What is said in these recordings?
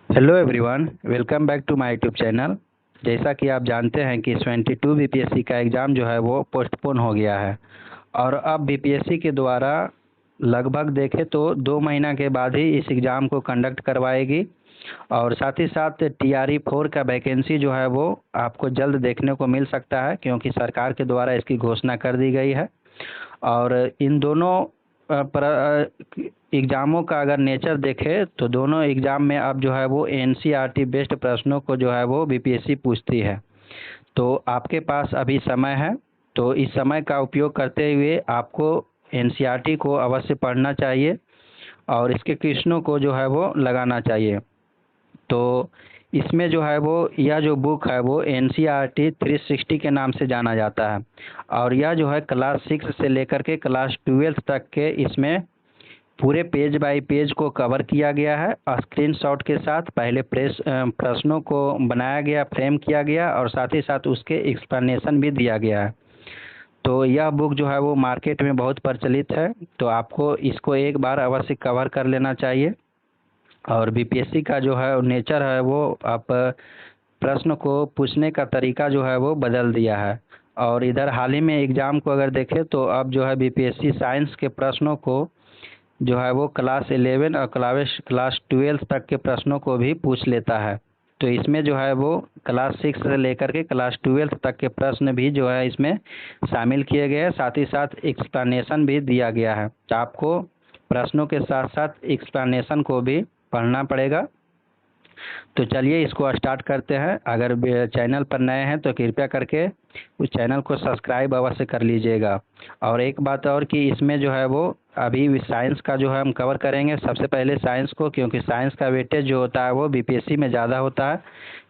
Hello everyone, welcome back to my YouTube channel. जैसा कि आप जानते हैं कि 22 बीपीएससी का एग्ज़ाम जो है वो पोस्टपोन हो गया है और अब बीपीएससी के द्वारा लगभग देखें तो 2 महीना के बाद ही इस एग्ज़ाम को कंडक्ट करवाएगी। और साथ ही साथ TRE 4 का वैकेंसी जो है वो आपको जल्द देखने को मिल सकता है, क्योंकि सरकार के द्वारा इसकी घोषणा कर दी गई है। और इन दोनों एग्ज़ामों का अगर नेचर देखें तो दोनों एग्ज़ाम में अब जो है वो NCERT बेस्ड प्रश्नों को जो है वो बीपीएससी पूछती है। तो आपके पास अभी समय है, तो इस समय का उपयोग करते हुए आपको NCERT को अवश्य पढ़ना चाहिए और इसके क्वेश्चनों को जो है वो लगाना चाहिए। तो इसमें जो है वो यह जो बुक है वो NCERT 360 के नाम से जाना जाता है और यह जो है क्लास 6 से लेकर के क्लास 12 तक के इसमें पूरे पेज बाय पेज को कवर किया गया है। स्क्रीनशॉट के साथ पहले प्रश्नों को बनाया गया, फ्रेम किया गया और साथ ही साथ उसके एक्सप्लेनेशन भी दिया गया है। तो यह बुक जो है वो मार्केट में बहुत प्रचलित है, तो आपको इसको एक बार अवश्य कवर कर लेना चाहिए। और बीपीएससी का जो है नेचर है वो आप प्रश्न को पूछने का तरीका जो है वो बदल दिया है। और इधर हाल ही में एग्ज़ाम को अगर देखें तो अब जो है बीपीएससी साइंस के प्रश्नों को जो है वो क्लास 11 और क्लास 12 तक के प्रश्नों को भी पूछ लेता है। तो इसमें जो है वो क्लास 6 से लेकर के क्लास 12 तक के प्रश्न भी जो है इसमें शामिल किए गए हैं। साथ ही साथ एक्सप्लेनेशन भी दिया गया है, तो आपको प्रश्नों के साथ साथ एक्सप्लेनेशन को भी पढ़ना पड़ेगा। तो चलिए इसको स्टार्ट करते हैं। अगर चैनल पर नए हैं तो कृपया करके उस चैनल को सब्सक्राइब अवश्य कर लीजिएगा। और एक बात और कि इसमें जो है वो अभी साइंस का जो है हम कवर करेंगे सबसे पहले साइंस को, क्योंकि साइंस का वेटेज जो होता है वो बीपीएससी में ज़्यादा होता है।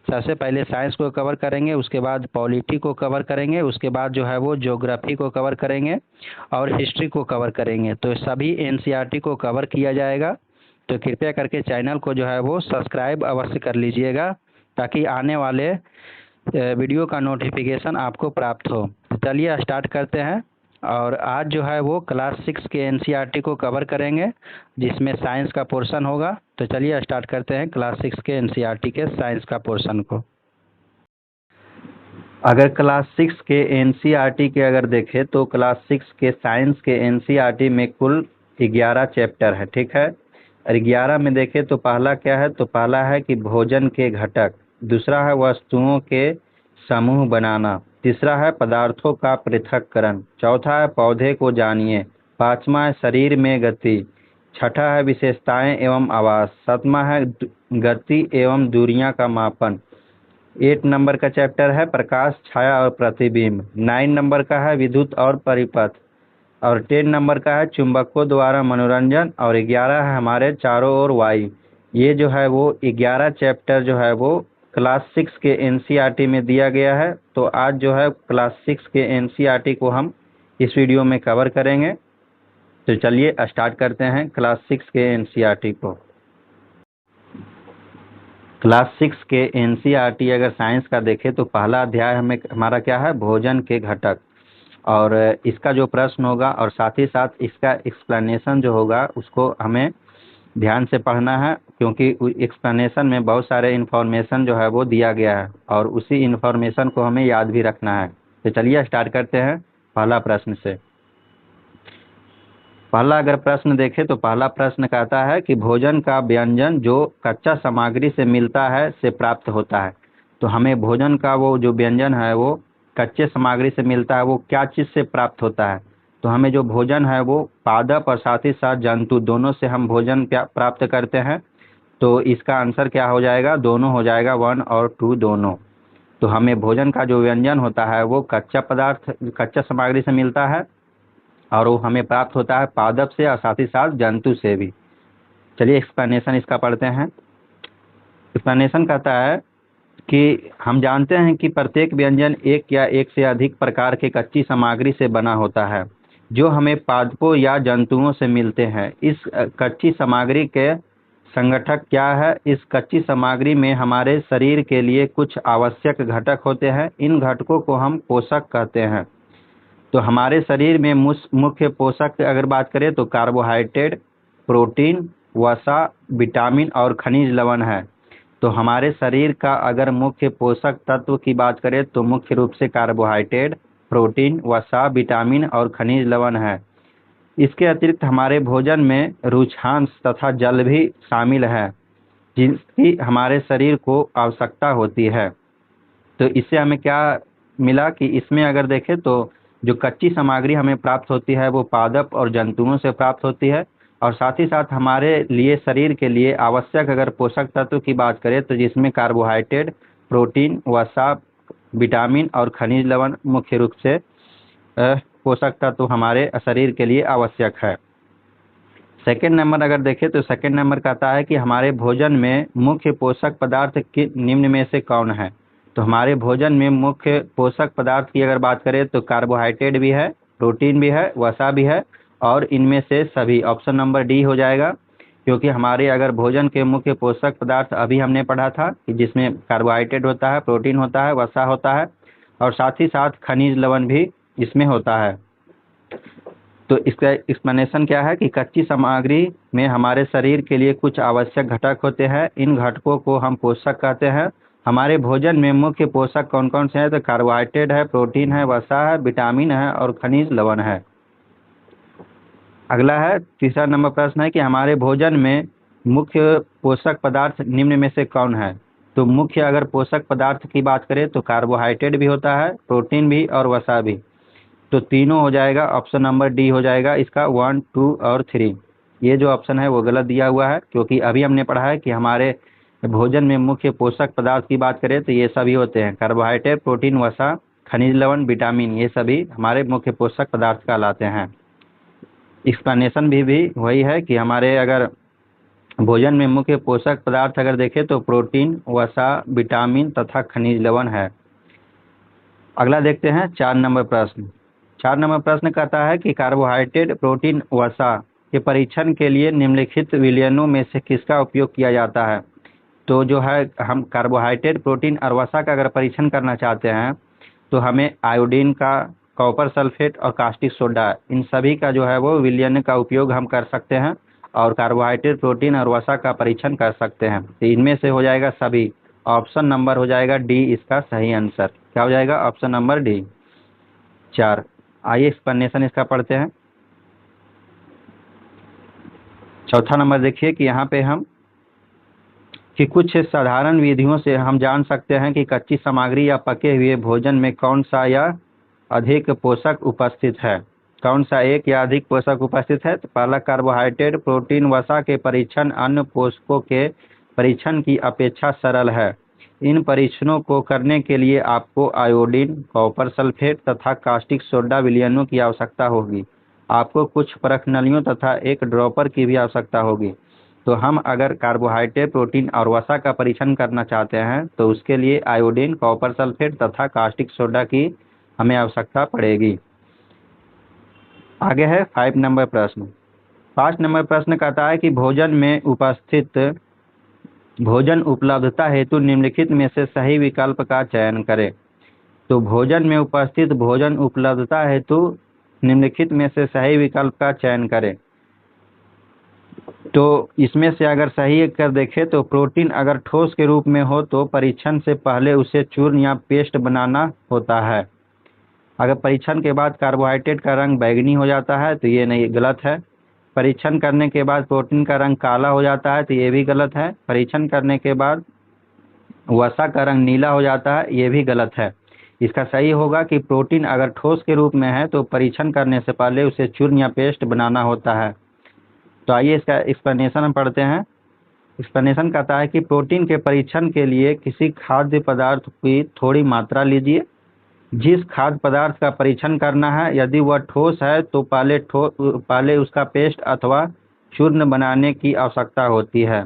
सबसे पहले साइंस को कवर करेंगे, उसके बाद पॉलिटी को कवर करेंगे, उसके बाद जो है वो ज्योग्राफी को कवर करेंगे और हिस्ट्री को कवर करेंगे। तो सभी NCERT को कवर किया जाएगा। तो कृपया करके चैनल को जो है वो सब्सक्राइब अवश्य कर लीजिएगा, ताकि आने वाले वीडियो का नोटिफिकेशन आपको प्राप्त हो। तो चलिए स्टार्ट करते हैं। और आज जो है वो क्लास 6 के NCERT को कवर करेंगे, जिसमें साइंस का पोर्शन होगा। तो चलिए स्टार्ट करते हैं क्लास 6 के NCERT के साइंस का पोर्शन को। अगर क्लास 6 के NCERT के अगर देखें तो क्लास 6 के साइंस के NCERT में कुल 11 चैप्टर है, ठीक है। और 11 में देखें तो पहला क्या है, तो पहला है कि भोजन के घटक, दूसरा है वस्तुओं के समूह बनाना, तीसरा है पदार्थों का पृथक्करण, चौथा है पौधे को जानिए, पांचवा है शरीर में गति, छठा है विशेषताएं एवं आवास, सातवां है गति एवं दूरियां का मापन, 8 नंबर का चैप्टर है प्रकाश छाया और प्रतिबिंब, 9 नंबर का है विद्युत और परिपथ, और 10 नंबर का है चुंबकों द्वारा मनोरंजन, और 11 है हमारे चारों ओर वायु। ये जो है वो 11 चैप्टर जो है वो क्लास 6 के NCERT में दिया गया है। तो आज जो है क्लास 6 के NCERT को हम इस वीडियो में कवर करेंगे। तो चलिए स्टार्ट करते हैं क्लास 6 के NCERT को। क्लास 6 के NCERT अगर साइंस का देखें तो पहला अध्याय हमारा क्या है, भोजन के घटक। और इसका जो प्रश्न होगा और साथ ही साथ इसका एक्सप्लेनेशन जो होगा उसको हमें ध्यान से पढ़ना है, क्योंकि एक्सप्लेनेशन में बहुत सारे इन्फॉर्मेशन जो है वो दिया गया है और उसी इन्फॉर्मेशन को हमें याद भी रखना है। तो चलिए स्टार्ट करते हैं पहला प्रश्न से। पहला अगर प्रश्न देखें तो पहला प्रश्न कहता है कि भोजन का व्यंजन जो कच्चा सामग्री से मिलता है से प्राप्त होता है। तो हमें भोजन का वो जो व्यंजन है वो कच्चे सामग्री से मिलता है, वो क्या चीज़ से प्राप्त होता है। तो हमें जो भोजन है वो पादप और साथ ही साथ जंतु दोनों से हम भोजन प्राप्त करते हैं। तो इसका आंसर क्या हो जाएगा, दोनों हो जाएगा, 1 और 2 दोनों। तो हमें भोजन का जो व्यंजन होता है वो कच्चा सामग्री से मिलता है और वो हमें प्राप्त होता है पादप से और साथ ही साथ जंतु से भी। चलिए एक्सप्लेनेशन इसका पढ़ते हैं। एक्सप्लेनेशन कहता है कि हम जानते हैं कि प्रत्येक व्यंजन एक या एक से अधिक प्रकार के कच्ची सामग्री से बना होता है जो हमें पादपों या जंतुओं से मिलते हैं। इस कच्ची सामग्री के संगठक क्या है, इस कच्ची सामग्री में हमारे शरीर के लिए कुछ आवश्यक घटक होते हैं। इन घटकों को हम पोषक कहते हैं। तो हमारे शरीर में मुख्य पोषक अगर बात करें तो कार्बोहाइड्रेट, प्रोटीन, वसा, विटामिन और खनिज लवण है। तो हमारे शरीर का अगर मुख्य पोषक तत्व की बात करें तो मुख्य रूप से कार्बोहाइड्रेट, प्रोटीन, वसा, विटामिन और खनिज लवण है। इसके अतिरिक्त हमारे भोजन में रुक्षांश तथा जल भी शामिल है, जिसकी हमारे शरीर को आवश्यकता होती है। तो इससे हमें क्या मिला कि इसमें अगर देखें तो जो कच्ची सामग्री हमें प्राप्त होती है वो पादप और जंतुओं से प्राप्त होती है, और साथ ही साथ हमारे लिए शरीर के लिए आवश्यक अगर पोषक तत्व की बात करें तो जिसमें कार्बोहाइड्रेट, प्रोटीन, वसा, विटामिन और खनिज लवण मुख्य रूप से पोषक तत्व हमारे शरीर के लिए आवश्यक है। सेकेंड नंबर अगर देखें तो सेकेंड नंबर कहता है कि हमारे भोजन में मुख्य पोषक पदार्थ के निम्न में से कौन है। तो हमारे भोजन में मुख्य पोषक पदार्थ की अगर बात करें तो कार्बोहाइड्रेट भी है, प्रोटीन भी है, वसा भी है, और इनमें से सभी ऑप्शन नंबर डी हो जाएगा। क्योंकि हमारे अगर भोजन के मुख्य पोषक पदार्थ अभी हमने पढ़ा था कि जिसमें कार्बोहाइड्रेट होता है, प्रोटीन होता है, वसा होता है, और साथ ही साथ खनिज लवण भी इसमें होता है। तो इसका एक्सप्लेनेशन क्या है कि कच्ची सामग्री में हमारे शरीर के लिए कुछ आवश्यक घटक होते हैं, इन घटकों को हम पोषक कहते हैं। हमारे भोजन में मुख्य पोषक कौन कौन से हैं, तो कार्बोहाइड्रेट है, प्रोटीन है, वसा है, विटामिन है और खनिज लवण है। अगला है तीसरा नंबर प्रश्न है कि हमारे भोजन में मुख्य पोषक पदार्थ निम्न में से कौन है। तो मुख्य अगर पोषक पदार्थ की बात करें तो कार्बोहाइड्रेट भी होता है, प्रोटीन भी और वसा भी। तो तीनों हो जाएगा, ऑप्शन नंबर डी हो जाएगा इसका 1, 2 और 3। ये जो ऑप्शन है वो गलत दिया हुआ है, क्योंकि अभी हमने पढ़ा है कि हमारे भोजन में मुख्य पोषक पदार्थ की बात करें तो ये सभी होते हैं, कार्बोहाइड्रेट, प्रोटीन, वसा, खनिज लवण, विटामिन, ये सभी हमारे मुख्य पोषक पदार्थ कहलाते हैं। एक्सप्लेनेशन भी वही है कि हमारे अगर भोजन में मुख्य पोषक पदार्थ अगर देखें तो प्रोटीन, वसा, विटामिन तथा खनिज लवण है। अगला देखते हैं 4 नंबर प्रश्न। 4 नंबर प्रश्न कहता है कि कार्बोहाइड्रेट, प्रोटीन, वसा के परीक्षण के लिए निम्नलिखित विलयनों में से किसका उपयोग किया जाता है। तो जो है हम कार्बोहाइड्रेट, प्रोटीन और वसा का अगर परीक्षण करना चाहते हैं तो हमें आयोडीन का, कॉपर सल्फेट और कास्टिक सोडा, इन सभी का जो है वो विलयन का उपयोग हम कर सकते हैं और कार्बोहाइड्रेट, प्रोटीन और वसा का परीक्षण कर सकते हैं। तो इनमें से हो जाएगा सभी, ऑप्शन नंबर हो जाएगा डी इसका सही आंसर। क्या हो जाएगा, ऑप्शन नंबर डी 4। आइए एक्सप्लेनेशन इसका पढ़ते हैं। चौथा नंबर देखिए कि यहाँ पे हम कि कुछ साधारण विधियों से हम जान सकते हैं कि कच्ची सामग्री या पके हुए भोजन में कौन सा या अधिक पोषक उपस्थित है। कौन सा एक या अधिक पोषक उपस्थित है। तो पहला, कार्बोहाइड्रेट, प्रोटीन, वसा के परीक्षण अन्य पोषकों के परीक्षण की अपेक्षा सरल है। इन परीक्षणों को करने के लिए आपको आयोडीन, कॉपर सल्फेट तथा कास्टिक सोडा विलयनों की आवश्यकता होगी। आपको कुछ परखनलियों तथा एक ड्रॉपर की भी आवश्यकता होगी। तो हम अगर कार्बोहाइड्रेट, प्रोटीन और वसा का परीक्षण करना चाहते हैं तो उसके लिए आयोडीन, कॉपर सल्फेट तथा कास्टिक सोडा की हमें आवश्यकता पड़ेगी। आगे है 5 नंबर प्रश्न। 5 नंबर प्रश्न कहता है कि भोजन में उपस्थित भोजन उपलब्धता हेतु निम्नलिखित में से सही विकल्प का चयन करें। तो भोजन में उपस्थित भोजन उपलब्धता हेतु निम्नलिखित में से सही विकल्प का चयन करें। तो इसमें से अगर सही कर देखें तो प्रोटीन अगर ठोस के रूप में हो तो परीक्षण से पहले उसे चूर्ण या पेस्ट बनाना होता है। अगर परीक्षण के बाद कार्बोहाइड्रेट का रंग बैंगनी हो जाता है तो ये नहीं, गलत है। परीक्षण करने के बाद प्रोटीन का रंग काला हो जाता है तो ये भी गलत है। परीक्षण करने के बाद वसा का रंग नीला हो जाता है, ये भी गलत है। इसका सही होगा कि प्रोटीन अगर ठोस के रूप में है तो परीक्षण करने से पहले उसे चूर्ण या पेस्ट बनाना होता है। तो आइए इसका एक्सप्लेनेशन हम पढ़ते हैं। एक्सप्लेनेशन कहता है कि प्रोटीन के परीक्षण के लिए किसी खाद्य पदार्थ की थोड़ी मात्रा लीजिए। जिस खाद्य पदार्थ का परीक्षण करना है यदि वह ठोस है तो पहले उसका पेस्ट अथवा चूर्ण बनाने की आवश्यकता होती है।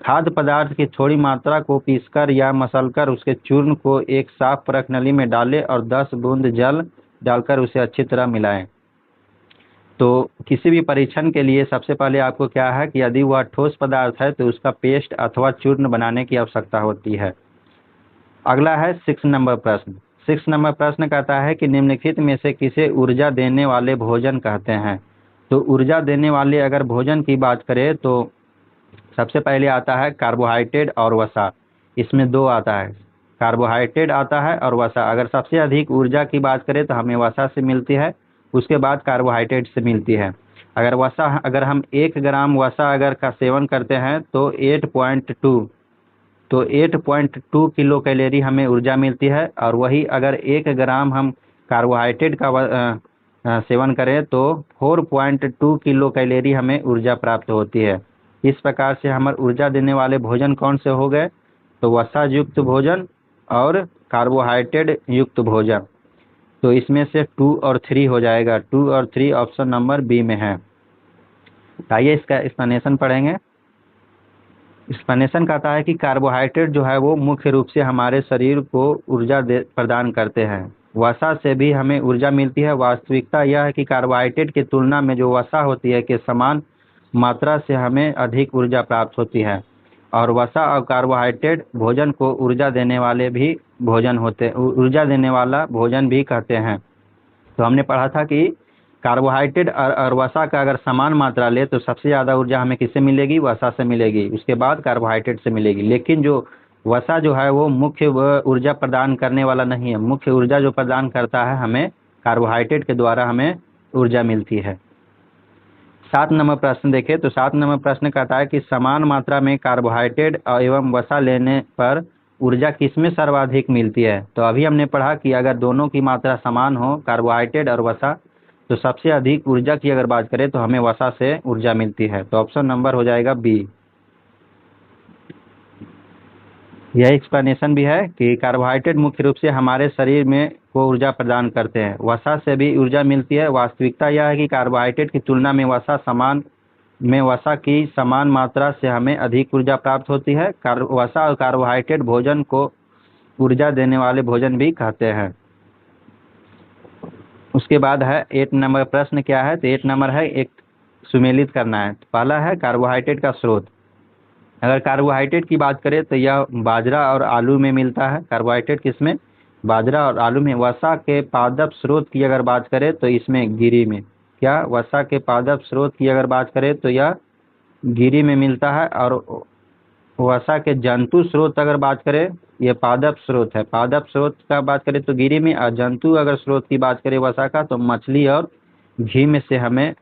खाद्य पदार्थ की थोड़ी मात्रा को पीसकर या मसलकर उसके चूर्ण को एक साफ परखनली में डालें और 10 बूंद जल डालकर उसे अच्छी तरह मिलाएं। तो किसी भी परीक्षण के लिए सबसे पहले आपको क्या है कि यदि वह ठोस पदार्थ है तो उसका पेस्ट अथवा चूर्ण बनाने की आवश्यकता होती है। अगला है 6 नंबर प्रश्न। 6 नंबर प्रश्न कहता है कि निम्नलिखित में से किसे ऊर्जा देने वाले भोजन कहते हैं। तो ऊर्जा देने वाले अगर भोजन की बात करें तो सबसे पहले आता है कार्बोहाइड्रेट और वसा। इसमें दो आता है, कार्बोहाइड्रेट आता है और वसा। अगर सबसे अधिक ऊर्जा की बात करें तो हमें वसा से मिलती है, उसके बाद कार्बोहाइड्रेट से मिलती है। अगर हम 1 ग्राम वसा अगर का सेवन करते हैं तो 8.2 किलो कैलोरी हमें ऊर्जा मिलती है। और वही अगर 1 ग्राम हम कार्बोहाइड्रेट का सेवन करें तो 4.2 किलो कैलोरी हमें ऊर्जा प्राप्त होती है। इस प्रकार से हमारे ऊर्जा देने वाले भोजन कौन से हो गए? तो वसा युक्त भोजन और कार्बोहाइड्रेट युक्त भोजन। तो इसमें से 2 और 3 हो जाएगा। 2 और 3 ऑप्शन नंबर बी में है। आइए इसका एक्सप्लेनेशन पढ़ेंगे। एक्सप्लेनेशन कहता है कि कार्बोहाइड्रेट जो है वो मुख्य रूप से हमारे शरीर को ऊर्जा प्रदान करते हैं। वसा से भी हमें ऊर्जा मिलती है। वास्तविकता यह है कि कार्बोहाइड्रेट की तुलना में जो वसा होती है के समान मात्रा से हमें अधिक ऊर्जा प्राप्त होती है। और वसा और कार्बोहाइड्रेट भोजन को ऊर्जा देने वाला भोजन भी कहते हैं। तो हमने पढ़ा था कि कार्बोहाइड्रेट और वसा का अगर समान मात्रा ले तो सबसे ज़्यादा ऊर्जा हमें किससे मिलेगी? वसा से मिलेगी, उसके बाद कार्बोहाइड्रेट से मिलेगी। लेकिन जो वसा जो है वो मुख्य ऊर्जा प्रदान करने वाला नहीं है। मुख्य ऊर्जा जो प्रदान करता है हमें कार्बोहाइड्रेट के द्वारा हमें ऊर्जा मिलती है। 7 नंबर प्रश्न देखें तो 7 नंबर प्रश्न कहता है कि समान मात्रा में कार्बोहाइड्रेट एवं वसा लेने पर ऊर्जा किसमें सर्वाधिक मिलती है? तो अभी हमने पढ़ा कि अगर दोनों की मात्रा समान हो, कार्बोहाइड्रेट और वसा, तो सबसे अधिक ऊर्जा की अगर बात करें तो हमें वसा से ऊर्जा मिलती है। तो ऑप्शन नंबर हो जाएगा बी। यह एक्सप्लेनेशन भी है कि कार्बोहाइड्रेट मुख्य रूप से हमारे शरीर में को ऊर्जा प्रदान करते हैं। वसा से भी ऊर्जा मिलती है। वास्तविकता यह है कि कार्बोहाइड्रेट की तुलना में वसा की समान मात्रा से हमें अधिक ऊर्जा प्राप्त होती है। वसा और कार्बोहाइड्रेट भोजन को ऊर्जा देने वाले भोजन भी कहते हैं। उसके बाद है 8 नंबर प्रश्न क्या है? तो 8 नंबर है एक सुमेलित करना है। पहला है कार्बोहाइड्रेट का स्रोत। अगर कार्बोहाइड्रेट की बात करें तो यह बाजरा और आलू में मिलता है। कार्बोहाइड्रेट किसमें? बाजरा और आलू में। वसा के पादप स्रोत की अगर बात करें तो इसमें गिरी में। क्या? वसा के पादप स्रोत की अगर बात करें तो यह गिरी में मिलता है। और वसा के जंतु स्रोत अगर बात करें, ये पादप स्रोत है। पादप स्रोत का बात करें तो गिरी में, और जंतु अगर स्रोत की बात करें वसा का तो मछली और घी में से हमें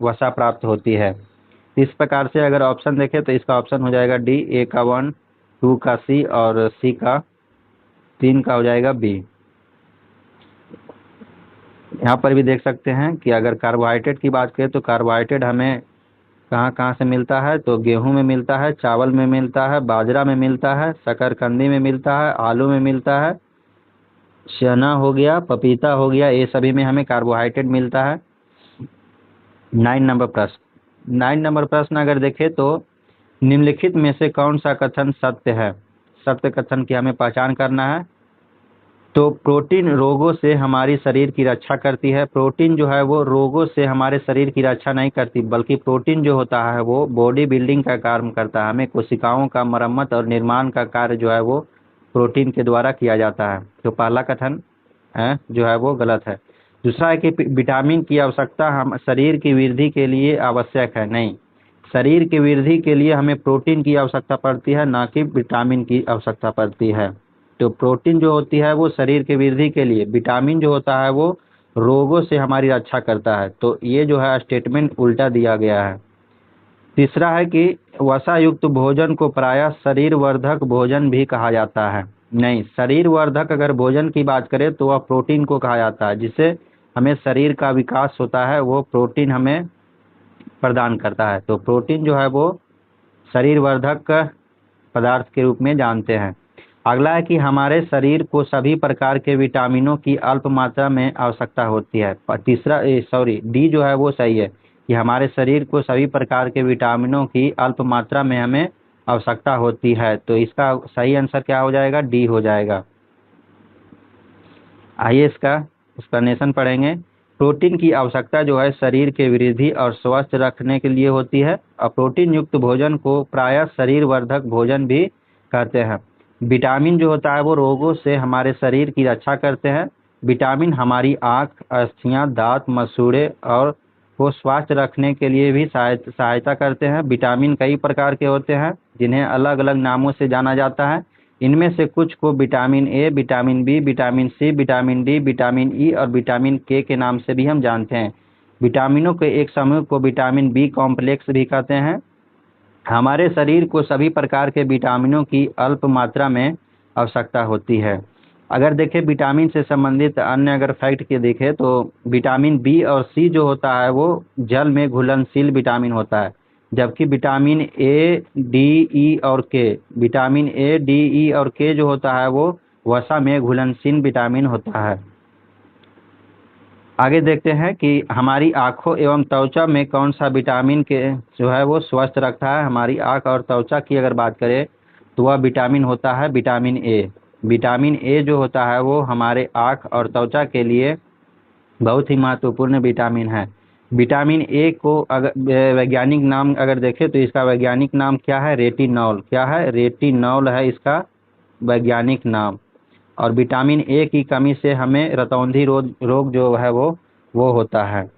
वसा प्राप्त होती है। इस प्रकार से अगर ऑप्शन देखें तो इसका ऑप्शन हो जाएगा डी। ए का 1, 2 का सी और सी का 3 का हो जाएगा बी। यहाँ पर भी देख सकते हैं कि अगर कार्बोहाइड्रेट की बात करें तो कार्बोहाइड्रेट हमें कहाँ कहाँ से मिलता है? तो गेहूं में मिलता है, चावल में मिलता है, बाजरा में मिलता है, शकरकंदी में मिलता है, आलू में मिलता है, चना हो गया, पपीता हो गया, ये सभी में हमें कार्बोहाइड्रेट मिलता है। 9 नंबर प्रश्न। 9 नंबर प्रश्न अगर देखें तो निम्नलिखित में से कौन सा कथन सत्य है? सत्य कथन की हमें पहचान करना है। तो प्रोटीन रोगों से हमारी शरीर की रक्षा करती है। प्रोटीन जो है वो रोगों से हमारे शरीर की रक्षा नहीं करती, बल्कि प्रोटीन जो होता है वो बॉडी बिल्डिंग का काम करता है। हमें कोशिकाओं का मरम्मत और निर्माण का कार्य जो है वो प्रोटीन के द्वारा किया जाता है। तो पहला कथन है जो है वो गलत है। दूसरा है कि विटामिन की आवश्यकता हम शरीर की वृद्धि के लिए आवश्यक है। नहीं, शरीर की वृद्धि के लिए हमें प्रोटीन की आवश्यकता पड़ती है, ना कि विटामिन की आवश्यकता पड़ती है। तो प्रोटीन जो होती है वो शरीर की वृद्धि के लिए, विटामिन जो होता है वो रोगों से हमारी रक्षा करता है। तो ये जो है स्टेटमेंट उल्टा दिया गया है। तीसरा है कि वसा युक्त भोजन को प्रायः शरीर वर्धक भोजन भी कहा जाता है। नहीं, शरीर वर्धक अगर भोजन की बात करें तो वह प्रोटीन को कहा जाता है। जिससे हमें शरीर का विकास होता है वो प्रोटीन हमें प्रदान करता है। तो प्रोटीन जो है वो शरीर वर्धक पदार्थ के रूप में जानते हैं। अगला है कि हमारे शरीर को सभी प्रकार के विटामिनों की अल्प मात्रा में आवश्यकता होती है। डी जो है वो सही है कि हमारे शरीर को सभी प्रकार के विटामिनों की अल्प मात्रा में हमें आवश्यकता होती है। तो इसका सही आंसर क्या हो जाएगा? डी हो जाएगा। आइए इसका एक्सप्लेनेशन पढ़ेंगे। प्रोटीन की आवश्यकता जो है शरीर के वृद्धि और स्वस्थ रखने के लिए होती है। और प्रोटीन युक्त भोजन को प्रायः शरीर वर्धक भोजन भी कहते हैं। विटामिन जो होता है वो रोगों से हमारे शरीर की रक्षा करते हैं। विटामिन हमारी आँख, अस्थियाँ, दांत, मसूड़े और को स्वस्थ रखने के लिए भी सहायता करते हैं। विटामिन कई प्रकार के होते हैं जिन्हें अलग अलग नामों से जाना जाता है। इनमें से कुछ को vitamin A, vitamin B, vitamin C, vitamin D, vitamin E और विटामिन के नाम से भी हम जानते हैं। विटामिनों के एक समूह को विटामिन बी कॉम्प्लेक्स भी कहते हैं। हमारे शरीर को सभी प्रकार के विटामिनों की अल्प मात्रा में आवश्यकता होती है। अगर देखें विटामिन से संबंधित अन्य अगर फैक्ट के देखें तो विटामिन बी और सी जो होता है वो जल में घुलनशील विटामिन होता है, जबकि विटामिन ए, डी, ई और के, विटामिन ए, डी, ई और के जो होता है वो वसा में घुलनशील विटामिन होता है। आगे देखते हैं कि हमारी आँखों एवं त्वचा में कौन सा विटामिन के जो है वो स्वस्थ रखता है। हमारी आँख और त्वचा की अगर बात करें तो वह विटामिन होता है विटामिन ए। विटामिन ए जो होता है वो हमारे आँख और त्वचा के लिए बहुत ही महत्वपूर्ण विटामिन है। विटामिन ए को अगर वैज्ञानिक नाम अगर देखें तो इसका वैज्ञानिक नाम क्या है? रेटिनॉल। क्या है? रेटिनॉल है इसका वैज्ञानिक नाम। और विटामिन ए की कमी से हमें रतौंधी रोग जो है वो होता है।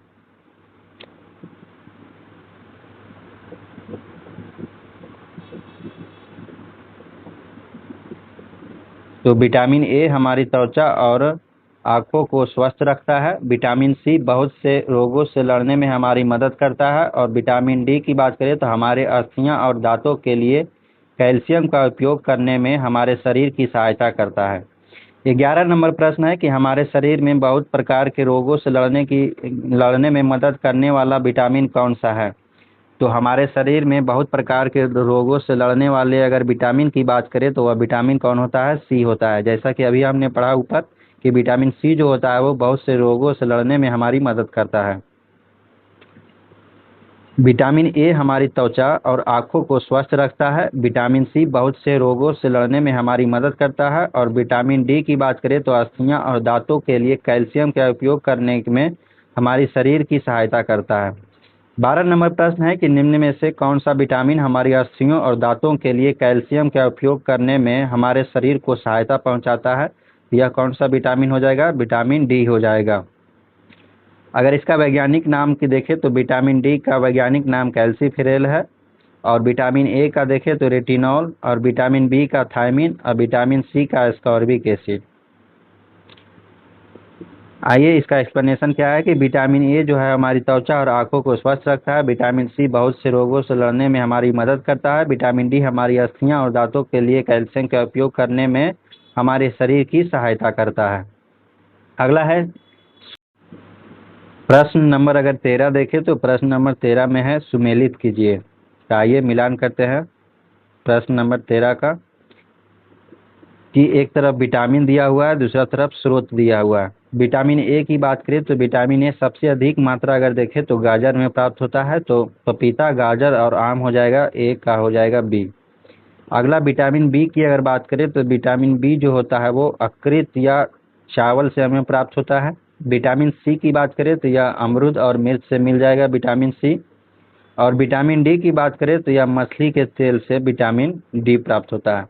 तो विटामिन ए हमारी त्वचा और आँखों को स्वस्थ रखता है। विटामिन सी बहुत से रोगों से लड़ने में हमारी मदद करता है। और विटामिन डी की बात करें तो हमारे अस्थियां और दांतों के लिए कैल्शियम का उपयोग करने में हमारे शरीर की सहायता करता है। 11 नंबर प्रश्न है कि हमारे शरीर में बहुत प्रकार के रोगों से लड़ने में मदद करने वाला विटामिन कौन सा है? तो हमारे शरीर में बहुत प्रकार के रोगों से लड़ने वाले अगर विटामिन की बात करें तो वह विटामिन कौन होता है? सी होता है। जैसा कि अभी हमने पढ़ा ऊपर कि विटामिन सी जो होता है वो बहुत से रोगों से लड़ने में हमारी मदद करता है। विटामिन ए हमारी त्वचा और आँखों को स्वस्थ रखता है। विटामिन सी बहुत से रोगों से लड़ने में हमारी मदद करता है। और विटामिन डी की बात करें तो अस्थियां और दांतों के लिए कैल्शियम का उपयोग करने में हमारी शरीर की सहायता करता है। 12 नंबर प्रश्न है कि निम्न में से कौन सा विटामिन हमारी अस्थियों और दांतों के लिए कैल्शियम का उपयोग करने में हमारे शरीर को सहायता पहुंचाता है? यह कौन सा विटामिन हो जाएगा? विटामिन डी हो जाएगा। अगर इसका वैज्ञानिक नाम की देखें तो विटामिन डी का वैज्ञानिक नाम कैल्सीफेरेल है। और विटामिन ए का देखें तो रेटिनॉल, और विटामिन बी का थायमिन, और विटामिन सी का एस्कॉर्बिक एसिड। आइए इसका एक्सप्लेनेशन क्या है कि विटामिन ए जो है हमारी त्वचा और आँखों को स्वस्थ रखता है। विटामिन सी बहुत से रोगों से लड़ने में हमारी मदद करता है। विटामिन डी हमारी अस्थियां और दांतों के लिए कैल्शियम का उपयोग करने में हमारे शरीर की सहायता करता है। अगला है प्रश्न नंबर अगर 13 देखें तो प्रश्न नंबर 13 में है सुमेलित कीजिए। तो आइए मिलान करते हैं प्रश्न नंबर 13 का कि एक तरफ विटामिन दिया हुआ है, दूसरा तरफ स्रोत दिया हुआ है। विटामिन ए की बात करें तो विटामिन ए सबसे अधिक मात्रा अगर देखें तो गाजर में प्राप्त होता है। तो पपीता, गाजर और आम हो जाएगा, ए का हो जाएगा बी। अगला विटामिन बी की अगर बात करें तो विटामिन बी जो होता है वो यकृत या चावल से हमें प्राप्त होता है। विटामिन सी की बात करें तो यह अमरूद और मिर्च से मिल जाएगा विटामिन सी। और विटामिन डी की बात करें तो यह मछली के तेल से विटामिन डी प्राप्त होता है।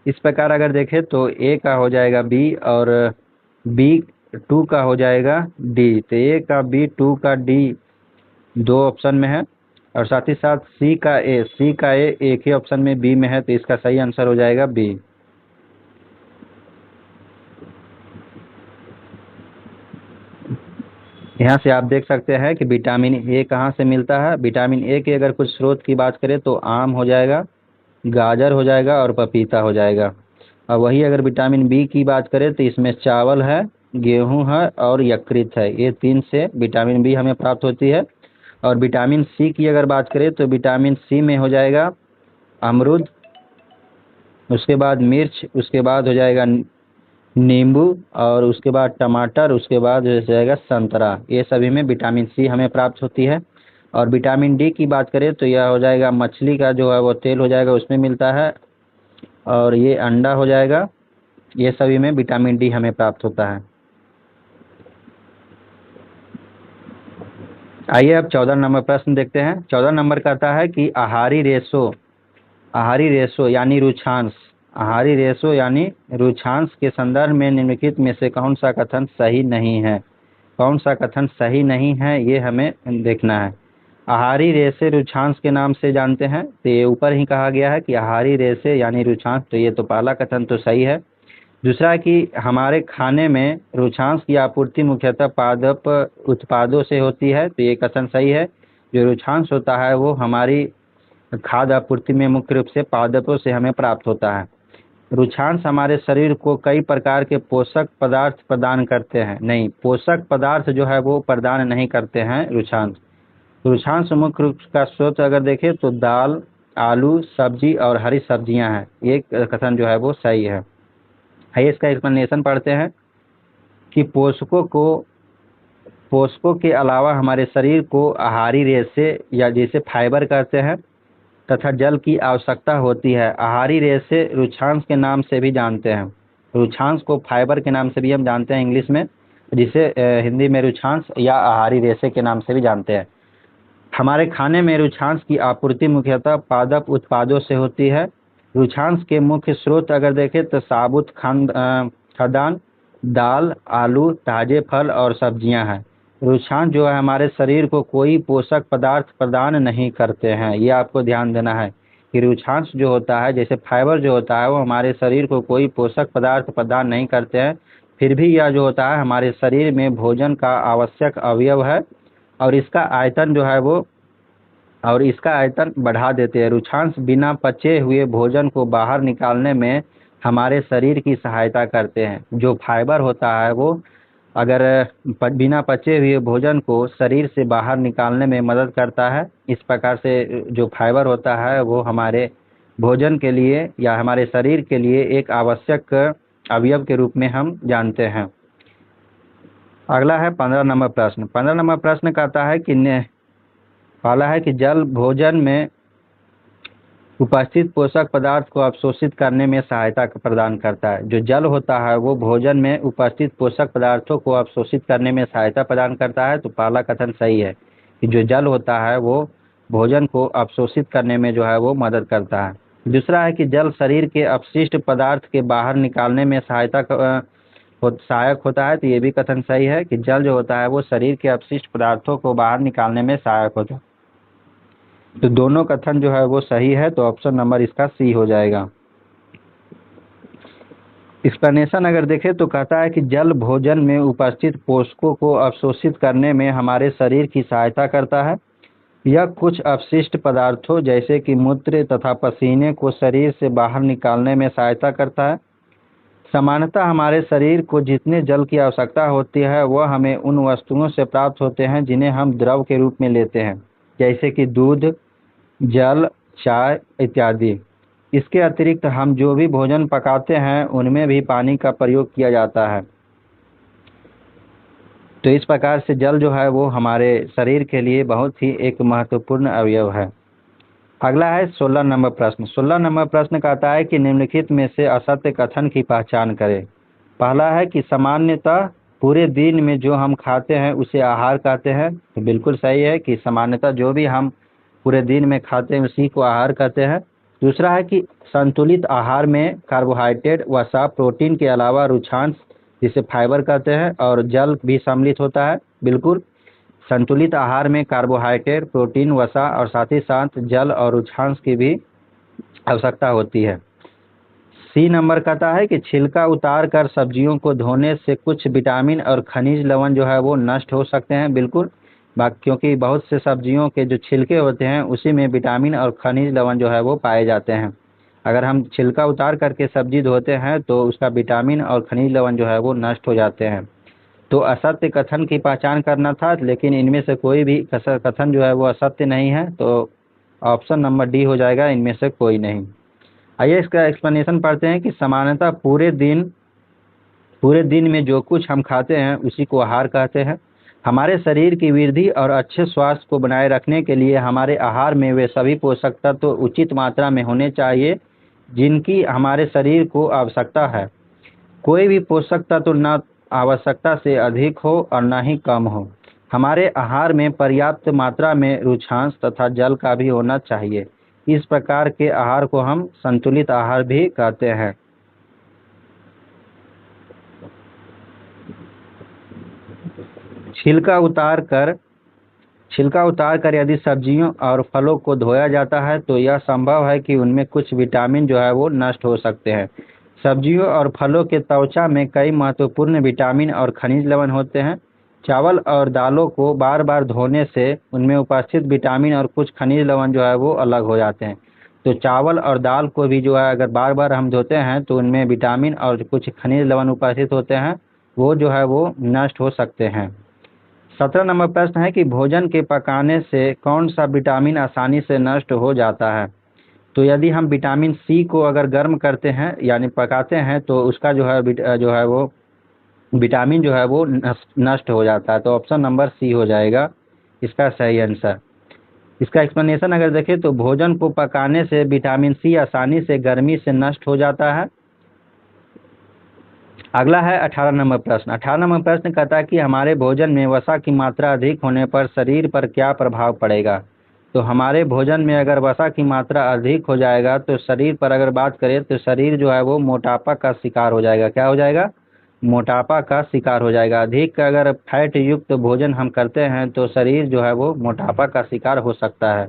इस प्रकार अगर देखें तो ए का हो जाएगा बी और बी 2 का हो जाएगा डी। तो ए का बी, 2 का डी दो ऑप्शन में है। और साथ ही साथ सी का ए एक ही ऑप्शन में बी में है। तो इसका सही आंसर हो जाएगा बी। यहाँ से आप देख सकते हैं कि विटामिन ए कहाँ से मिलता है। विटामिन ए के अगर कुछ स्रोत की बात करें तो आम हो जाएगा, गाजर हो जाएगा और पपीता हो जाएगा। और वही अगर विटामिन बी की बात करें तो इसमें चावल है, गेहूं है और यकृत है। ये 3 से विटामिन बी हमें प्राप्त होती है। और विटामिन सी की अगर बात करें तो विटामिन सी में हो जाएगा अमरूद, उसके बाद मिर्च, उसके बाद हो जाएगा नींबू और उसके बाद टमाटर, उसके बाद हो जाएगा संतरा। ये सभी में विटामिन सी हमें प्राप्त होती है। और विटामिन डी की बात करें तो यह हो जाएगा मछली का जो है वो तेल हो जाएगा, उसमें मिलता है। और ये अंडा हो जाएगा। ये सभी में विटामिन डी हमें प्राप्त होता है। आइए अब 14 नंबर प्रश्न देखते हैं। 14 नंबर कहता है कि आहारी रेशो यानी रुक्षांश के संदर्भ में निम्नलिखित में से कौन सा कथन सही नहीं है? कौन सा कथन सही नहीं है ये हमें देखना है। आहारी रेशे रुचांश के नाम से जानते हैं, तो ये ऊपर ही कहा गया है कि आहारी रेशे यानी रुचांश, तो ये तो पहला कथन तो सही है। दूसरा कि हमारे खाने में रुचांश की आपूर्ति मुख्यतः पादप उत्पादों से होती है, तो ये कथन सही है। जो रुचांश होता है वो हमारी खाद्य आपूर्ति में मुख्य रूप से पादपों से हमें प्राप्त होता है। रुचांश हमारे शरीर को कई प्रकार के पोषक पदार्थ प्रदान करते हैं, नहीं, पोषक पदार्थ जो है वो प्रदान नहीं करते हैं रुचांश। रुचांश मुख्य रूप का स्रोत अगर देखें तो दाल, आलू, सब्जी और हरी सब्जियां हैं, ये कथन जो है वो सही है। आइए इसका एक्सप्लेनेशन पढ़ते हैं कि पोषकों के अलावा हमारे शरीर को आहारी रेशे या जिसे फाइबर कहते हैं तथा जल की आवश्यकता होती है। आहारी रेशे रुचांश के नाम से भी जानते हैं। रुचांश को फाइबर के नाम से भी हम जानते हैं इंग्लिश में, जिसे हिंदी में रुचांश या आहारी रेशे के नाम से भी जानते हैं। हमारे खाने में रुचांश की आपूर्ति मुख्यतः पादप उत्पादों से होती है। रुचांश के मुख्य स्रोत अगर देखें तो साबुत खाद्यान्न, दाल, आलू, ताजे फल और सब्जियां हैं। रुचांश जो है हमारे शरीर को कोई पोषक पदार्थ प्रदान नहीं करते हैं, ये आपको ध्यान देना है कि रुचांश जो होता है जैसे फाइबर जो होता है वो हमारे शरीर को कोई पोषक पदार्थ प्रदान नहीं करते हैं, फिर भी यह जो होता है हमारे शरीर में भोजन का आवश्यक अवयव है और इसका आयतन बढ़ा देते हैं। रुचांश बिना पचे हुए भोजन को बाहर निकालने में हमारे शरीर की सहायता करते हैं। जो फाइबर होता है वो अगर बिना पचे हुए भोजन को शरीर से बाहर निकालने में मदद करता है। इस प्रकार से जो फाइबर होता है वो हमारे भोजन के लिए या हमारे शरीर के लिए एक आवश्यक अवयव के रूप में हम जानते हैं। अगला है 15 नंबर प्रश्न। 15 नंबर प्रश्न कहता है कि पहला है कि जल भोजन में उपस्थित पोषक पदार्थ को अवशोषित करने में सहायता प्रदान करता है। जो जल होता है वो भोजन में उपस्थित पोषक पदार्थों को अवशोषित करने में सहायता प्रदान करता है, तो पहला कथन सही है कि जो जल होता है वो भोजन को अवशोषित करने में जो है वो मदद करता है। दूसरा है कि जल शरीर के अपशिष्ट पदार्थ के बाहर निकालने में सहायक होता है, तो ये भी कथन सही है कि जल जो होता है वो शरीर के अपशिष्ट पदार्थों को बाहर निकालने में सहायक होता है। तो दोनों कथन जो है वो सही है, तो ऑप्शन नंबर इसका सी हो जाएगा। एक्सप्लेनेशन अगर देखें तो कहता है कि जल भोजन में उपस्थित पोषकों को अवशोषित करने में हमारे शरीर की सहायता करता है। यह कुछ अपशिष्ट पदार्थों जैसे कि मूत्र तथा पसीने को शरीर से बाहर निकालने में सहायता करता है। सामान्यतः हमारे शरीर को जितने जल की आवश्यकता होती है वह हमें उन वस्तुओं से प्राप्त होते हैं जिन्हें हम द्रव के रूप में लेते हैं, जैसे कि दूध, जल, चाय इत्यादि। इसके अतिरिक्त हम जो भी भोजन पकाते हैं उनमें भी पानी का प्रयोग किया जाता है। तो इस प्रकार से जल जो है वो हमारे शरीर के लिए बहुत ही एक महत्वपूर्ण अवयव है। अगला है 16 नंबर प्रश्न। 16 नंबर प्रश्न कहता है कि निम्नलिखित में से असत्य कथन की पहचान करें। पहला है कि सामान्यतः पूरे दिन में जो हम खाते हैं उसे आहार कहते हैं, तो बिल्कुल सही है कि सामान्यतः जो भी हम पूरे दिन में खाते हैं उसी को आहार कहते हैं। दूसरा है कि संतुलित आहार में कार्बोहाइड्रेट, वसा, प्रोटीन के अलावा रुचांश जिसे फाइबर कहते हैं और जल भी सम्मिलित होता है। बिल्कुल, संतुलित आहार में कार्बोहाइड्रेट, प्रोटीन, वसा और साथ ही साथ जल और रुचांश की भी आवश्यकता होती है। सी नंबर कहता है कि छिलका उतार कर सब्जियों को धोने से कुछ विटामिन और खनिज लवण जो है वो नष्ट हो सकते हैं। बिल्कुल, क्योंकि बहुत से सब्जियों के जो छिलके होते हैं उसी में विटामिन और खनिज लवण जो है वो पाए जाते हैं। अगर हम छिलका उतार करके सब्जी धोते हैं तो उसका विटामिन और खनिज लवण जो है वो नष्ट हो जाते हैं। तो असत्य कथन की पहचान करना था, लेकिन इनमें से कोई भी कथन जो है वो असत्य नहीं है, तो ऑप्शन नंबर डी हो जाएगा, इनमें से कोई नहीं। आइए इसका एक्सप्लेनेशन पढ़ते हैं कि सामान्यतः पूरे दिन में जो कुछ हम खाते हैं उसी को आहार कहते हैं। हमारे शरीर की वृद्धि और अच्छे स्वास्थ्य को बनाए रखने के लिए हमारे आहार में वे सभी पोषक तत्व उचित मात्रा में होने चाहिए जिनकी हमारे शरीर को आवश्यकता है। कोई भी पोषक तत्व न आवश्यकता से अधिक हो और न ही कम हो। हमारे आहार में पर्याप्त मात्रा में रुचांश तथा जल का भी होना चाहिए। इस प्रकार के आहार को हम संतुलित आहार भी कहते हैं। छिलका उतार कर छिलका उतार कर यदि सब्जियों और फलों को धोया जाता है तो यह संभव है कि उनमें कुछ विटामिन जो है वो नष्ट हो सकते हैं। सब्जियों और फलों के त्वचा में कई महत्वपूर्ण विटामिन और खनिज लवण होते हैं। चावल और दालों को बार बार धोने से उनमें उपस्थित विटामिन और कुछ खनिज लवण जो है वो अलग हो जाते हैं। तो चावल और दाल को भी जो है अगर बार बार हम धोते हैं तो उनमें विटामिन और कुछ खनिज लवण उपस्थित होते हैं, वो जो है वो नष्ट हो सकते हैं। 17 नंबर प्रश्न है कि भोजन के पकाने से कौन सा विटामिन आसानी से नष्ट हो जाता है। तो यदि हम विटामिन सी को अगर गर्म करते हैं यानी पकाते हैं तो उसका जो है वो विटामिन जो है वो नष्ट हो जाता है। तो ऑप्शन नंबर सी हो जाएगा इसका सही आंसर। इसका एक्सप्लेनेशन अगर देखें तो भोजन को पकाने से विटामिन सी आसानी से गर्मी से नष्ट हो जाता है। अगला है 18 नंबर प्रश्न। 18 नंबर प्रश्न कहता है कि हमारे भोजन में वसा की मात्रा अधिक होने पर शरीर पर क्या प्रभाव पड़ेगा। तो हमारे भोजन में अगर वसा की मात्रा अधिक हो जाएगा तो शरीर पर अगर बात करें तो शरीर जो है वो मोटापा का शिकार हो जाएगा। क्या हो जाएगा? मोटापा का शिकार हो जाएगा। अधिक अगर फैट युक्त भोजन हम करते हैं तो शरीर जो है वो मोटापा का शिकार हो सकता है।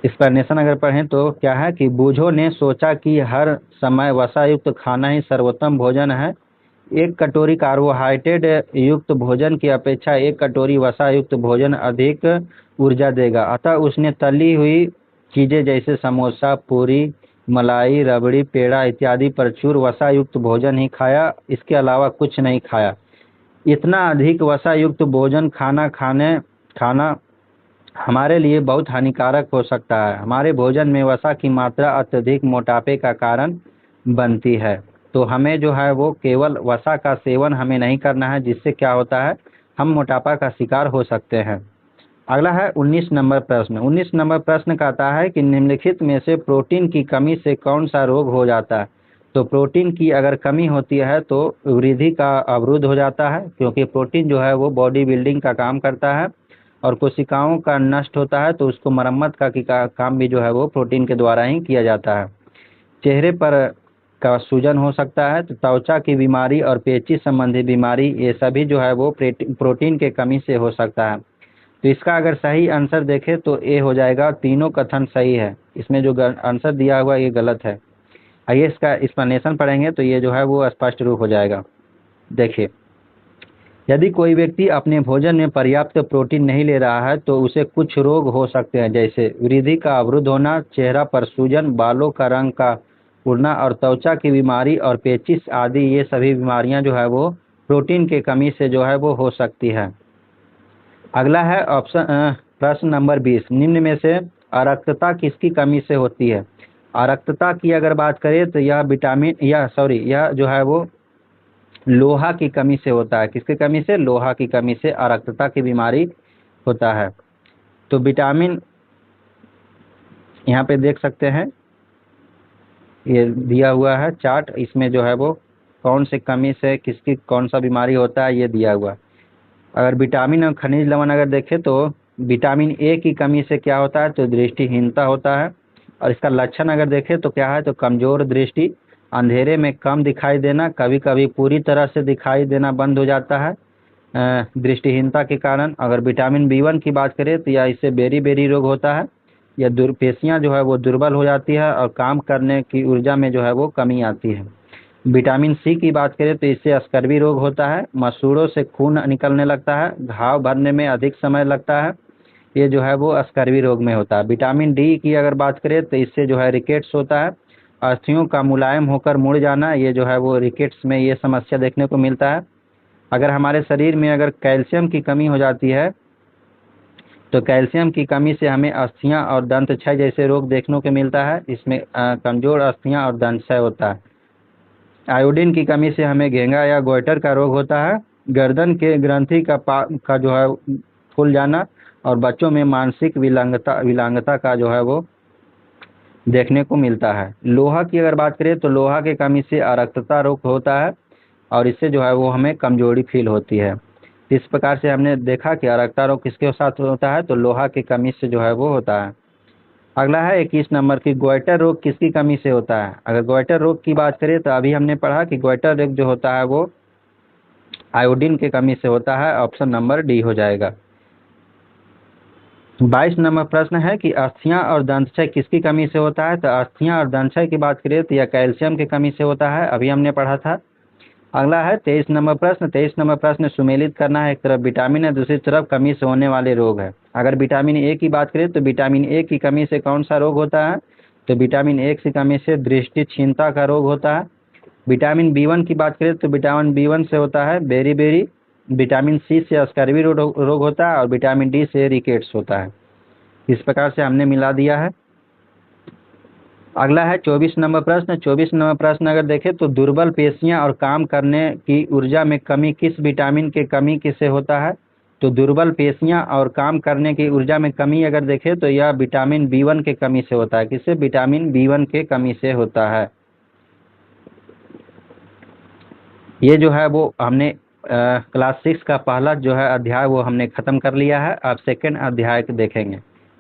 एक्सप्लेनेशन अगर पढ़ें तो क्या है कि बूझो ने सोचा कि हर समय वसा युक्त खाना ही सर्वोत्तम भोजन है। एक कटोरी कार्बोहाइड्रेट युक्त भोजन की अपेक्षा एक कटोरी वसा युक्त भोजन अधिक ऊर्जा देगा। अतः उसने तली हुई चीजें जैसे समोसा, पूरी, मलाई, रबड़ी, पेड़ा इत्यादि प्रचुर वसा युक्त भोजन ही खाया, इसके अलावा कुछ नहीं खाया। इतना अधिक वसा युक्त भोजन खाना हमारे लिए बहुत हानिकारक हो सकता है। हमारे भोजन में वसा की मात्रा अत्यधिक मोटापे का कारण बनती है। तो हमें जो है वो केवल वसा का सेवन हमें नहीं करना है, जिससे क्या होता है हम मोटापा का शिकार हो सकते हैं। अगला है 19 नंबर प्रश्न। 19 नंबर प्रश्न कहता है कि निम्नलिखित में से प्रोटीन की कमी से कौन सा रोग हो जाता है। तो प्रोटीन की अगर कमी होती है तो वृद्धि का अवरुद्ध हो जाता है, क्योंकि प्रोटीन जो है वो बॉडी बिल्डिंग का काम करता है और कोशिकाओं का नष्ट होता है तो उसको मरम्मत का काम भी जो है वो प्रोटीन के द्वारा ही किया जाता है। चेहरे पर का सूजन हो सकता है, तो त्वचा की बीमारी और पेची संबंधी बीमारी ये सभी जो है वो प्रोटीन के कमी से हो सकता है। तो इसका अगर सही आंसर देखें तो ए हो जाएगा। तीनों कथन सही है, इसमें जो आंसर दिया हुआ ये गलत है। आइए इसका एक्सप्लेनेशन पढ़ेंगे तो ये जो है वो स्पष्ट रूप हो जाएगा। देखिए, यदि कोई व्यक्ति अपने भोजन में पर्याप्त प्रोटीन नहीं ले रहा है तो उसे कुछ रोग हो सकते हैं, जैसे वृद्धि का अवरुद्ध होना, चेहरा पर सूजन, बालों का रंग का उड़ना और त्वचा की बीमारी और पेचिश आदि। ये सभी बीमारियां जो है वो प्रोटीन की कमी से जो है वो हो सकती है। अगला है प्रश्न नंबर 20। निम्न में से अरक्तता किसकी कमी से होती है। अरक्तता की अगर बात करें तो यह जो है वो लोहा की कमी से होता है। किसकी कमी से? लोहा की कमी से अरक्तता की बीमारी होता है। तो विटामिन यहाँ पे देख सकते हैं, ये दिया हुआ है चार्ट, इसमें जो है वो कौन से कमी से किसकी कौन सा बीमारी होता है ये दिया हुआ। अगर विटामिन और खनिज लवण अगर देखें तो विटामिन ए की कमी से क्या होता है तो दृष्टिहीनता होता है। और इसका लक्षण अगर देखें तो क्या है तो कमजोर दृष्टि, अंधेरे में कम दिखाई देना, कभी कभी पूरी तरह से दिखाई देना बंद हो जाता है दृष्टिहीनता के कारण। अगर विटामिन बी1 की बात करें तो यह इससे बेरी रोग होता है। यह पेशियां जो है वो दुर्बल हो जाती है और काम करने की ऊर्जा में जो है वो कमी आती है। विटामिन सी की बात करें तो इससे स्कर्वी रोग होता है, मसूड़ों से खून निकलने लगता है, घाव भरने में अधिक समय लगता है, ये जो है वो स्कर्वी रोग में होता है। विटामिन डी की अगर बात करें तो इससे जो है रिकेट्स होता है, अस्थियों का मुलायम होकर मुड़ जाना, ये जो है वो रिकेट्स में ये समस्या देखने को मिलता है। अगर हमारे शरीर में अगर कैल्शियम की कमी हो जाती है तो कैल्शियम की कमी से हमें अस्थियां और दंत क्षय जैसे रोग देखने को मिलता है। इसमें कमजोर अस्थियां और दंत क्षय होता है। आयोडीन की कमी से हमें घेंगा या गोइटर का रोग होता है। गर्दन के ग्रंथि का जो है फूल जाना और बच्चों में मानसिक विकलांगता का जो है वो देखने को मिलता है। लोहा की अगर बात करें तो लोहा की कमी से अरक्तता रोग होता है और इससे जो है वो हमें कमजोरी फील होती है। इस प्रकार से हमने देखा कि अरक्तता रोग किसके साथ होता है तो लोहा की कमी से जो है वो होता है। अगला है 21 नंबर की गोइटर रोग किसकी कमी से होता है। अगर गोइटर रोग की बात करें तो अभी हमने पढ़ा कि गोइटर रोग जो होता है वो आयोडीन की कमी से होता है। ऑप्शन नंबर डी हो जाएगा। 22 नंबर प्रश्न है कि अस्थियां और दंतक्षय किसकी कमी से होता है? तो अस्थियां और दंतक्षय की बात करें तो यह कैल्शियम की कमी से होता है, अभी हमने पढ़ा था। अगला है 23 नंबर प्रश्न। 23 नंबर प्रश्न सुमेलित करना है, एक तरफ विटामिन है, दूसरी तरफ कमी से होने वाले रोग है। अगर विटामिन ए की बात करें तो विटामिन ए की कमी से कौन सा रोग होता है? तो विटामिन ए की कमी से दृष्टि क्षीणता का रोग होता है। विटामिन बी1 की बात करें तो विटामिन बी1 से होता है बेरी। विटामिन सी से स्कर्वी रोग होता है और विटामिन डी से रिकेट्स होता है। इस प्रकार से हमने मिला दिया है। अगला है 24 नंबर प्रश्न। 24 नंबर प्रश्न अगर देखें तो दुर्बल पेशियां और काम करने की ऊर्जा में कमी किस विटामिन के कमी से होता है? तो दुर्बल पेशियां और काम करने की ऊर्जा में कमी अगर देखें तो यह विटामिन बी1 के कमी से होता है। किससे? विटामिन बी1 के कमी से होता है। ये जो है वो हमने क्लास 6 का पहला जो है अध्याय वो हमने खत्म कर लिया है। अब सेकेंड अध्याय देखेंगे।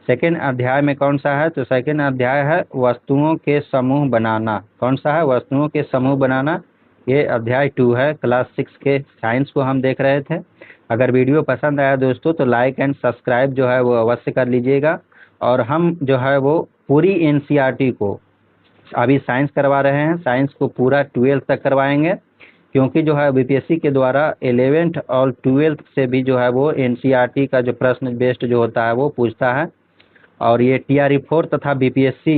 सेकेंड अध्याय में कौन सा है? तो सेकेंड अध्याय है वस्तुओं के समूह बनाना। कौन सा है? वस्तुओं के समूह बनाना। ये अध्याय 2 है। क्लास 6 के साइंस को हम देख रहे थे। अगर वीडियो पसंद आया दोस्तों तो लाइक एंड सब्सक्राइब जो है वो अवश्य कर लीजिएगा। और हम जो है वो पूरी एनसीईआरटी को अभी साइंस करवा रहे हैं, साइंस को पूरा 12th तक करवाएंगे, क्योंकि जो है बीपीएससी के द्वारा 11th और 12th से भी जो है वो एनसीईआरटी का जो प्रश्न बेस्ड जो होता है वो पूछता है। और ये TRE4 तथा बीपीएससी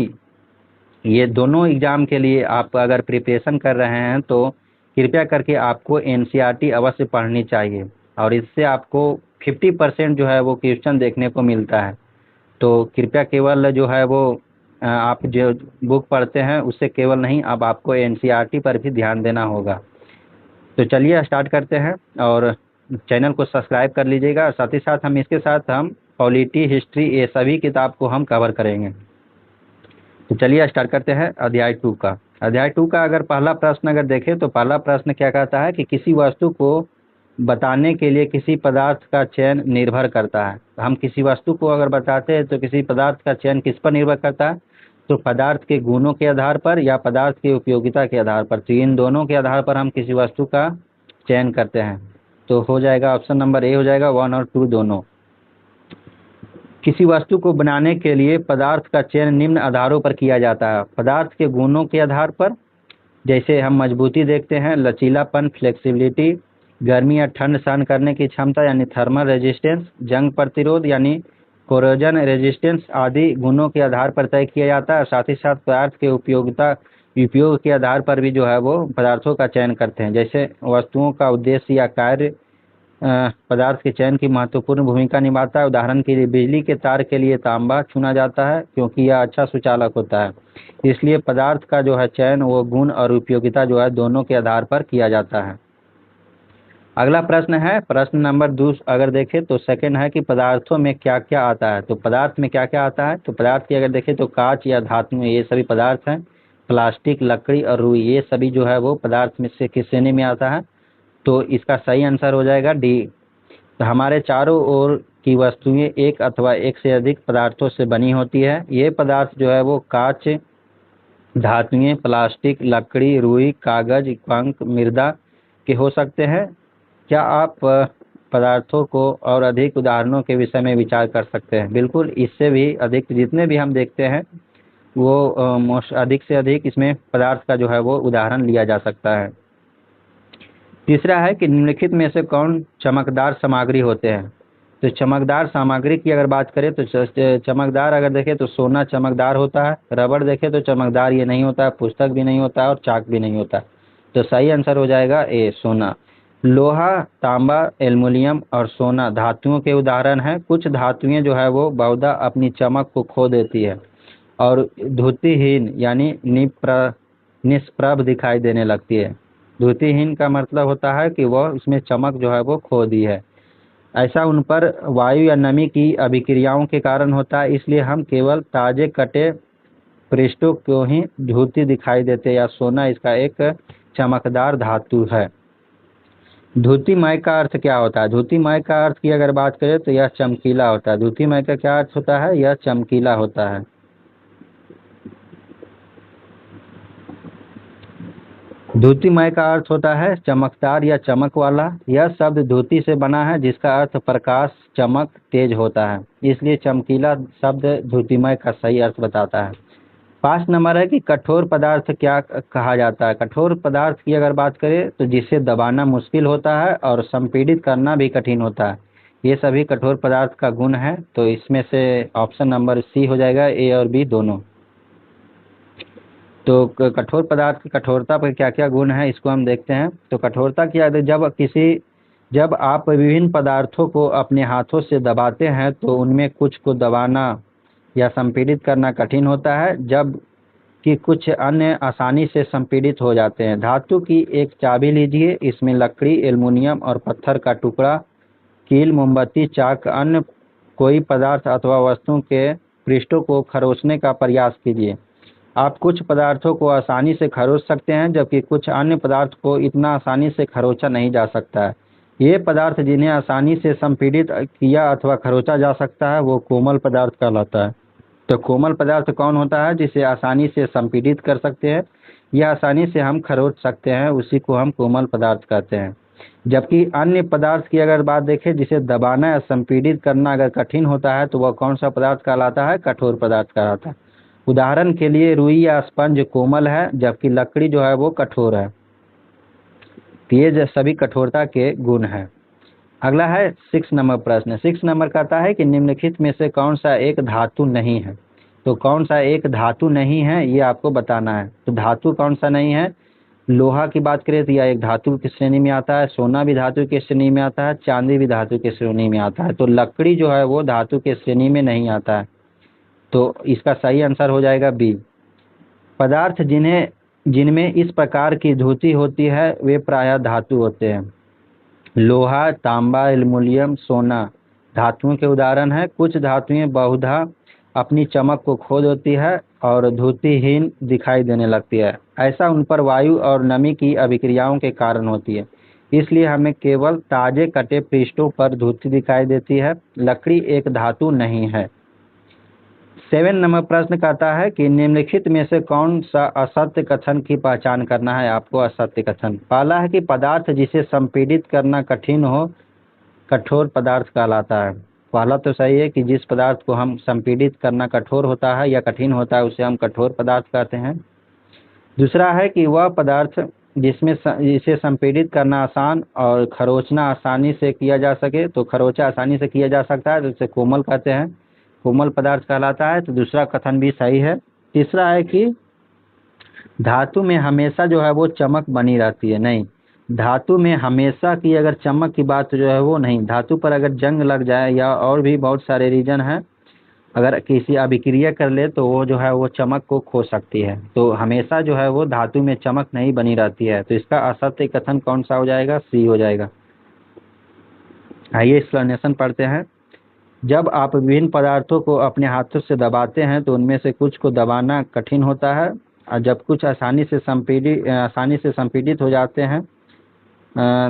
ये दोनों एग्जाम के लिए आप अगर प्रिपरेशन कर रहे हैं तो कृपया करके आपको एनसीईआरटी अवश्य पढ़नी चाहिए। और इससे आपको 50% जो है वो क्वेश्चन देखने को मिलता है। तो कृपया केवल जो है वो आप जो बुक पढ़ते हैं उससे केवल नहीं, अब आपको एनसीईआरटी पर भी ध्यान देना होगा। तो चलिए स्टार्ट करते हैं। और चैनल को सब्सक्राइब कर लीजिएगा। साथ ही साथ हम इसके साथ हम पॉलिटी, हिस्ट्री, ये सभी किताब को हम कवर करेंगे। तो चलिए स्टार्ट करते हैं अध्याय 2 का। अध्याय 2 का अगर पहला प्रश्न अगर देखें तो पहला प्रश्न क्या कहता है कि किसी वस्तु को बताने के लिए किसी पदार्थ का चयन निर्भर करता है। हम किसी वस्तु को अगर बताते हैं तो किसी पदार्थ का चयन किस पर निर्भर करता है? तो पदार्थ के गुणों के आधार पर या पदार्थ की उपयोगिता के आधार पर। तो इन दोनों के आधार पर हम किसी वस्तु का चयन करते हैं। तो हो जाएगा ऑप्शन नंबर ए हो जाएगा, 1 और 2 दोनों। किसी वस्तु को बनाने के लिए पदार्थ का चयन निम्न आधारों पर किया जाता है। पदार्थ के गुणों के आधार पर, जैसे हम मजबूती देखते हैं, लचीलापन, फ्लेक्सिबिलिटी, गर्मी या ठंड सहन करने की क्षमता यानी थर्मल रेजिस्टेंस, जंग प्रतिरोध यानी कोरोजन रेजिस्टेंस आदि गुणों के आधार पर तय किया जाता है। साथ ही साथ पदार्थ के उपयोग के आधार पर भी जो है वो पदार्थों का चयन करते हैं। जैसे वस्तुओं का उद्देश्य या कार्य पदार्थ के चयन की महत्वपूर्ण भूमिका निभाता है। उदाहरण के लिए बिजली के तार के लिए तांबा चुना जाता है क्योंकि यह अच्छा सुचालक होता है। इसलिए पदार्थ का जो है चयन वो गुण और उपयोगिता जो है दोनों के आधार पर किया जाता है। अगला प्रश्न है प्रश्न नंबर 2 अगर देखें तो सेकंड है कि पदार्थों में क्या क्या आता है। तो पदार्थ में क्या क्या आता है? तो पदार्थ की अगर देखें तो कांच या धातु ये सभी पदार्थ हैं। प्लास्टिक, लकड़ी और रुई ये सभी जो है वो पदार्थ में से किस श्रेणी में आता है? तो इसका सही आंसर हो जाएगा डी। तो हमारे चारों ओर की वस्तुएं एक अथवा एक से अधिक पदार्थों से बनी होती है। ये पदार्थ जो है वो कांच, धातुएं, प्लास्टिक, लकड़ी, रुई, कागज, पंख, मृदा के हो सकते हैं। क्या आप पदार्थों को और अधिक उदाहरणों के विषय में विचार कर सकते हैं? बिल्कुल, इससे भी अधिक जितने भी हम देखते हैं वो अधिक से अधिक इसमें पदार्थ का जो है वो उदाहरण लिया जा सकता है। तीसरा है कि निम्नलिखित में से कौन चमकदार सामग्री होते हैं? तो चमकदार सामग्री की अगर बात करें तो चमकदार अगर देखें तो सोना चमकदार होता है, रबड़ देखें तो चमकदार ये नहीं होता है, पुस्तक भी नहीं होता है और चाक भी नहीं होता। तो सही आंसर हो जाएगा ए, सोना। लोहा, तांबा, एल्युमिनियम और सोना धातुओं के उदाहरण हैं। कुछ धातुएं जो है वो बहुधा अपनी चमक को खो देती है और द्युतिहीन यानी निष्प्रभ दिखाई देने लगती है। द्युतिहीन का मतलब होता है कि वह उसमें चमक जो है वो खो दी है। ऐसा उन पर वायु या नमी की अभिक्रियाओं के कारण होता है, इसलिए हम केवल ताजे कटे पृष्ठों को ही द्युति दिखाई देते हैं। या सोना इसका एक चमकदार धातु है। द्युतिमय का अर्थ क्या होता है? द्युतिमय का अर्थ की अगर बात करें तो यह चमकीला होता है। द्युतिमय का क्या अर्थ होता है? यह चमकीला होता है। धूतिमय का अर्थ होता है चमकदार या चमक वाला। यह शब्द धूति से बना है जिसका अर्थ प्रकाश, चमक, तेज होता है, इसलिए चमकीला शब्द धूतिमय का सही अर्थ बताता है। 5 नंबर है कि कठोर पदार्थ क्या कहा जाता है। कठोर पदार्थ की अगर बात करें तो जिसे दबाना मुश्किल होता है और संपीड़ित करना भी कठिन होता है, ये सभी कठोर पदार्थ का गुण है। तो इसमें से ऑप्शन नंबर सी हो जाएगा, ए और बी दोनों। तो कठोर पदार्थ की कठोरता पर क्या क्या गुण है इसको हम देखते हैं। तो कठोरता की जब आप विभिन्न पदार्थों को अपने हाथों से दबाते हैं तो उनमें कुछ को दबाना या संपीड़ित करना कठिन होता है, जबकि कुछ अन्य आसानी से संपीड़ित हो जाते हैं। धातु की एक चाबी लीजिए, इसमें लकड़ी, एल्युमिनियम और पत्थर का टुकड़ा, कील, मोमबत्ती, चाक, अन्य कोई पदार्थ अथवा वस्तु के पृष्ठों को खरोचने का प्रयास कीजिए। आप कुछ पदार्थों को आसानी से खरोच सकते हैं, जबकि कुछ अन्य पदार्थ को इतना आसानी से खरोचा नहीं जा सकता है। ये पदार्थ जिन्हें आसानी से संपीड़ित किया अथवा खरोचा जा सकता है वो कोमल पदार्थ कहलाता है। तो कोमल पदार्थ कौन होता है? जिसे आसानी से संपीड़ित कर सकते हैं या आसानी से हम खरोच सकते हैं, उसी को हम कोमल पदार्थ कहते हैं। जबकि अन्य पदार्थ की अगर बात देखें, जिसे दबाना या संपीड़ित करना अगर कठिन होता है तो वह कौन सा पदार्थ कहलाता है? कठोर पदार्थ कहलाता है। उदाहरण के लिए रुई या स्पंज कोमल है, जबकि लकड़ी जो है वो कठोर है। ये सभी कठोरता के गुण हैं। अगला है 6 नंबर प्रश्न। 6 नंबर कहता है कि निम्नलिखित में से कौन सा एक धातु नहीं है। तो कौन सा एक धातु नहीं है ये आपको बताना है। तो धातु कौन सा नहीं है? लोहा की बात करें तो यह एक धातु की श्रेणी में आता है, सोना भी धातु की श्रेणी में आता है, चांदी भी धातु की श्रेणी में आता है। तो लकड़ी जो है वो धातु के श्रेणी में नहीं आता है। तो इसका सही आंसर हो जाएगा बी। पदार्थ जिनमें इस प्रकार की धुति होती है वे प्रायः धातु होते हैं। लोहा, तांबा, एल्युमिनियम, सोना धातुओं के उदाहरण हैं। कुछ धातुएं बहुधा अपनी चमक को खो देती है और धुतिहीन दिखाई देने लगती है। ऐसा उन पर वायु और नमी की अभिक्रियाओं के कारण होती है, इसलिए हमें केवल ताजे कटे पृष्ठों पर धुति दिखाई देती है। लकड़ी एक धातु नहीं है। 7 नंबर प्रश्न कहता है कि निम्नलिखित में से कौन सा असत्य कथन की पहचान करना है आपको। असत्य कथन पहला है कि पदार्थ जिसे संपीड़ित करना कठिन हो कठोर पदार्थ कहलाता है। पहला तो सही है कि जिस पदार्थ को हम संपीड़ित करना कठोर होता है या कठिन होता है उसे हम कठोर पदार्थ कहते हैं। दूसरा है कि वह पदार्थ जिसे संपीड़ित करना आसान और खरोचना आसानी से किया जा सके, तो खरोचा आसानी से किया जा सकता है तो उसे कोमल कहते हैं, कोमल पदार्थ कहलाता है। तो दूसरा कथन भी सही है। तीसरा है कि धातु में हमेशा जो है वो चमक बनी रहती है। नहीं, धातु में हमेशा की अगर चमक की बात जो है वो नहीं। धातु पर अगर जंग लग जाए या और भी बहुत सारे रीजन हैं, अगर किसी अभिक्रिया कर ले तो वो जो है वो चमक को खो सकती है। तो हमेशा जो है वो धातु में चमक नहीं बनी रहती है। तो इसका असत्य कथन कौन सा हो जाएगा? सी हो जाएगा। आइए एक्सप्लेनेशन पढ़ते हैं। जब आप विभिन्न पदार्थों को अपने हाथों से दबाते हैं तो उनमें से कुछ को दबाना कठिन होता है और जब कुछ आसानी से संपीड़ित हो जाते हैं।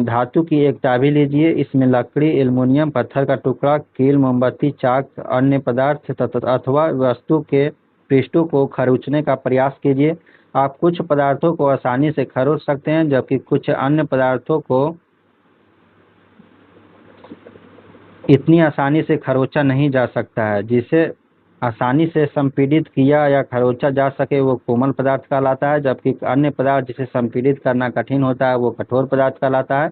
धातु की एक चाबी लीजिए, इसमें लकड़ी, एल्युमिनियम, पत्थर का टुकड़ा, कील, मोमबत्ती, चाक, अन्य पदार्थ अथवा वस्तु के पृष्ठों को खरोचने का प्रयास कीजिए। आप कुछ पदार्थों को आसानी से खरोच सकते हैं, जबकि कुछ अन्य पदार्थों को इतनी आसानी से खरोचा नहीं जा सकता है। जिसे आसानी से संपीड़ित किया या खरोचा जा सके वो कोमल पदार्थ कहलाता है, जबकि अन्य पदार्थ जिसे संपीड़ित करना कठिन होता है वो कठोर पदार्थ कहलाता है।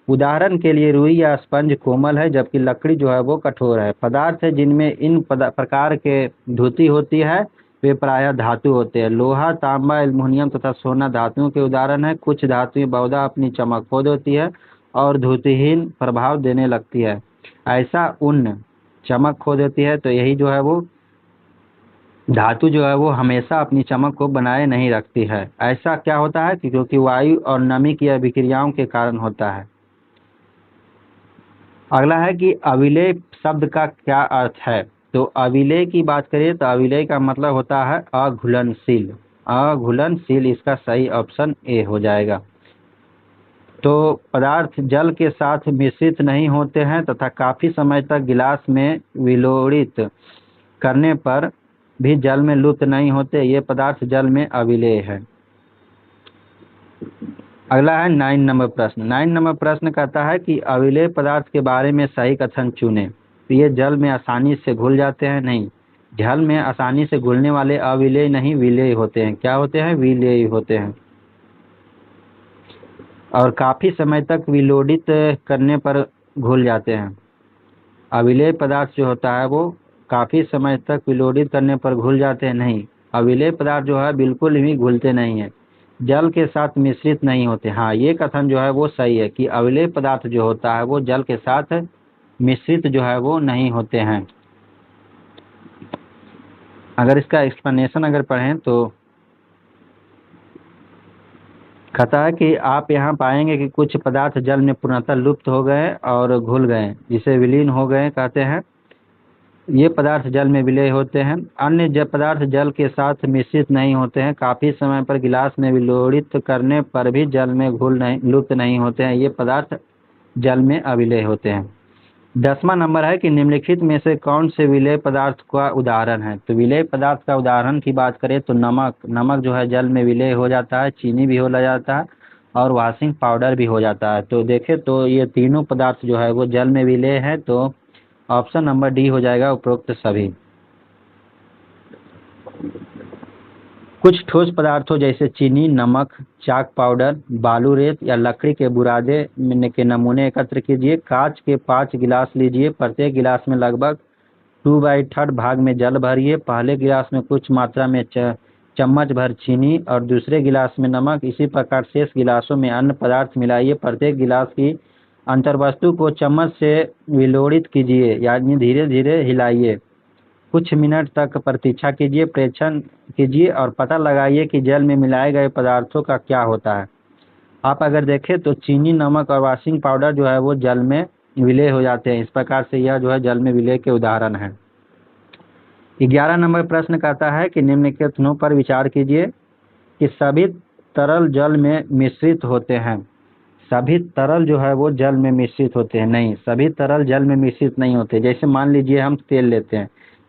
उदाहरण के लिए रुई या स्पंज कोमल है, जबकि लकड़ी जो है वो कठोर है। पदार्थ है जिनमें इन प्रकार के धुति होती है वे प्रायः धातु होते हैं। लोहा, तांबा, एल्युमिनियम तथा सोना धातुओं के उदाहरण है। कुछ धातुएं बहुधा अपनी चमक खो देती है और धुतिहीन प्रभाव देने लगती है। ऐसा उन चमक खो देती है। तो यही जो है वो धातु जो है वो हमेशा अपनी चमक को बनाए नहीं रखती है। ऐसा क्या होता है कि क्योंकि वायु और नमी की अभिक्रियाओं के कारण होता है। अगला है कि अविलेय शब्द का क्या अर्थ है। तो अविलेय की बात करें तो अविलेय का मतलब होता है अघुलनशील। अघुलनशील इसका सही ऑप्शन ए हो जाएगा। तो पदार्थ जल के साथ मिश्रित नहीं होते हैं तथा काफी समय तक गिलास में विलोड़ित करने पर भी जल में लुप्त नहीं होते। ये पदार्थ जल में अविलेय है। अगला है 9 नंबर प्रश्न। 9 नंबर प्रश्न कहता है कि अविलेय पदार्थ के बारे में सही कथन चुने। तो ये जल में आसानी से घुल जाते हैं? नहीं, जल में आसानी से घुलने वाले अविलेय नहीं विलेय होते हैं। क्या होते हैं? विलेय होते हैं। और काफी समय तक विलोडित करने पर घुल जाते हैं। अविलेय पदार्थ जो होता है वो काफी समय तक विलोडित करने पर घुल जाते हैं? नहीं, अविलेय पदार्थ जो है बिल्कुल भी घुलते नहीं है, जल के साथ मिश्रित नहीं होते। हाँ, ये कथन जो है वो सही है कि अविलेय पदार्थ जो होता है वो जल के साथ मिश्रित जो है वो नहीं होते हैं। अगर इसका एक्सप्लेनेशन अगर पढ़ें तो कहता है कि आप यहाँ पाएंगे कि कुछ पदार्थ जल में पूर्णतः लुप्त हो गए और घुल गए, जिसे विलीन हो गए कहते हैं। ये पदार्थ जल में विलय होते हैं। अन्य पदार्थ जल के साथ मिश्रित नहीं होते हैं, काफी समय पर गिलास में विलोड़ित करने पर भी जल में लुप्त नहीं होते हैं। ये पदार्थ जल में अविलेय होते हैं। 10वां नंबर है कि निम्नलिखित में से कौन से विलेय पदार्थ का उदाहरण है? तो विलेय पदार्थ का उदाहरण की बात करें तो नमक जो है जल में विलेय हो जाता है, चीनी भी हो जाता है और वॉशिंग पाउडर भी हो जाता है। तो देखें तो ये तीनों पदार्थ जो है वो जल में विलेय है, तो ऑप्शन नंबर डी हो जाएगा उपरोक्त सभी। कुछ ठोस पदार्थों जैसे चीनी, नमक, चाक पाउडर, बालू रेत या लकड़ी के बुरादे के नमूने एकत्र कीजिए। कांच के 5 गिलास लीजिए, प्रत्येक गिलास में लगभग 2/3 भाग में जल भरिए। पहले गिलास में कुछ मात्रा में चम्मच भर चीनी और दूसरे गिलास में नमक, इसी प्रकार शेष गिलासों में अन्य पदार्थ मिलाइए। प्रत्येक गिलास की अंतर्वस्तु को चम्मच से विलोड़ित कीजिए, यानी धीरे धीरे हिलाइए। कुछ मिनट तक प्रतीक्षा कीजिए, परीक्षण कीजिए और पता लगाइए कि जल में मिलाए गए पदार्थों का क्या होता है। आप अगर देखें तो चीनी, नमक और वॉशिंग पाउडर जो है वो जल में विलय हो जाते हैं। इस प्रकार से यह जो है जल में विलय के उदाहरण है। 11 नंबर प्रश्न कहता है कि निम्नलिखित कथनों पर विचार कीजिए कि सभी तरल जल में मिश्रित होते हैं। सभी तरल जो है वो जल में मिश्रित होते हैं? नहीं, सभी तरल जल में मिश्रित नहीं होते। जैसे मान लीजिए हम तेल लेते हैं,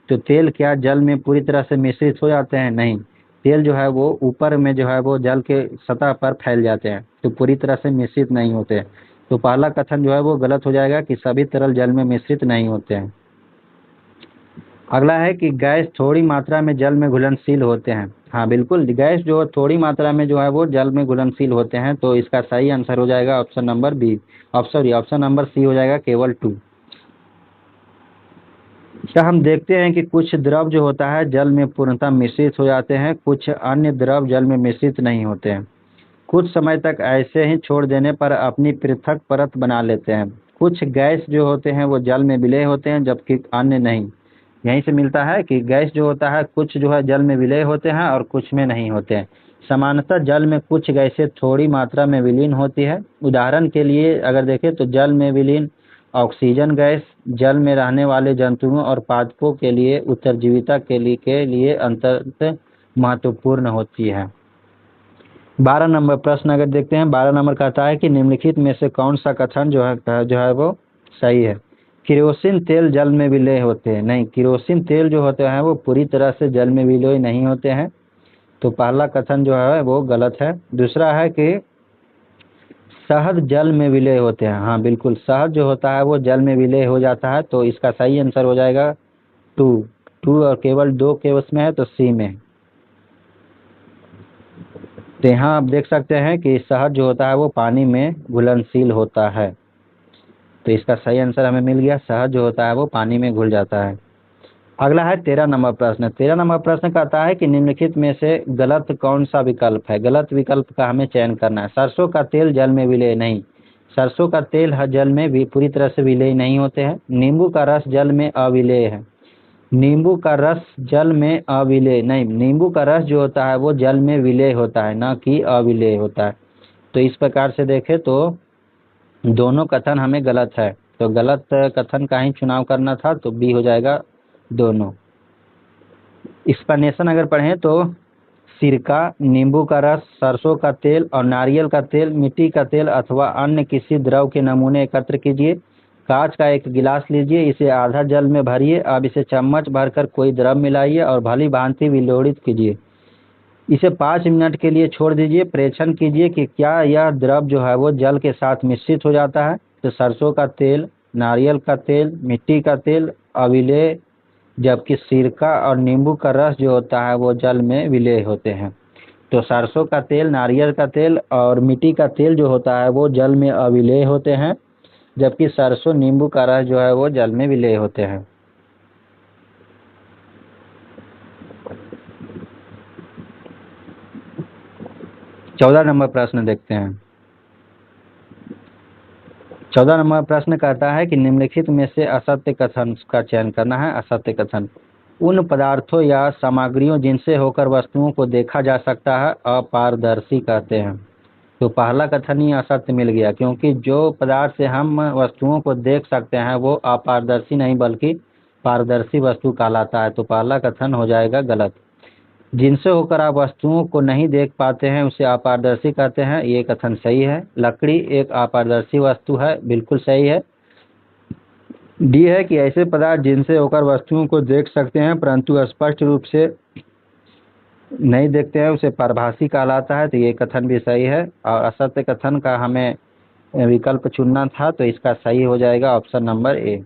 तो तेल क्या जल में पूरी तरह से मिश्रित हो जाते हैं? नहीं, तेल जो है वो ऊपर में जो है वो जल के सतह पर फैल जाते हैं, तो पूरी तरह से मिश्रित नहीं होते। तो पहला कथन जो है वो गलत हो जाएगा कि सभी तरल जल में मिश्रित नहीं होते हैं। अगला है कि गैस थोड़ी मात्रा में जल में घुलनशील होते हैं। हाँ बिल्कुल, गैस जो थोड़ी मात्रा में जो है वो जल में घुलनशील होते हैं। तो इसका सही आंसर हो जाएगा option number B, option number C हो जाएगा केवल 2। क्या हम देखते हैं कि कुछ द्रव जो होता है जल में पूर्णतः मिश्रित हो जाते हैं, कुछ अन्य द्रव जल में मिश्रित नहीं होते हैं। कुछ समय तक ऐसे ही छोड़ देने पर अपनी पृथक परत बना लेते हैं। कुछ गैस जो होते हैं वो जल में विलय होते हैं, जबकि अन्य नहीं। यहीं से मिलता है कि गैस जो होता है कुछ जो है जल में विलय होते हैं और कुछ में नहीं होते हैं। सामान्यतः जल में कुछ गैसें थोड़ी मात्रा में विलीन होती है। उदाहरण के लिए अगर देखें तो जल में विलीन ऑक्सीजन गैस जल में रहने वाले जंतुओं और पादपों के लिए उत्तरजीविता के लिए अत्यंत महत्वपूर्ण होती है। 12 नंबर प्रश्न अगर देखते हैं, 12 नंबर कहता है कि निम्नलिखित में से कौन सा कथन जो है वो सही है? केरोसिन तेल जल में विलय होते हैं? नहीं, केरोसिन तेल जो होते हैं वो पूरी तरह से जल में विलय नहीं होते हैं। तो पहला कथन जो है वो गलत है। दूसरा है कि शहद जल में विलय होते हैं। हाँ बिल्कुल, शहद जो होता है वो जल में विलय हो जाता है। तो इसका सही आंसर हो जाएगा 2 और केवल 2 के उसमें है तो सी में। तो यहाँ आप देख सकते हैं कि शहद जो होता है वो पानी में घुलनशील होता है। तो इसका सही आंसर हमें मिल गया, शहद जो होता है वो पानी में घुल जाता है। अगला है 13 नंबर प्रश्न। 13 नंबर प्रश्न कहता है कि निम्नलिखित में से गलत कौन सा विकल्प है? गलत विकल्प का हमें चयन करना है। सरसों का तेल जल में विलय नहीं, सरसों का तेल जल में भी पूरी तरह से विलय नहीं होते हैं। नींबू का रस जल में अविलेय है, नींबू का रस जल में अविलेय नहीं, नींबू का रस जो होता है वो जल में विलय होता है, ना कि अविलेय होता है। तो इस प्रकार से देखें तो दोनों कथन हमें गलत है। तो गलत कथन का ही चुनाव करना था, तो बी हो जाएगा दोनों। एक्सप्लेनेशन अगर पढ़ें तो सिरका, नींबू का रस, सरसों का तेल और नारियल का तेल, मिट्टी का तेल अथवा अन्य किसी द्रव के नमूने एकत्र कीजिए। कांच का एक गिलास लीजिए, इसे आधा जल में भरिए। अब इसे चम्मच भरकर कोई द्रव मिलाइए और भली भांति विलोड़ित कीजिए। इसे 5 मिनट के लिए छोड़ दीजिए, परीक्षण कीजिए कि क्या यह द्रव जो है वो जल के साथ मिश्रित हो जाता है। तो सरसों का तेल, नारियल का तेल, मिट्टी का तेल अविलेय, जबकि सिरका और नींबू का रस जो होता है वो जल में विलेय होते हैं। तो सरसों का तेल, नारियल का तेल और मिट्टी का तेल जो होता है वो जल में अविलेय होते हैं, जबकि सरसों नींबू का रस जो है वो जल में विलेय होते हैं। 14 नंबर प्रश्न देखते हैं। 14 नंबर प्रश्न कहता है कि निम्नलिखित में से असत्य कथन का चयन करना है। असत्य कथन: उन पदार्थों या सामग्रियों जिनसे होकर वस्तुओं को देखा जा सकता है अपारदर्शी कहते हैं। तो पहला कथन ही असत्य मिल गया, क्योंकि जो पदार्थ से हम वस्तुओं को देख सकते हैं वो अपारदर्शी नहीं बल्कि पारदर्शी वस्तु कहलाता है। तो पहला कथन हो जाएगा गलत। जिनसे होकर आप वस्तुओं को नहीं देख पाते हैं उसे अपारदर्शी कहते हैं, ये कथन सही है। लकड़ी एक अपारदर्शी वस्तु है, बिल्कुल सही है। डी है कि ऐसे पदार्थ जिनसे होकर वस्तुओं को देख सकते हैं परंतु स्पष्ट रूप से नहीं देखते हैं उसे पारभासी कहलाता है। तो ये कथन भी सही है। और असत्य कथन का हमें विकल्प चुनना था, तो इसका सही हो जाएगा ऑप्शन नंबर ए।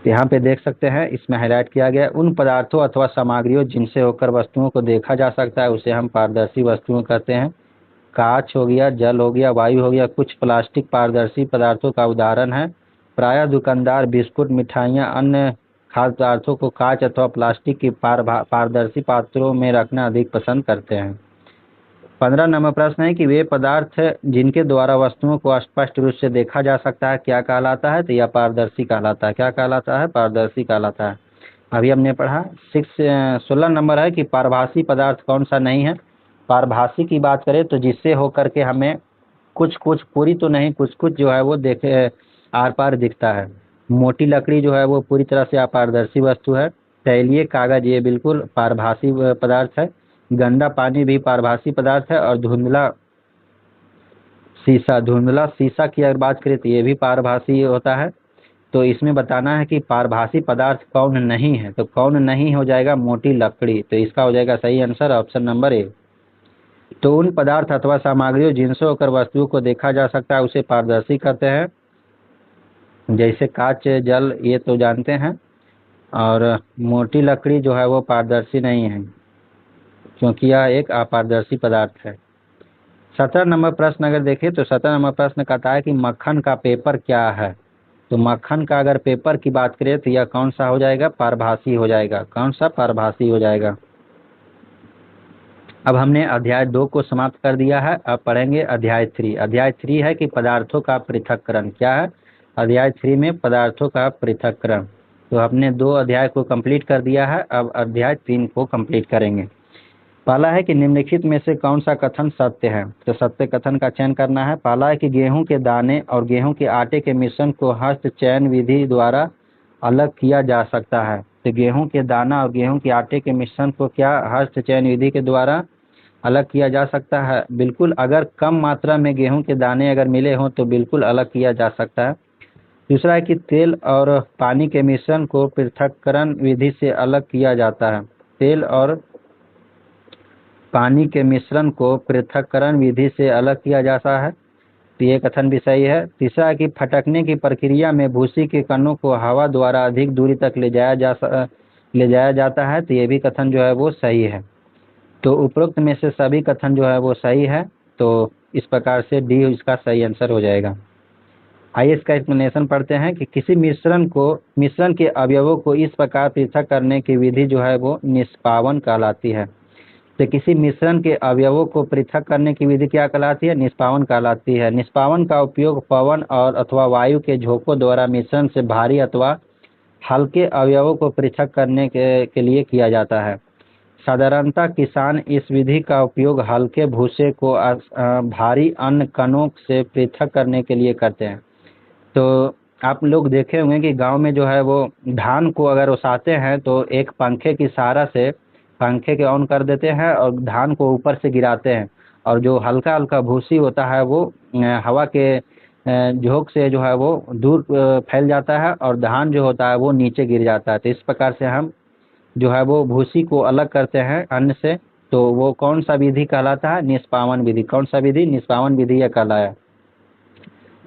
यहाँ पे देख सकते हैं, इसमें हाईलाइट किया गया उन पदार्थों अथवा सामग्रियों जिनसे होकर वस्तुओं को देखा जा सकता है उसे हम पारदर्शी वस्तुएं कहते हैं। कांच हो गया, जल हो गया, वायु हो गया, कुछ प्लास्टिक पारदर्शी पदार्थों का उदाहरण है। प्रायः दुकानदार बिस्कुट, मिठाइयाँ, अन्य खाद्य पदार्थों को कांच अथवा प्लास्टिक की पारदर्शी पात्रों में रखना अधिक पसंद करते हैं। 15 नंबर प्रश्न है कि वे पदार्थ जिनके द्वारा वस्तुओं को स्पष्ट रूप से देखा जा सकता है क्या कहलाता है। तो यह पारदर्शी कहलाता है। क्या कहलाता है? पारदर्शी कहलाता है। अभी हमने पढ़ा 16 नंबर है कि पारभासी पदार्थ कौन सा नहीं है। पारभासी की बात करें तो जिससे होकर के हमें कुछ कुछ, पूरी तो नहीं, कुछ कुछ जो है वो देखे आर पार दिखता है। मोटी लकड़ी जो है वो पूरी तरह से अपारदर्शी वस्तु है। तैलीय कागज ये बिल्कुल पारभासी पदार्थ है। गंदा पानी भी पारभासी पदार्थ है। और धुंधला शीशा की अगर बात करें तो ये भी पारभासी होता है। तो इसमें बताना है कि पारभासी पदार्थ कौन नहीं है। तो कौन नहीं हो जाएगा? मोटी लकड़ी। तो इसका हो जाएगा सही आंसर ऑप्शन नंबर ए। तो उन पदार्थ अथवा सामग्रियों जिनसे होकर वस्तुओं को देखा जा सकता है उसे पारदर्शी कहते हैं। जैसे कांच, जल, ये तो जानते हैं। और मोटी लकड़ी जो है वो पारदर्शी नहीं है, क्योंकि यह एक अपारदर्शी पदार्थ है। 17 नंबर प्रश्न अगर देखें तो 17 नंबर प्रश्न कहता है कि मक्खन का पेपर क्या है। तो मक्खन का अगर पेपर की बात करें तो यह कौन सा हो जाएगा? पारभासी हो जाएगा। कौन सा? पारभासी हो जाएगा। अब हमने अध्याय 2 को समाप्त कर दिया है। अब पढ़ेंगे अध्याय 3। अध्याय 3 है कि पदार्थों का पृथक्करण। क्या है? अध्याय 3 में पदार्थों का पृथक्करण। तो हमने 2 अध्याय को कंप्लीट कर दिया है। अब अध्याय 3 को कंप्लीट करेंगे। पहला है कि निम्नलिखित में से कौन सा कथन सत्य है। तो सत्य कथन का चयन करना है। पहला है कि गेहूं के दाने और गेहूं के आटे के मिश्रण को हस्त चयन विधि द्वारा अलग किया जा सकता है। तो गेहूं के दाना और गेहूं के आटे के मिश्रण को क्या हस्त चयन विधि के द्वारा अलग किया जा सकता है? बिल्कुल। अगर कम मात्रा में गेहूं के दाने अगर मिले हों तो बिल्कुल अलग किया जा सकता है। दूसरा है कि तेल और पानी के मिश्रण को पृथक्करण विधि से अलग किया जाता है। तेल और पानी के मिश्रण को पृथक्करण विधि से अलग किया जाता है। तो ये कथन भी सही है। तीसरा है कि फटकने की प्रक्रिया में भूसी के कणों को हवा द्वारा अधिक दूरी तक ले जाया जाता है। तो ये भी कथन जो है वो सही है। तो उपरोक्त में से सभी कथन जो है वो सही है। तो इस प्रकार से डी इसका सही आंसर हो जाएगा। आइए इसका एक्सप्लेनेशन पढ़ते हैं कि किसी मिश्रण के अवयवों को इस प्रकार पृथक करने की विधि जो है वो निष्पावन कहलाती है। तो किसी मिश्रण के अवयवों को पृथक करने की विधि क्या कहलाती है? निष्पावन कहलाती है। निष्पावन का उपयोग पवन और अथवा वायु के झोंकों द्वारा मिश्रण से भारी अथवा हल्के अवयवों को पृथक करने के लिए किया जाता है। साधारणतः किसान इस विधि का उपयोग हल्के भूसे को भारी अन्य कणों से पृथक करने के लिए करते हैं। तो आप लोग देखे होंगे कि गांव में जो है वो धान को अगर ओसाते हैं तो एक पंखे की सहारा से पंखे के ऑन कर देते हैं और धान को ऊपर से गिराते हैं। और जो हल्का हल्का भूसी होता है वो हवा के झोंक से जो है वो दूर फैल जाता है और धान जो होता है वो नीचे गिर जाता है। तो इस प्रकार से हम जो है वो भूसी को अलग करते हैं अन्न से, तो वो कौन सा विधि कहलाता है? निष्पावन विधि। कौन सा विधि? निष्पावन विधि यह कहलाया।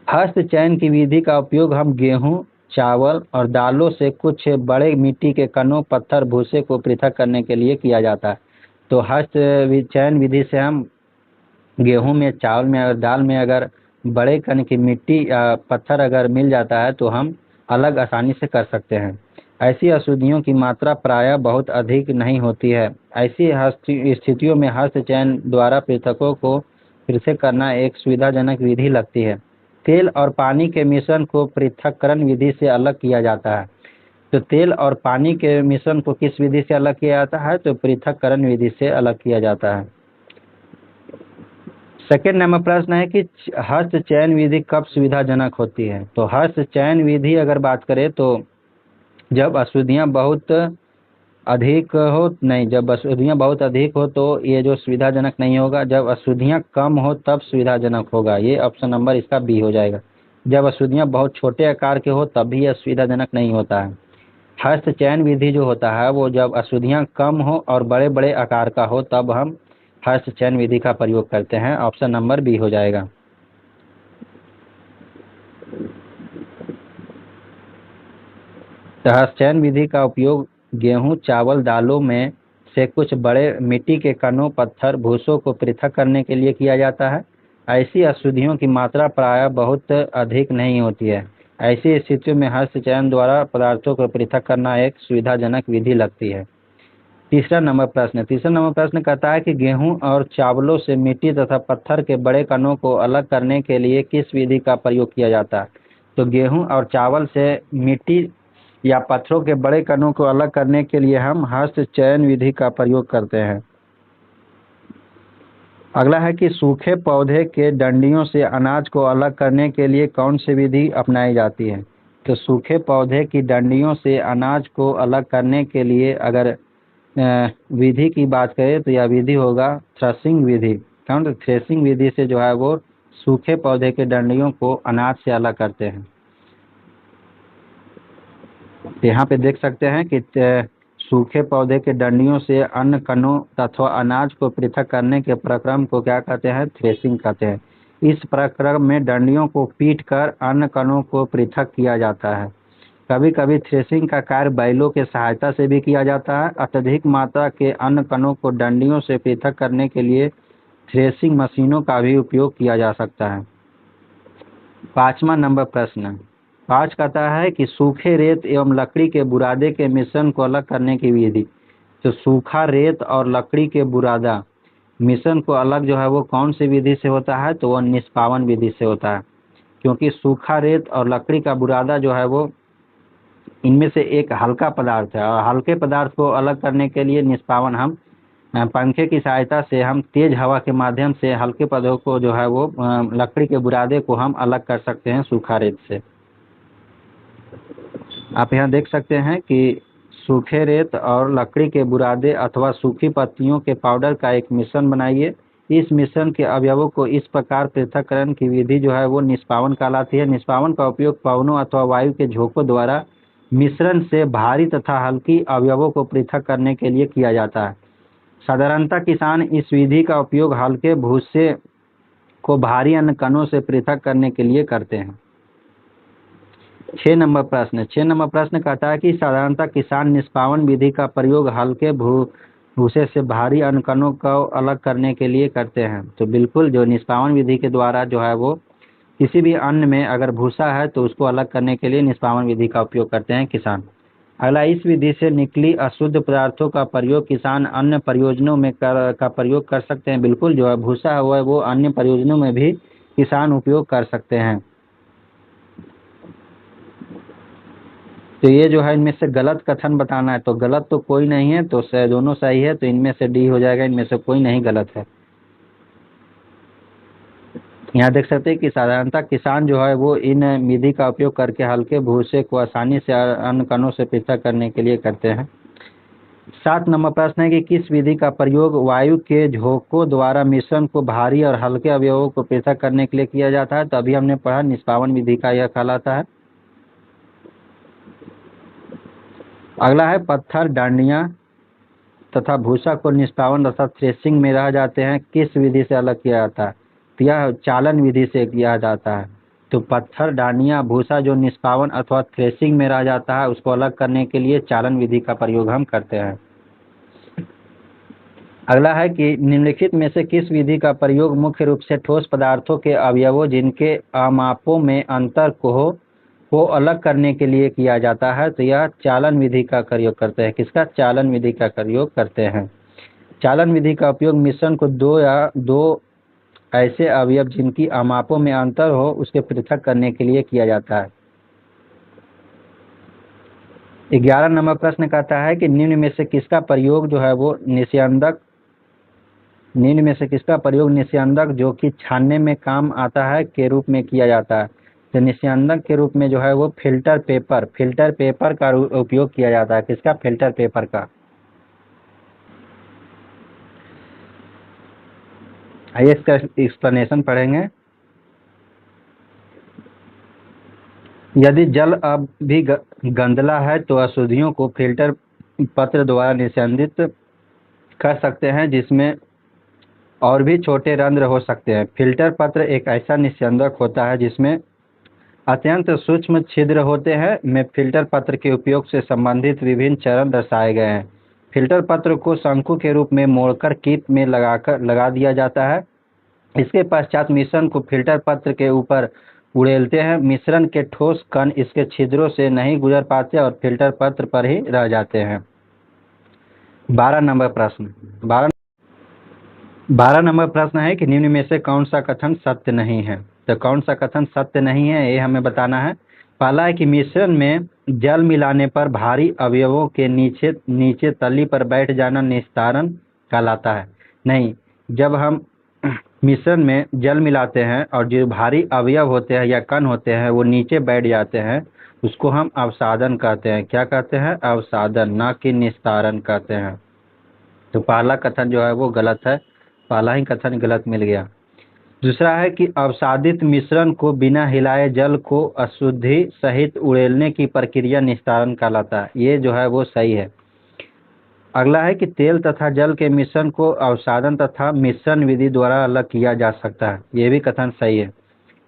हस्त चयन की विधि का उपयोग हम गेहूं, चावल और दालों से कुछ बड़े मिट्टी के कणों, पत्थर, भूसे को पृथक करने के लिए किया जाता है। तो हस्त चयन विधि से हम गेहूं में, चावल में और दाल में अगर बड़े कण की मिट्टी या पत्थर अगर मिल जाता है तो हम अलग आसानी से कर सकते हैं। ऐसी अशुद्धियों की मात्रा प्रायः बहुत अधिक नहीं होती है। ऐसी स्थितियों में हस्त चयन द्वारा पृथकों को पृथक करना एक सुविधाजनक विधि लगती है। तेल और पानी के मिश्रण को पृथक्करण विधि से अलग किया जाता है। तो तेल और पानी के मिश्रण को किस विधि से अलग किया जाता है? तो पृथक्करण विधि से अलग किया जाता है। सेकेंड नंबर प्रश्न है कि हस्त चयन विधि कब सुविधाजनक होती है? तो हस्त चयन विधि अगर बात करें तो जब अशुद्धियाँ बहुत अधिक हो, नहीं, जब अशुद्धियाँ बहुत अधिक हो तो ये जो सुविधाजनक नहीं होगा। जब अशुद्धियाँ कम हो तब सुविधाजनक होगा। ये ऑप्शन नंबर इसका बी हो जाएगा। जब अशुद्धियाँ बहुत छोटे आकार के हो तब भी यह सुविधाजनक नहीं होता है। हस्त चयन विधि जो होता है वो जब अशुद्धियाँ कम हो और बड़े बड़े आकार का हो तब हम हस्त चयन विधि का प्रयोग करते हैं। ऑप्शन नंबर बी हो जाएगा। तो हस्त चयन विधि का उपयोग गेहूं, चावल, दालों में से कुछ बड़े मिट्टी के कणों, पत्थर, भूसों को पृथक करने के लिए किया जाता है। ऐसी अशुद्धियों की मात्रा प्रायः बहुत अधिक नहीं होती है। ऐसी स्थितियों में हस्त चयन द्वारा पदार्थों को पृथक करना एक सुविधाजनक विधि लगती है। तीसरा नंबर प्रश्न कहता है कि गेहूं और चावलों से मिट्टी तथा पत्थर के बड़े कणों को अलग करने के लिए किस विधि का प्रयोग किया जाता है? तो गेहूं और चावल से मिट्टी या पत्थरों के बड़े कणों को अलग करने के लिए हम हस्त चयन विधि का प्रयोग करते हैं। अगला है कि सूखे पौधे के डंडियों से अनाज को अलग करने के लिए कौन सी विधि अपनाई जाती है? तो सूखे पौधे की डंडियों से अनाज को अलग करने के लिए अगर विधि की बात करें तो यह विधि होगा थ्रेसिंग विधि। तो थ्रेसिंग विधि से जो है वो सूखे पौधे के डंडियों को अनाज से अलग करते हैं। यहाँ पे देख सकते हैं कि सूखे पौधे के डंडियों से अन्न कणों तथा अनाज को पृथक करने के प्रक्रम को क्या कहते हैं? थ्रेसिंग कहते हैं। इस प्रक्रम में डंडियों को पीट कर अन्न कणों को पृथक किया जाता है। कभी कभी थ्रेसिंग का कार्य बैलों के सहायता से भी किया जाता है। अत्यधिक मात्रा के अन्न कणों को डंडियों से पृथक करने के लिए थ्रेसिंग मशीनों का भी उपयोग किया जा सकता है। पांचवा नंबर प्रश्न 5 कहता है कि सूखे रेत एवं लकड़ी के बुरादे के मिश्रण को अलग करने की विधि। तो सूखा रेत और लकड़ी के बुरादा मिश्रण को अलग जो है वो कौन सी विधि से होता है? तो वह निष्पावन विधि से होता है। क्योंकि सूखा रेत और लकड़ी का बुरादा जो है वो इनमें से एक हल्का पदार्थ है और हल्के पदार्थ को अलग करने के लिए निष्पावन हम पंखे की सहायता से हम तेज हवा के माध्यम से हल्के पौधों को जो है वो लकड़ी के बुरादे को हम अलग कर सकते हैं सूखा रेत से। आप यहाँ देख सकते हैं कि सूखे रेत और लकड़ी के बुरादे अथवा सूखी पत्तियों के पाउडर का एक मिश्रण बनाइए। इस मिश्रण के अवयवों को इस प्रकार पृथक्करण की विधि जो है वो निष्पावन कहलाती है। निष्पावन का उपयोग पवनों अथवा वायु के झोंकों द्वारा मिश्रण से भारी तथा हल्की अवयवों को पृथक करने के लिए किया जाता है। साधारणतः किसान इस विधि का उपयोग हल्के भूसे को भारी अन्न कणों से पृथक करने के लिए करते हैं। 6 नंबर प्रश्न कहता है कि साधारणतः किसान निष्पावन विधि का प्रयोग हल्के भूसे से भारी अन्न कणों को अलग करने के लिए करते हैं। तो बिल्कुल जो निष्पावन विधि के द्वारा जो है वो किसी भी अन्न में अगर भूसा है तो उसको अलग करने के लिए निष्पावन विधि का उपयोग करते हैं किसान। अगला, इस विधि से निकली अशुद्ध पदार्थों का प्रयोग किसान अन्य प्रयोजनों में का प्रयोग कर सकते हैं। बिल्कुल, जो है भूसा हुआ है वो अन्य प्रयोजनों में भी किसान उपयोग कर सकते हैं। तो ये जो है इनमें से गलत कथन बताना है। तो गलत तो कोई नहीं है, तो दोनों सही है। तो इनमें से डी हो जाएगा, इनमें से कोई नहीं गलत है। यहाँ देख सकते हैं कि साधारणतः किसान जो है वो इन विधि का उपयोग करके हल्के भूसे को आसानी से अन्न कणों से पृथक करने के लिए करते हैं। 7 नंबर प्रश्न है कि किस विधि का प्रयोग वायु के झोंकों द्वारा मिश्रण को भारी और हल्के अवयवों को पृथक करने के लिए किया जाता है? तो अभी हमने पढ़ा निष्पावन विधि का यह कहलाता है। अगला है पत्थर, डांडियाँ तथा भूसा को निष्पावन तथा थ्रेसिंग में रह जाते हैं, किस विधि से अलग किया जाता है? तो यह चालन विधि से किया जाता है। तो पत्थर, डानिया, भूसा जो निष्पावन अथवा थ्रेसिंग में रह जाता है उसको अलग करने के लिए चालन विधि का प्रयोग हम करते हैं। अगला है कि निम्नलिखित में से किस विधि का प्रयोग मुख्य रूप से ठोस पदार्थों के अवयवों जिनके आमापों में अंतर को अलग करने के लिए किया जाता है? तो यह चालन विधि का प्रयोग करते हैं। किसका? चालन विधि का प्रयोग करते हैं। चालन विधि का उपयोग मिश्रण को दो ऐसे अवयव जिनकी आमापों में अंतर हो उसके पृथक करने के लिए किया जाता है। 11 नंबर प्रश्न कहता है कि निम्न में से किसका प्रयोग जो है वो निस्यंदक जो कि छानने में काम आता है के रूप में किया जाता है? तो निस्यंदक के रूप में जो है वो फिल्टर पेपर का उपयोग किया जाता है। किसका? फिल्टर पेपर का। आइए इसका एक्सप्लेनेशन पढ़ेंगे। यदि जल अब भी गंदला है तो अशुद्धियों को फिल्टर पत्र द्वारा निस्यंदित कर सकते हैं, जिसमें और भी छोटे रंध्र हो सकते हैं। फिल्टर पत्र एक ऐसा निस्यंदक होता है जिसमें अत्यंत सूक्ष्म छिद्र होते हैं। में फिल्टर पत्र के उपयोग से संबंधित विभिन्न चरण दर्शाए गए हैं। फिल्टर पत्र को शंकु के रूप में मोड़कर कीप में लगा दिया जाता है। इसके पश्चात मिश्रण को फिल्टर पत्र के ऊपर उड़ेलते हैं। मिश्रण के ठोस कण इसके छिद्रों से नहीं गुजर पाते और फिल्टर पत्र पर ही रह जाते हैं। 12 नंबर प्रश्न है कि निम्न में से कौन सा कथन सत्य नहीं है? तो कौन सा कथन सत्य नहीं है ये हमें बताना है। पहला है कि मिश्रण में जल मिलाने पर भारी अवयवों के नीचे तली पर बैठ जाना निस्तारण कहलाता है। नहीं, जब हम मिश्रण में जल मिलाते हैं और जो भारी अवयव होते हैं या कण होते हैं वो नीचे बैठ जाते हैं उसको हम अवसादन कहते हैं। क्या कहते हैं? अवसादन, ना कि निस्तारण कहते हैं। तो पहला कथन जो है वो गलत है, पहला ही कथन गलत मिल गया। दूसरा है कि अवसादित मिश्रण को बिना हिलाए जल को अशुद्धि सहित उड़ेलने की प्रक्रिया निस्तारण कहलाता है। ये जो है वो सही है। अगला है कि तेल तथा जल के मिश्रण को अवसादन तथा मिश्रण विधि द्वारा अलग किया जा सकता है। ये भी कथन सही है।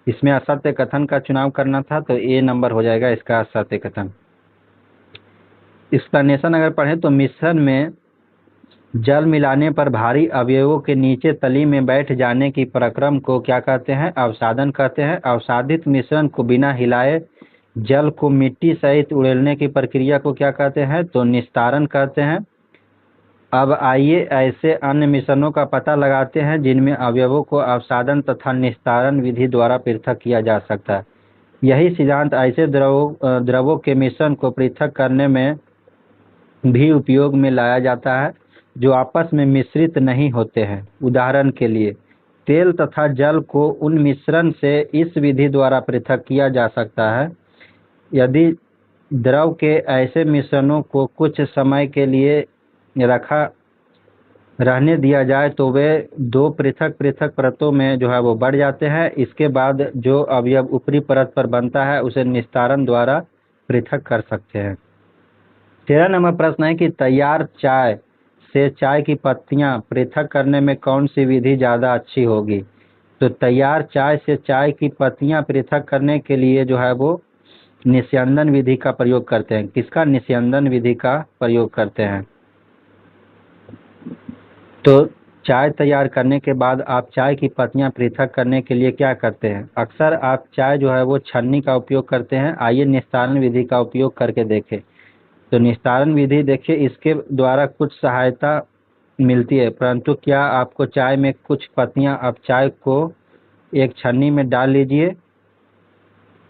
इसमें असत्य कथन का चुनाव करना था तो ए नंबर हो जाएगा इसका असत्य कथन। एक्सप्लेनेशन अगर पढ़ें तो मिश्रण में जल मिलाने पर भारी अवयवों के नीचे तली में बैठ जाने की प्रक्रम को क्या कहते हैं? अवसादन कहते हैं। अवसादित मिश्रण को बिना हिलाए जल को मिट्टी सहित उड़ेलने की प्रक्रिया को क्या कहते हैं? तो निस्तारण कहते हैं। अब आइए ऐसे अन्य मिश्रणों का पता लगाते हैं जिनमें अवयवों को अवसादन तथा निस्तारण विधि द्वारा पृथक किया जा सकता है। यही सिद्धांत ऐसे द्रवों के मिश्रण को पृथक करने में भी उपयोग में लाया जाता है जो आपस में मिश्रित नहीं होते हैं। उदाहरण के लिए तेल तथा जल को उन मिश्रण से इस विधि द्वारा पृथक किया जा सकता है। यदि द्रव के ऐसे मिश्रणों को कुछ समय के लिए रहने दिया जाए तो वे दो पृथक परतों में जो है वो बढ़ जाते हैं। इसके बाद जो अवयव ऊपरी परत पर बनता है उसे निस्तारण द्वारा पृथक कर सकते हैं। 13 नंबर प्रश्न है कि तैयार चाय से चाय की पत्तियां पृथक करने में कौन सी विधि ज़्यादा अच्छी होगी? तो तैयार चाय से चाय की पत्तियां पृथक करने के लिए जो है वो निस्यंदन विधि का प्रयोग करते हैं। किसका? निस्यंदन विधि का प्रयोग करते हैं। तो चाय तैयार करने के बाद आप चाय की पत्तियां पृथक करने के लिए क्या करते हैं? अक्सर आप चाय जो है वो छन्नी का उपयोग करते हैं। आइए निस्तारण विधि का उपयोग करके देखें। तो निस्तारण विधि देखिए, इसके द्वारा कुछ सहायता मिलती है, परंतु क्या आपको चाय में कुछ पत्तियां, आप चाय को एक छन्नी में डाल लीजिए,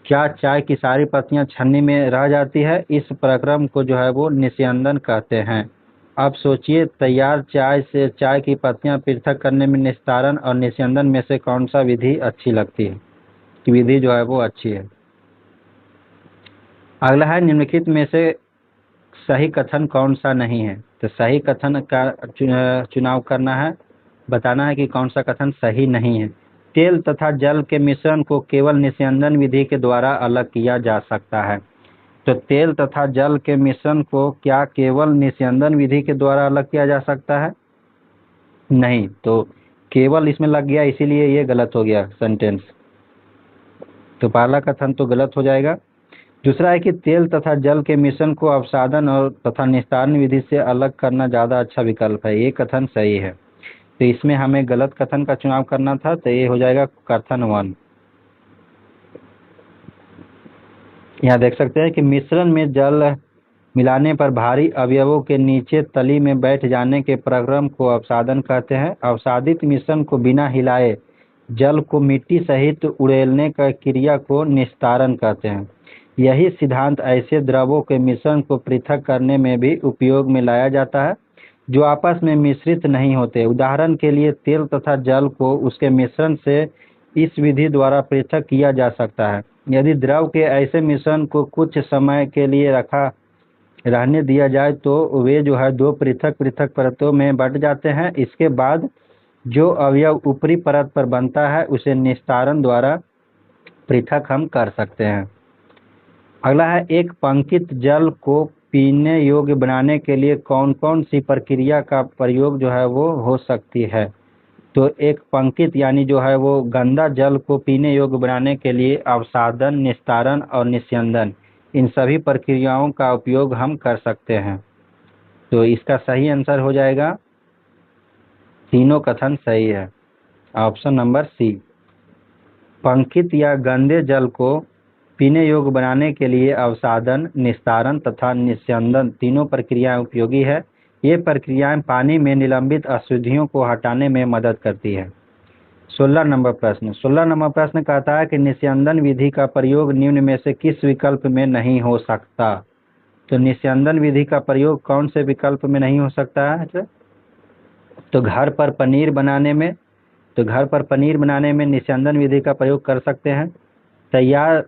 क्या चाय की सारी पत्तियां छन्नी में रह जाती है? इस प्रक्रम को जो है वो निस्यंदन कहते हैं। अब सोचिए, तैयार चाय से चाय की पत्तियां पृथक करने में निस्तारण और निस्यंदन में से कौन सा विधि अच्छी लगती है? विधि जो है वो अच्छी है। अगला है निम्नलिखित में से सही कथन कौन सा नहीं है? तो सही कथन का चुनाव करना है, बताना है कि कौन सा कथन सही नहीं है। तेल तथा जल के मिश्रण को केवल निस्यंदन विधि के द्वारा अलग किया जा सकता है। तो तेल तथा जल के मिश्रण को क्या केवल निस्यंदन विधि के द्वारा अलग किया जा सकता है? नहीं, तो केवल इसमें लग गया, इसीलिए ये गलत हो गया सेंटेंस। तो पहला कथन तो गलत हो जाएगा। दूसरा है कि तेल तथा जल के मिश्रण को अवसादन और तथा निस्तारण विधि से अलग करना ज़्यादा अच्छा विकल्प है, ये कथन सही है। तो इसमें हमें गलत कथन का चुनाव करना था, तो ये हो जाएगा कथन 1। यहाँ देख सकते हैं कि मिश्रण में जल मिलाने पर भारी अवयवों के नीचे तली में बैठ जाने के प्रक्रम को अवसादन कहते हैं। अवसादित मिश्रण को बिना हिलाए जल को मिट्टी सहित उड़ेलने का क्रिया को निस्तारण कहते हैं। यही सिद्धांत ऐसे द्रवों के मिश्रण को पृथक करने में भी उपयोग में लाया जाता है जो आपस में मिश्रित नहीं होते। उदाहरण के लिए तेल तथा जल को उसके मिश्रण से इस विधि द्वारा पृथक किया जा सकता है। यदि द्रव के ऐसे मिश्रण को कुछ समय के लिए रहने दिया जाए तो वे जो है दो पृथक पृथक परतों में बंट जाते हैं। इसके बाद जो अवयव ऊपरी परत पर बनता है उसे निस्तारण द्वारा पृथक हम कर सकते हैं। अगला है, एक पंकित जल को पीने योग्य बनाने के लिए कौन कौन सी प्रक्रिया का प्रयोग जो है वो हो सकती है? तो एक पंकित यानी जो है वो गंदा जल को पीने योग्य बनाने के लिए अवसादन, निस्तारण और निस्यंदन, इन सभी प्रक्रियाओं का उपयोग हम कर सकते हैं। तो इसका सही आंसर हो जाएगा, तीनों कथन सही है, ऑप्शन नंबर सी। पंकित या गंदे जल को पीने योग्य बनाने के लिए अवसादन, निस्तारण तथा निस्यंदन तीनों प्रक्रियाएं उपयोगी है। ये प्रक्रियाएं पानी में निलंबित अशुद्धियों को हटाने में मदद करती है। 16 नंबर प्रश्न कहता है कि निस्यंदन विधि का प्रयोग निम्न में से किस विकल्प में नहीं हो सकता? तो निस्यंदन विधि का प्रयोग कौन से विकल्प में नहीं हो सकता है? तो घर पर पनीर बनाने में निस्यंदन विधि का प्रयोग कर सकते हैं। तैयार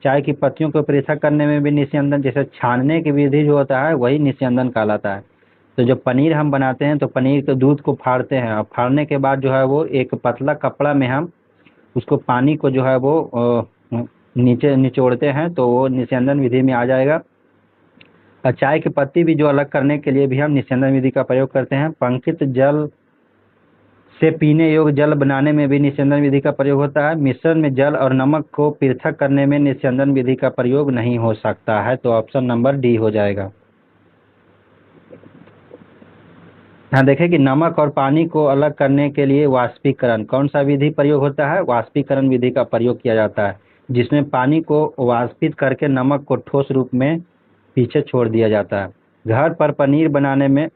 चाय की पत्तियों को पृथक करने में भी निस्यंदन, जैसे छानने की विधि जो होता है वही निस्यंदन कहलाता है। तो जब पनीर हम बनाते हैं तो पनीर के दूध को फाड़ते हैं और फाड़ने के बाद जो है वो एक पतला कपड़ा में हम उसको पानी को जो है वो नीचे निचोड़ते हैं, तो वो निस्यंदन विधि में आ जाएगा। और चाय की पत्ती भी जो अलग करने के लिए भी हम निस्यंदन विधि का प्रयोग करते हैं। पंकित जल से पीने योग्य जल बनाने में भी निस्यंदन विधि का प्रयोग होता है। मिश्रण में जल और नमक को पृथक करने में निस्यंदन विधि का प्रयोग नहीं हो सकता है, तो ऑप्शन नंबर डी हो जाएगा। यहाँ देखें कि नमक और पानी को अलग करने के लिए वाष्पीकरण, कौन सा विधि प्रयोग होता है? वाष्पीकरण विधि का प्रयोग किया जाता है, जिसमें पानी को वाष्पित करके नमक को ठोस रूप में पीछे छोड़ दिया जाता है। घर पर पनीर बनाने में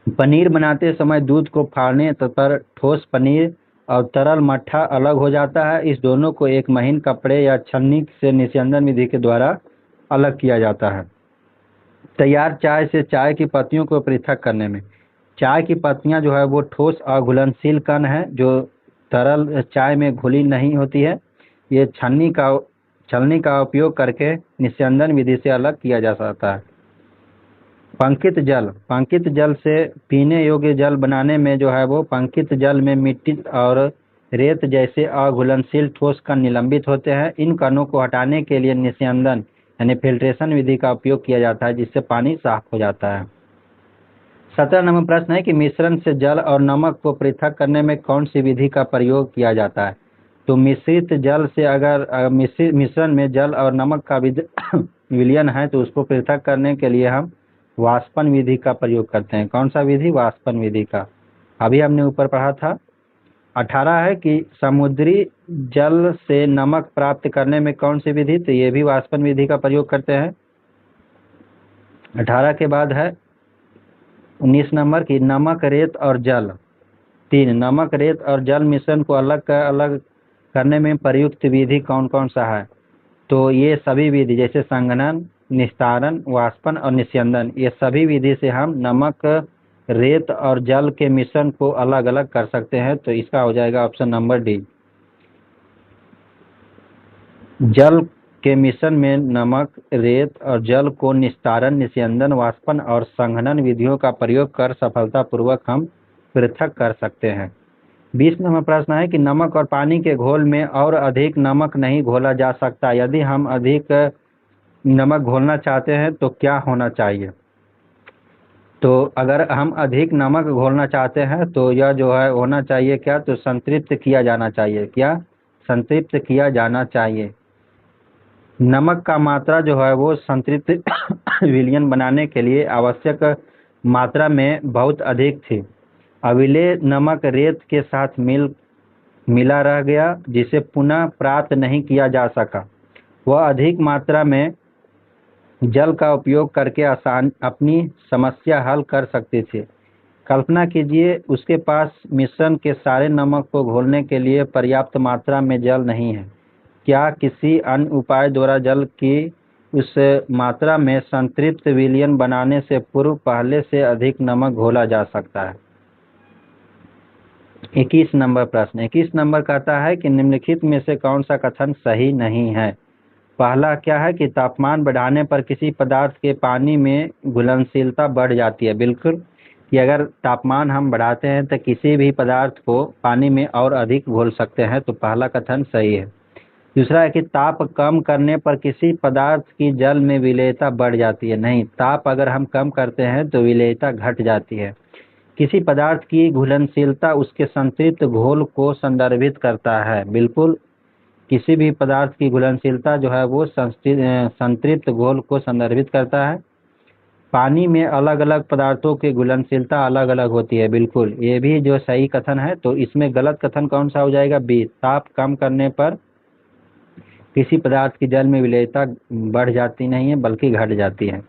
पनीर बनाते समय दूध को फाड़ने पर ठोस पनीर और तरल मट्ठा अलग हो जाता है। इस दोनों को एक महीन कपड़े या छन्नी से निस्यंदन विधि के द्वारा अलग किया जाता है। तैयार चाय से चाय की पत्तियों को पृथक करने में, चाय की पत्तियां जो है वो ठोस अघुलनशील कण है जो तरल चाय में घुली नहीं होती है। ये छलनी का उपयोग करके निस्यंदन विधि से अलग किया जा सकता है। पंकित जल से पीने योग्य जल बनाने में जो है वो पंकित जल में मिट्टी और रेत जैसे अघुलनशील ठोस कण निलंबित होते हैं। इन कणों को हटाने के लिए निस्यंदन यानी फिल्ट्रेशन विधि का उपयोग किया जाता है, जिससे पानी साफ हो जाता है। 17 नंबर प्रश्न है कि मिश्रण से जल और नमक को पृथक करने में कौन सी विधि का प्रयोग किया जाता है? तो मिश्रित जल से अगर मिश्रण में जल और नमक का विलयन है तो उसको पृथक करने के लिए हम वाष्पन विधि का प्रयोग करते हैं। कौन सा विधि? वाष्पन विधि का। अभी हमने ऊपर पढ़ा था। 18 है कि समुद्री जल से नमक प्राप्त करने में कौन सी विधि? तो ये भी वाष्पन विधि का प्रयोग करते हैं। 18 के बाद है 19 नंबर की नमक, रेत और जल। 3, नमक, रेत और जल मिश्रण को अलग करने में प्रयुक्त विधि कौन कौन सा है? तो ये सभी विधि जैसे संघनन, निस्तारण, वाष्पन और निस्यंदन, ये सभी विधि से हम नमक, रेत और जल के मिश्रण को अलग अलग कर सकते हैं। तो इसका हो जाएगा ऑप्शन नंबर डी। जल के मिश्रण में नमक, रेत और जल को निस्तारण, निस्यंदन, वाष्पन और संघनन विधियों का प्रयोग कर सफलतापूर्वक हम पृथक कर सकते हैं। 20 नंबर प्रश्न है कि नमक और पानी के घोल में और अधिक नमक नहीं घोला जा सकता, यदि हम अधिक नमक घोलना चाहते हैं तो क्या होना चाहिए। तो अगर हम अधिक नमक घोलना चाहते हैं तो यह जो है होना चाहिए क्या, तो संतृप्त किया जाना चाहिए। क्या, संतृप्त किया जाना चाहिए। नमक का मात्रा जो है वो संतृप्त विलयन बनाने के लिए आवश्यक मात्रा में बहुत अधिक थी। अविलेय नमक रेत के साथ मिला रह गया, जिसे पुनः प्राप्त नहीं किया जा सका। वह अधिक मात्रा में जल का उपयोग करके अपनी समस्या हल कर सकती थी। कल्पना कीजिए उसके पास मिश्रण के सारे नमक को घोलने के लिए पर्याप्त मात्रा में जल नहीं है। क्या किसी अन्य उपाय द्वारा जल की उस मात्रा में संतृप्त विलयन बनाने से पूर्व पहले से अधिक नमक घोला जा सकता है। 21 नंबर प्रश्न। 21 नंबर कहता है कि निम्नलिखित में से कौन सा कथन सही नहीं है। पहला क्या है कि तापमान बढ़ाने पर किसी पदार्थ के पानी में घुलनशीलता बढ़ जाती है। बिल्कुल, कि अगर तापमान हम बढ़ाते हैं तो किसी भी पदार्थ को पानी में और अधिक घोल सकते हैं, तो पहला कथन सही है। दूसरा है कि ताप कम करने पर किसी पदार्थ की जल में विलेयता बढ़ जाती है। नहीं, ताप अगर हम कम करते हैं तो विलेयता घट जाती है। किसी पदार्थ की घुलनशीलता उसके संतृप्त घोल को संदर्भित करता है। बिल्कुल, किसी भी पदार्थ की घुलनशीलता जो है वो संतृप्त घोल को संदर्भित करता है। पानी में अलग अलग पदार्थों की घुलनशीलता अलग अलग होती है। बिल्कुल, ये भी जो सही कथन है। तो इसमें गलत कथन कौन सा हो जाएगा, बी। ताप कम करने पर किसी पदार्थ की जल में विलेयता बढ़ जाती नहीं है बल्कि घट जाती है।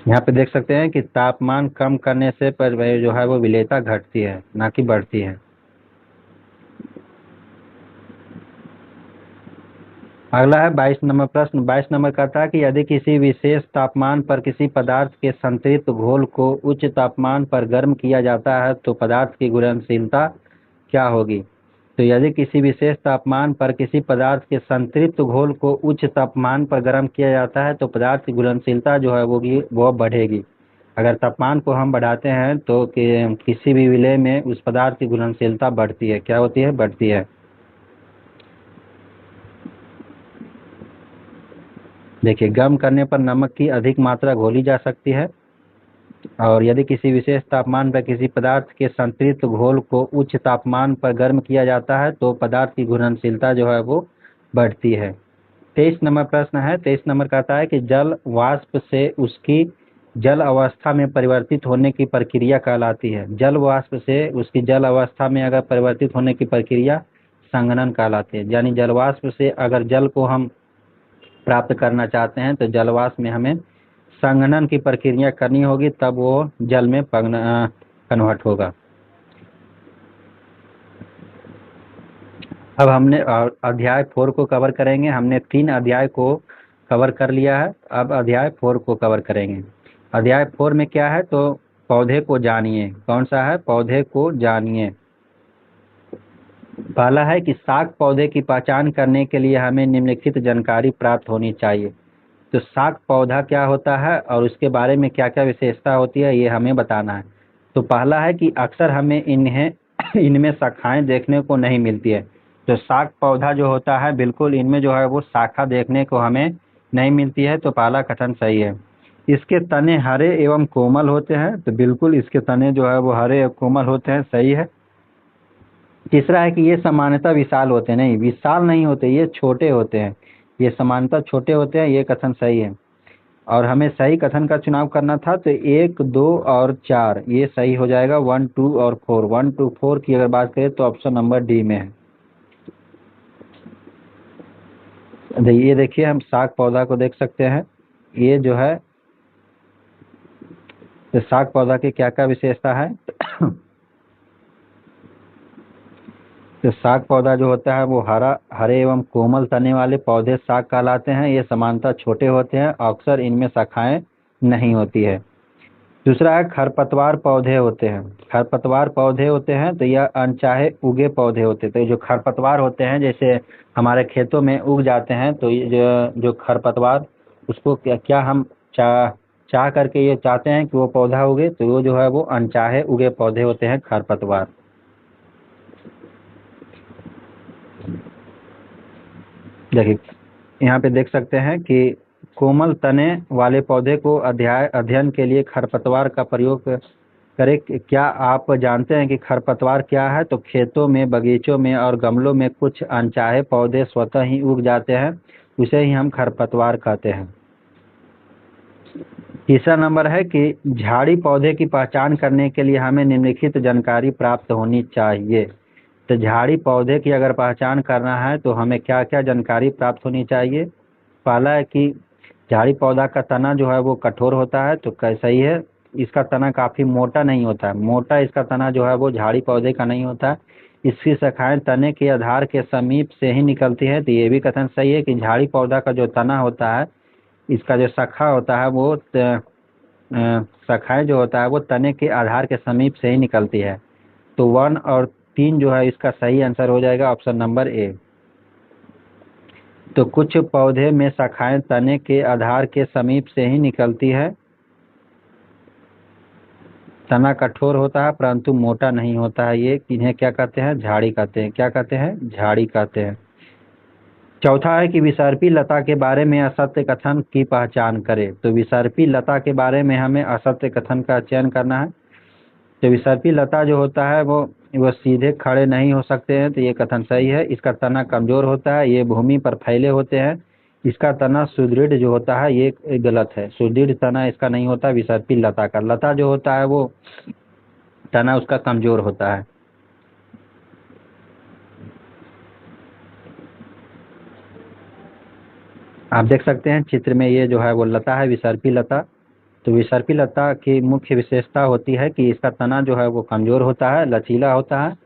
यहाँ पे देख सकते हैं कि तापमान कम करने से पर जो है वो विलेयता घटती है, ना कि बढ़ती है। अगला है 22 नंबर प्रश्न। 22 नंबर कहता है कि यदि किसी विशेष तापमान पर किसी पदार्थ के संतृप्त घोल को उच्च तापमान पर गर्म किया जाता है तो पदार्थ की घुलनशीलता क्या होगी। तो यदि किसी विशेष तापमान पर किसी पदार्थ के संतृप्त घोल को उच्च तापमान पर गर्म किया जाता है तो पदार्थ की घुलनशीलता जो है वो बढ़ेगी। अगर तापमान को हम बढ़ाते हैं तो किसी भी विलेय में उस पदार्थ की घुलनशीलता बढ़ती है। क्या होती है, बढ़ती है। देखिए, गर्म करने पर नमक की अधिक मात्रा घोली जा सकती है, और यदि किसी विशेष तापमान पर किसी पदार्थ के संतृप्त घोल को उच्च तापमान पर गर्म किया जाता है तो पदार्थ की घुलनशीलता जो है वो बढ़ती है। 23 नंबर प्रश्न है। 23 नंबर कहता है कि जल वाष्प से उसकी जल अवस्था में परिवर्तित होने की प्रक्रिया कहलाती है। जल वाष्प से उसकी जल अवस्था में अगर परिवर्तित होने की प्रक्रिया संघनन कहलाती है। यानी जल वाष्प से अगर जल को हम प्राप्त करना चाहते हैं तो जल वाष्प में हमें संघनन की प्रक्रिया करनी होगी, तब वो जल में कन्वर्ट होगा। अब हमने अध्याय 4 को कवर करेंगे। हमने 3 अध्याय को कवर कर लिया है, अब अध्याय 4 को कवर करेंगे। अध्याय 4 में क्या है, तो पौधे को जानिए। कौन सा है, पौधे को जानिए। पहला है कि शाक पौधे की पहचान करने के लिए हमें निम्नलिखित जानकारी प्राप्त होनी चाहिए। तो शाक पौधा क्या होता है और उसके बारे में क्या क्या विशेषता होती है, ये हमें बताना है। तो पहला है कि अक्सर हमें इनमें शाखाएं देखने को नहीं मिलती है। तो शाक पौधा जो होता है, बिल्कुल इनमें जो है वो शाखा देखने को हमें नहीं मिलती है। तो पहला कथन सही है। इसके तने हरे एवं कोमल होते हैं। तो बिल्कुल इसके तने जो है वो हरे एवं कोमल होते हैं, सही है। तीसरा है कि ये सामान्यतः विशाल होते हैं। नहीं, विशाल नहीं होते, ये छोटे होते हैं। ये सामान्यतः छोटे होते हैं, ये कथन सही है। और हमें सही कथन का चुनाव करना था, तो 1, 2 और 4 ये सही हो जाएगा। 1, 2 और 4, 1, 2, 4 की अगर बात करें तो ऑप्शन नंबर डी में है। ये देखिए, हम शाक पौधा को देख सकते हैं। ये जो है, तो शाक पौधा की क्या क्या विशेषता है। तो शाक पौधा जो होता है वो हरे एवं कोमल तने वाले पौधे शाक कहलाते हैं। ये सामान्यतः छोटे होते हैं, अक्सर इनमें शाखाएं नहीं होती है। दूसरा है खरपतवार पौधे होते हैं। खरपतवार पौधे होते हैं तो यह अनचाहे उगे पौधे होते हैं। तो जो खरपतवार होते हैं, जैसे हमारे खेतों में उग जाते हैं, तो ये जो खरपतवार, उसको क्या क्या हम चाह करके ये चाहते हैं कि वो पौधा उगे, तो वो जो है वो अनचाहे उगे पौधे होते हैं खरपतवार। देखिए यहाँ पे देख सकते हैं कि कोमल तने वाले पौधे को अध्ययन के लिए खरपतवार का प्रयोग करें। क्या आप जानते हैं कि खरपतवार क्या है? तो खेतों में, बगीचों में और गमलों में कुछ अनचाहे पौधे स्वतः ही उग जाते हैं, उसे ही हम खरपतवार कहते हैं। तीसरा नंबर है कि झाड़ी पौधे की पहचान करने के लिए हमें निम्नलिखित जानकारी प्राप्त होनी चाहिए। तो झाड़ी पौधे की अगर पहचान करना है तो हमें क्या क्या जानकारी प्राप्त होनी चाहिए? पहला है कि झाड़ी पौधा का तना जो है वो कठोर होता है, तो सही है। इसका तना काफ़ी मोटा नहीं होता है, मोटा इसका तना जो है वो झाड़ी पौधे का नहीं होता है। इसकी शाखाएं तने के आधार के समीप से ही निकलती है, तो ये भी कथन सही है कि झाड़ी पौधा का जो तना होता है, इसका जो शाखा होता है वो शाखाएं जो होता है वो तने के आधार के समीप से ही निकलती है। तो 1 और 3 जो है इसका सही आंसर हो जाएगा ऑप्शन नंबर ए। तो कुछ पौधे में शाखाएं तने के आधार के समीप से ही निकलती है। तना कठोर होता है परंतु मोटा नहीं होता है। ये इन्हें क्या कहते हैं? झाड़ी कहते हैं। क्या कहते हैं? झाड़ी कहते हैं। चौथा है कि विसर्पी लता के बारे में असत्य कथन की पहचान करें। तो विसर्पी लता के बारे में हमें असत्य कथन का चयन करना है। तो विसर्पी लता जो होता है वो सीधे खड़े नहीं हो सकते हैं, तो ये कथन सही है। इसका तना कमजोर होता है, ये भूमि पर फैले होते हैं। इसका तना सुदृढ़ जो होता है ये गलत है, सुदृढ़ तना इसका नहीं होता विसर्पी लता का। लता जो होता है वो तना उसका कमजोर होता है। आप देख सकते हैं चित्र में ये जो है वो लता है, विसर्पी लता। तो विसर्पी लता की मुख्य विशेषता होती है कि इसका तना जो है वो कमजोर होता है, लचीला होता है,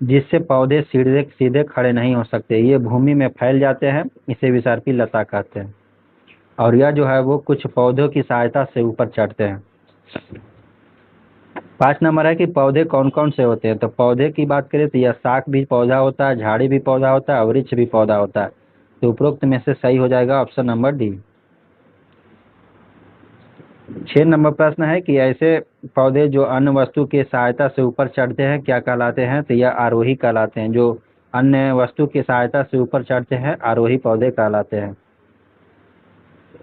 जिससे पौधे सीधे सीधे खड़े नहीं हो सकते। ये भूमि में फैल जाते हैं, इसे विसर्पी लता कहते हैं। और यह जो है वो कुछ पौधों की सहायता से ऊपर चढ़ते हैं। 5 नंबर है कि पौधे कौन कौन से होते हैं। तो पौधे की बात करें तो यह शाख भी पौधा होता है, झाड़ी भी पौधा होता है और वृक्ष भी पौधा होता है। तो उपरोक्त में से सही हो जाएगा ऑप्शन नंबर डी। 6 नंबर प्रश्न है कि ऐसे पौधे जो अन्य वस्तु की सहायता से ऊपर चढ़ते हैं क्या कहलाते हैं? तो यह आरोही कहलाते हैं। जो अन्य वस्तु की सहायता से ऊपर चढ़ते हैं आरोही पौधे कहलाते हैं।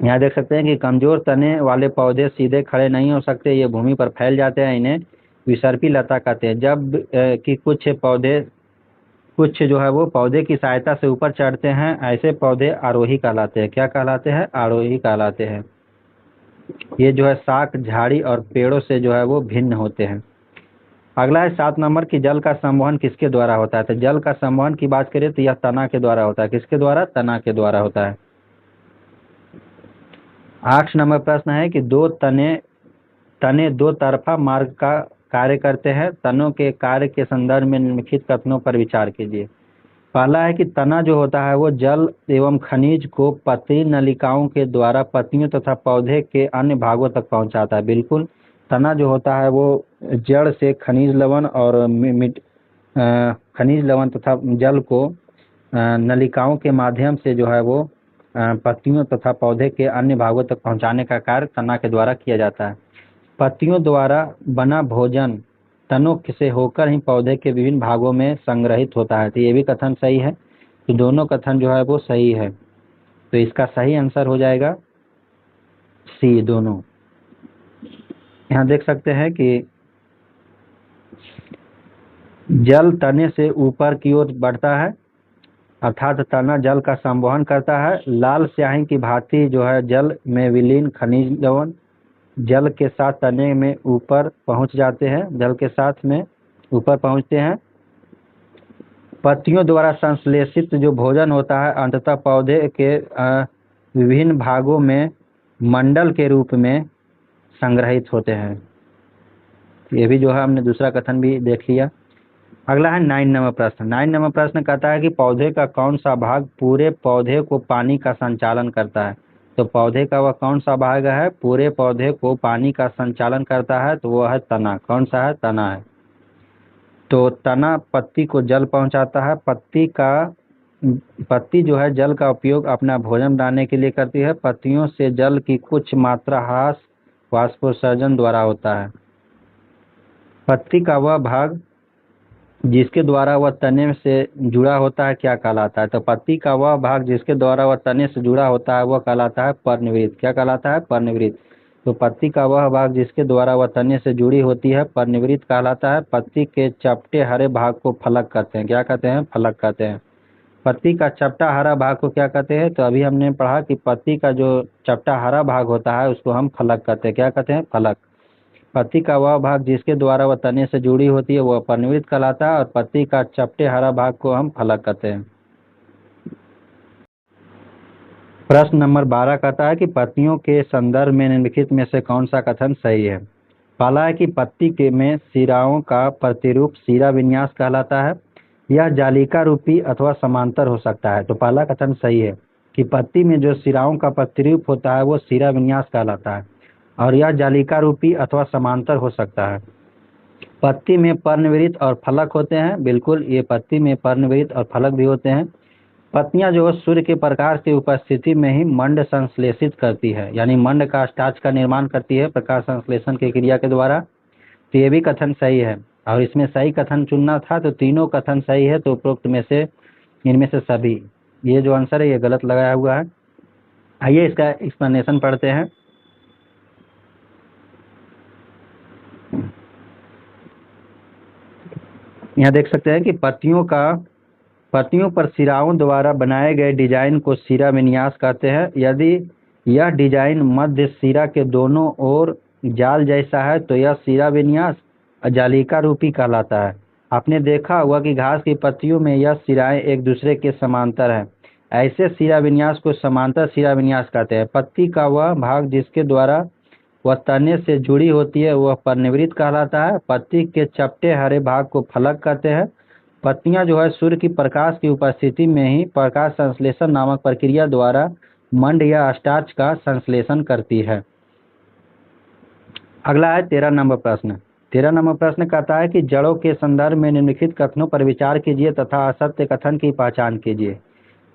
यहाँ देख सकते हैं कि कमजोर तने वाले पौधे सीधे खड़े नहीं हो सकते, ये भूमि पर फैल जाते हैं, इन्हें विसर्पी लता कहते हैं। जब कि कुछ जो है वो पौधे की सहायता से ऊपर चढ़ते हैं, ऐसे पौधे आरोही कहलाते हैं। क्या कहलाते हैं? आरोही कहलाते हैं। ये जो है शाख, झाड़ी और पेड़ों से जो है वो भिन्न होते हैं। अगला है 7 नंबर की जल का संवहन किसके द्वारा होता है। तो जल का संवहन की बात करें तो यह तना के द्वारा होता है। किसके द्वारा? तना के द्वारा होता है। 8 नंबर प्रश्न है कि तने दो तरफा मार्ग का कार्य करते हैं। तनों के कार्य के संदर्भ में निम्नलिखित कथनों पर विचार कीजिए। पहला है कि तना जो होता है वो जल एवं खनिज को पत्ती नलिकाओं के द्वारा पत्तियों तथा पौधे के अन्य भागों तक पहुंचाता है। बिल्कुल, तना जो होता है वो जड़ से खनिज लवण और खनिज लवण तथा जल को नलिकाओं के माध्यम से जो है वो पत्तियों तथा पौधे के अन्य भागों तक पहुंचाने का कार्य तना के द्वारा किया जाता है। पत्तियों द्वारा बना भोजन तनों से होकर ही पौधे के विभिन्न भागों में संग्रहित होता है। तो ये भी कथन सही है। तो दोनों कथन जो है वो सही है। तो इसका सही आंसर हो जाएगा सी, दोनों। यहाँ देख सकते हैं कि जल तने से ऊपर की ओर बढ़ता है, अर्थात तना जल का संवहन करता है। लाल स्याही की भांति जो है जल में विलीन खनिज लवण जल के साथ तने में ऊपर पहुंच जाते हैं, जल के साथ में ऊपर पहुंचते हैं। पत्तियों द्वारा संश्लेषित जो भोजन होता है अंततः पौधे के विभिन्न भागों में मंडल के रूप में संग्रहित होते हैं। ये भी जो है हमने दूसरा कथन भी देख लिया। अगला है 9 नंबर प्रश्न। 9 नंबर प्रश्न कहता है कि पौधे का कौन सा भाग पूरे पौधे को पानी का संचालन करता है। तो पौधे का वह कौन सा भाग है पूरे पौधे को पानी का संचालन करता है? तो वह है तना। कौन सा है? तना है। तो तना पत्ती को जल पहुंचाता है। पत्ती जो है जल का उपयोग अपना भोजन बनाने के लिए करती है। पत्तियों से जल की कुछ मात्रा ह्रास वाष्पोत्सर्जन द्वारा होता है। पत्ती का वह भाग जिसके द्वारा वह तने से जुड़ा होता है क्या कहलाता है? तो पत्ती का वह भाग जिसके द्वारा वह तने से जुड़ा होता है वह कहलाता है पर्णवृत्त। क्या कहलाता है? पर्णवृत्त। तो पत्ती का वह भाग जिसके द्वारा वह तने से जुड़ी होती है पर्णवृत्त कहलाता है। पत्ती के चपटे हरे भाग को फलक कहते हैं। क्या कहते हैं? फलक कहते हैं। पत्ती का चपटा हरा भाग को क्या कहते हैं? तो अभी हमने पढ़ा कि पत्ती का जो चपटा हरा भाग होता है उसको हम फलक कहते हैं। क्या कहते हैं? फलक। पत्ती का वह भाग जिसके द्वारा वह तने से जुड़ी होती है वह पर्णवृत्त कहलाता है और पत्ती का चपटे हरा भाग को हम फलक कहते हैं। प्रश्न नंबर 12 कहता है कि पत्तियों के संदर्भ में निम्नलिखित में से कौन सा कथन सही है? पहला है कि पत्ती के में सिराओं का प्रतिरूप सिरा विन्यास कहलाता है। यह जालिका रूपी अथवा समांतर हो सकता है। तो पहला कथन सही है कि पत्ती में जो सिराओं का प्रतिरूप होता है वो सिरा विन्यास कहलाता है और यह जालिका रूपी अथवा समांतर हो सकता है। पत्ती में पर्णवृत्त और फलक होते हैं। बिल्कुल, ये पत्ती में पर्णवृत्त और फलक भी होते हैं। पत्तियां जो सूर्य के प्रकाश की उपस्थिति में ही मंड संश्लेषित करती है, यानी मंड का स्टार्च का निर्माण करती है प्रकाश संश्लेषण की क्रिया के द्वारा। तो ये भी कथन सही है और इसमें सही कथन चुनना था तो तीनों कथन सही है। तो उपरोक्त में से इनमें से सभी, ये जो आंसर है ये गलत लगाया हुआ है। आइए इसका एक्सप्लेनेशन पढ़ते हैं। यहाँ देख सकते हैं कि पत्तियों पर सिराओं द्वारा बनाए गए डिजाइन को सिरा विन्यास कहते हैं। यदि यह डिजाइन मध्य सिरा के दोनों ओर जाल जैसा है तो यह सिरा विन्यास जालिका रूपी कहलाता है। आपने देखा हुआ कि घास की पत्तियों में यह सिराएं एक दूसरे के समांतर हैं। ऐसे सिरा विन्यास को समांतर सिरा विन्यास कहते हैं। पत्ती का वह भाग जिसके द्वारा वह तने से जुड़ी होती है वह पर्णवृत्त कहलाता है। पत्ती के चपटे हरे भाग को फलक कहते हैं। पत्तियां जो है सूर्य की प्रकाश की उपस्थिति में ही प्रकाश संश्लेषण नामक प्रक्रिया द्वारा मंड या स्टार्च का संश्लेषण करती है। अगला है 13 नंबर प्रश्न। 13 नंबर प्रश्न कहता है कि जड़ों के संदर्भ में निम्नलिखित कथनों पर विचार कीजिए तथा असत्य कथन की पहचान कीजिए।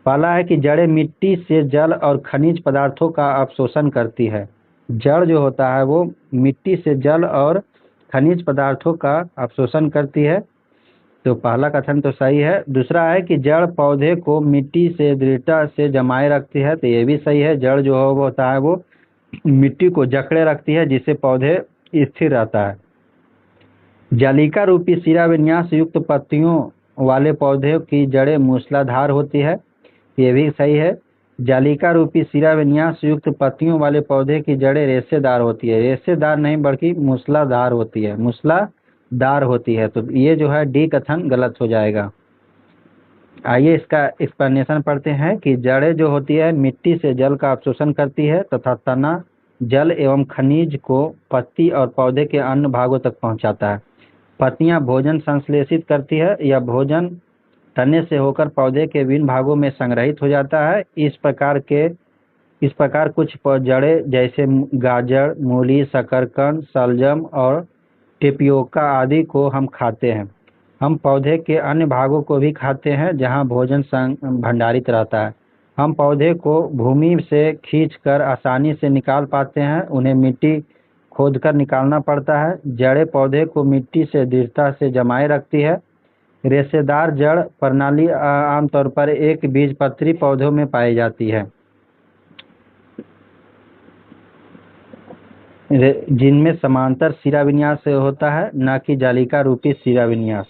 पहला है कि जड़ें मिट्टी से जल और खनिज पदार्थों का अवशोषण करती है। जड़ जो होता है वो मिट्टी से जल और खनिज पदार्थों का अवशोषण करती है। तो पहला कथन तो सही है। दूसरा है कि जड़ पौधे को मिट्टी से दृढ़ता से जमाए रखती है। तो ये भी सही है। जड़ जो होता है वो मिट्टी को जकड़े रखती है जिससे पौधे स्थिर रहता है। जालिका रूपी सिरा विन्यास युक्त पत्तियों वाले पौधे की जड़ें मूसलाधार होती है। ये भी सही है। जालिका रूपी सिरा विन्यास युक्त पत्तियों वाले पौधे की जड़ें रेशेदार होती है। रेशेदार नहीं बल्कि मूसलाधार होती है। मूसलाधार होती है। तो ये जो है डी कथन गलत हो जाएगा। आइए इसका एक्सप्लेनेशन पढ़ते हैं कि जड़ें जो होती है मिट्टी से जल का अवशोषण करती है तथा तना जल एवं खनिज को पत्ती और पौधे के अन्य भागों तक पहुंचाता है। पत्तियां भोजन संश्लेषित करती है। यह भोजन तने से होकर पौधे के विभिन्न भागों में संग्रहित हो जाता है। इस प्रकार कुछ जड़ें जैसे गाजर, मूली, शकरकंद, शलजम और टेपियोका आदि को हम खाते हैं। हम पौधे के अन्य भागों को भी खाते हैं जहां भोजन भंडारित रहता है। हम पौधे को भूमि से खींचकर आसानी से निकाल पाते हैं। उन्हें मिट्टी खोदकर निकालना पड़ता है। जड़ें पौधे को मिट्टी से दृढ़ता से जमाए रखती है। रेशेदार जड़ प्रणाली आमतौर पर एक बीजपत्री पौधों में पाई जाती है जिनमें समांतर सिरा विन्यास होता है, न कि जालिका रूपी सिरा विन्यास।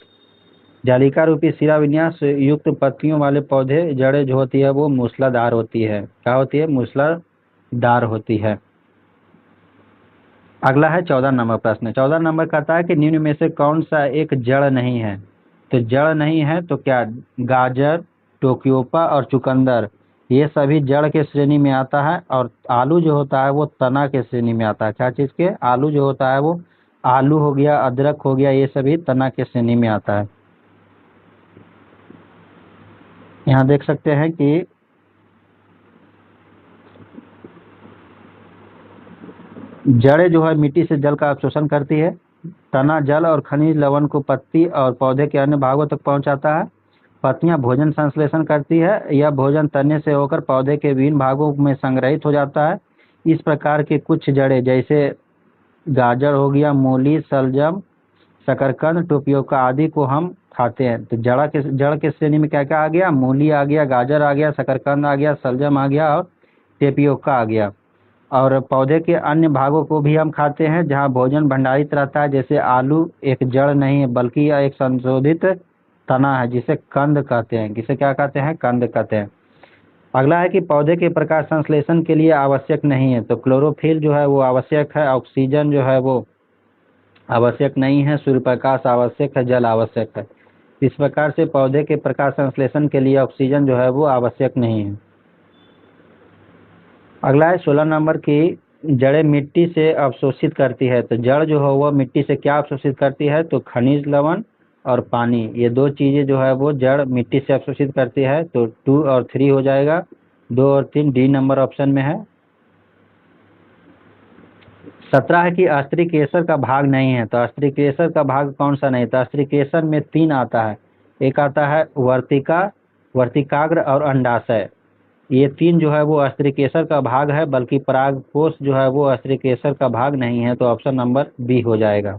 जालिका रूपी सिरा विन्यास युक्त पत्तियों वाले पौधे जड़ें जो होती है वो मूसलाधार होती है। क्या होती है? मूसलाधार होती है। अगला है 14 नंबर प्रश्न। 14 नंबर कहता है कि निम्न में से कौन सा एक जड़ नहीं है? तो जड़ नहीं है तो क्या गाजर, टोक्योपा और चुकंदर ये सभी जड़ के श्रेणी में आता है और आलू जो होता है वो तना के श्रेणी में आता है। क्या चीज़ के? आलू जो होता है वो आलू हो गया, अदरक हो गया, ये सभी तना के श्रेणी में आता है। यहाँ देख सकते हैं कि जड़ें जो है मिट्टी से जल का अवशोषण करती है। तना जल और खनिज लवण को पत्ती और पौधे के अन्य भागों तक पहुंचाता है। पत्तियां भोजन संश्लेषण करती है। यह भोजन तने से होकर पौधे के विभिन्न भागों में संग्रहित हो जाता है। इस प्रकार के कुछ जड़ें जैसे गाजर हो गया, मूली, शलजम, शकरकंद, टोपियोका आदि को हम खाते हैं। तो जड़ के श्रेणी में क्या क्या आ गया? मूली आ गया, गाजर आ गया, शकरकंद आ गया, शलजम आ गया और टेपियोका आ गया। और पौधे के अन्य भागों को भी हम खाते हैं जहाँ भोजन भंडारित रहता है, जैसे आलू एक जड़ नहीं है बल्कि यह एक संशोधित तना है जिसे कंद कहते हैं। किसे क्या कहते हैं? कंद कहते हैं। अगला है कि पौधे के प्रकाश संश्लेषण के लिए आवश्यक नहीं है। तो क्लोरोफिल जो है वो आवश्यक है, ऑक्सीजन जो है वो आवश्यक नहीं है, सूर्य प्रकाश आवश्यक है, जल आवश्यक है। इस प्रकार से पौधे के प्रकाश संश्लेषण के लिए ऑक्सीजन जो है वो आवश्यक नहीं है। अगला है 16 नंबर की जड़ें मिट्टी से अवशोषित करती है। तो जड़ जो है वह मिट्टी से क्या अवशोषित करती है? तो खनिज लवण और पानी, ये दो चीजें जो है वो जड़ मिट्टी से अवशोषित करती है। तो 2 और 3 हो जाएगा, 2 और 3 डी नंबर ऑप्शन में है। 17 है कि अस्त्रिकेसर का भाग नहीं है। तो अस्त्रिकेसर का भाग कौन सा नहीं? तो अस्त्रिकेसर में 3 आता है। एक आता है वर्तिका, वर्तिकाग्र और अंडाशय। ये 3 जो है वो अस्त्रिकेसर का भाग है, बल्कि परागकोश जो है वो अस्त्रिकेसर का भाग नहीं है। तो ऑप्शन नंबर बी हो जाएगा।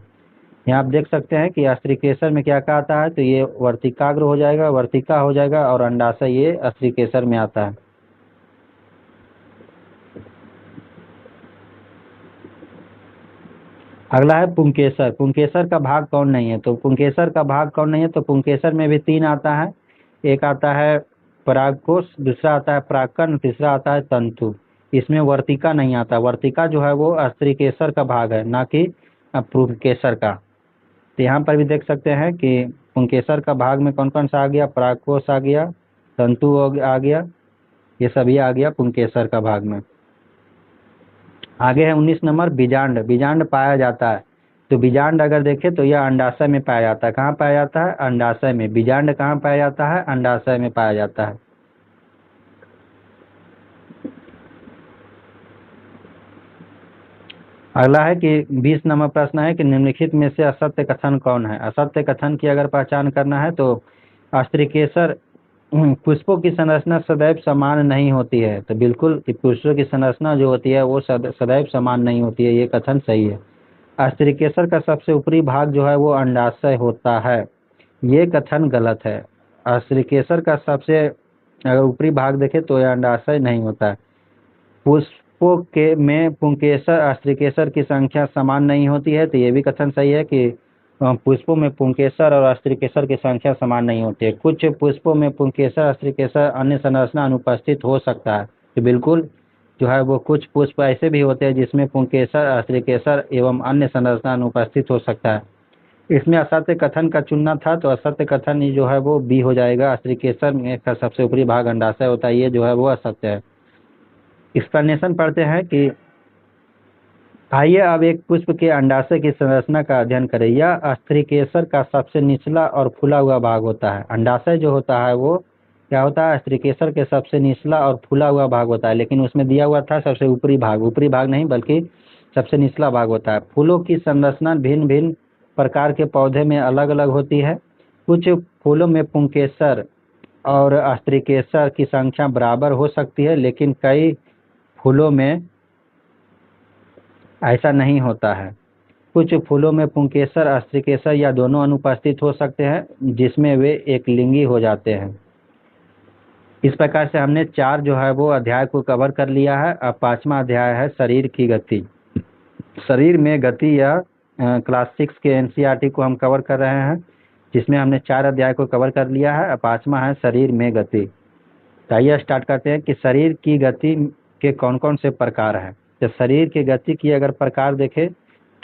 यहाँ आप देख सकते हैं कि अस्त्रिकेसर में क्या क्या आता है। तो ये वर्तिकाग्र हो जाएगा, वर्तिका हो जाएगा और अंडाशय ये अस्त्रिकेसर में आता है। अगला है पुंकेसर। पुंकेसर का भाग कौन नहीं है? तो पुंकेसर का भाग कौन नहीं है? तो पुंकेसर में भी 3 आता है। एक आता है परागकोश, दूसरा आता है परागकण, तीसरा आता है तंतु। इसमें वर्तिका नहीं आता। वर्तिका जो है वो अस्त्रिकेसर का भाग है, ना कि पुंकेसर का। तो यहाँ पर भी देख सकते हैं कि पुंकेसर का भाग में कौन कौन सा आ गया? परागकोश आ गया, तंतु आ गया, ये सभी आ गया पुंकेसर का भाग में। आगे है 19 नंबर बीजांड। बीजांड पाया जाता है। तो बीजांड अगर देखें तो यह अंडाशय में पाया जाता है। कहाँ पाया जाता है? अंडाशय में। बीजांड कहाँ पाया जाता है? अंडाशय में पाया जाता है। अगला है कि 20 नंबर प्रश्न है कि निम्नलिखित में से असत्य कथन कौन है? असत्य कथन की अगर पहचान करना है तो अस्त्रिकेसर पुष्पों की संरचना सदैव समान नहीं होती है। तो बिल्कुल कि पुष्पों की संरचना जो होती है वो सदैव समान नहीं होती है, ये कथन सही है। अस्त्रिकेसर का सबसे ऊपरी भाग जो है वो अंडाशय होता है, ये कथन गलत है। अस्त्रिकेसर का सबसे अगर ऊपरी भाग देखें तो यह अंडाशय नहीं होता है। पुष्पों के में पुंकेसर अस्त्रिकेसर की संख्या समान नहीं होती है, तो ये भी कथन सही है कि पुष्पों में पुंकेसर और अस्त्रिकेसर की संख्या समान नहीं होती है। कुछ पुष्पों में पुंकेसर, अस्त्रिकेसर, अन्य संरचना अनुपस्थित हो सकता है। तो बिल्कुल जो है वो कुछ पुष्प ऐसे भी होते हैं जिसमें पुंकेसर, अस्त्रिकेसर एवं अन्य संरचना अनुपस्थित हो सकता है। इसमें असत्य कथन का चुनना था, तो असत्य कथन जो है वो बी हो जाएगा। अस्त्रिकेसर में का सबसे ऊपरी भाग अंडाशय होता है, ये जो है वो असत्य है। एक्सप्लेनेशन पढ़ते हैं कि आइए अब एक पुष्प के अंडाशय की संरचना का अध्ययन करें। यह अस्त्रिकेसर का सबसे निचला और फूला हुआ भाग होता है। अंडाशय जो होता है वो क्या होता है? अस्त्रिकेसर के सबसे निचला और फूला हुआ भाग होता है, लेकिन उसमें दिया हुआ था सबसे ऊपरी भाग। ऊपरी भाग नहीं बल्कि सबसे निचला भाग होता है। फूलों की संरचना भिन्न भिन्न प्रकार के पौधे में अलग अलग होती है। कुछ फूलों में पुंकेसर और अस्त्रिकेसर की संख्या बराबर हो सकती है, लेकिन कई फूलों में ऐसा नहीं होता है। कुछ फूलों में पुंकेसर, अस्त्रिकेसर या दोनों अनुपस्थित हो सकते हैं, जिसमें वे एक लिंगी हो जाते हैं। इस प्रकार से हमने 4 जो है वो अध्याय को कवर कर लिया है। अब 5वां अध्याय है शरीर की गति। शरीर में गति या क्लास 6 के एनसीईआरटी को हम कवर कर रहे हैं, जिसमें हमने 4 अध्याय को कवर कर लिया है। अब 5वां है शरीर में गति। तो आइए स्टार्ट करते हैं कि शरीर की गति के कौन कौन से प्रकार हैं। तो शरीर की गति की अगर प्रकार देखें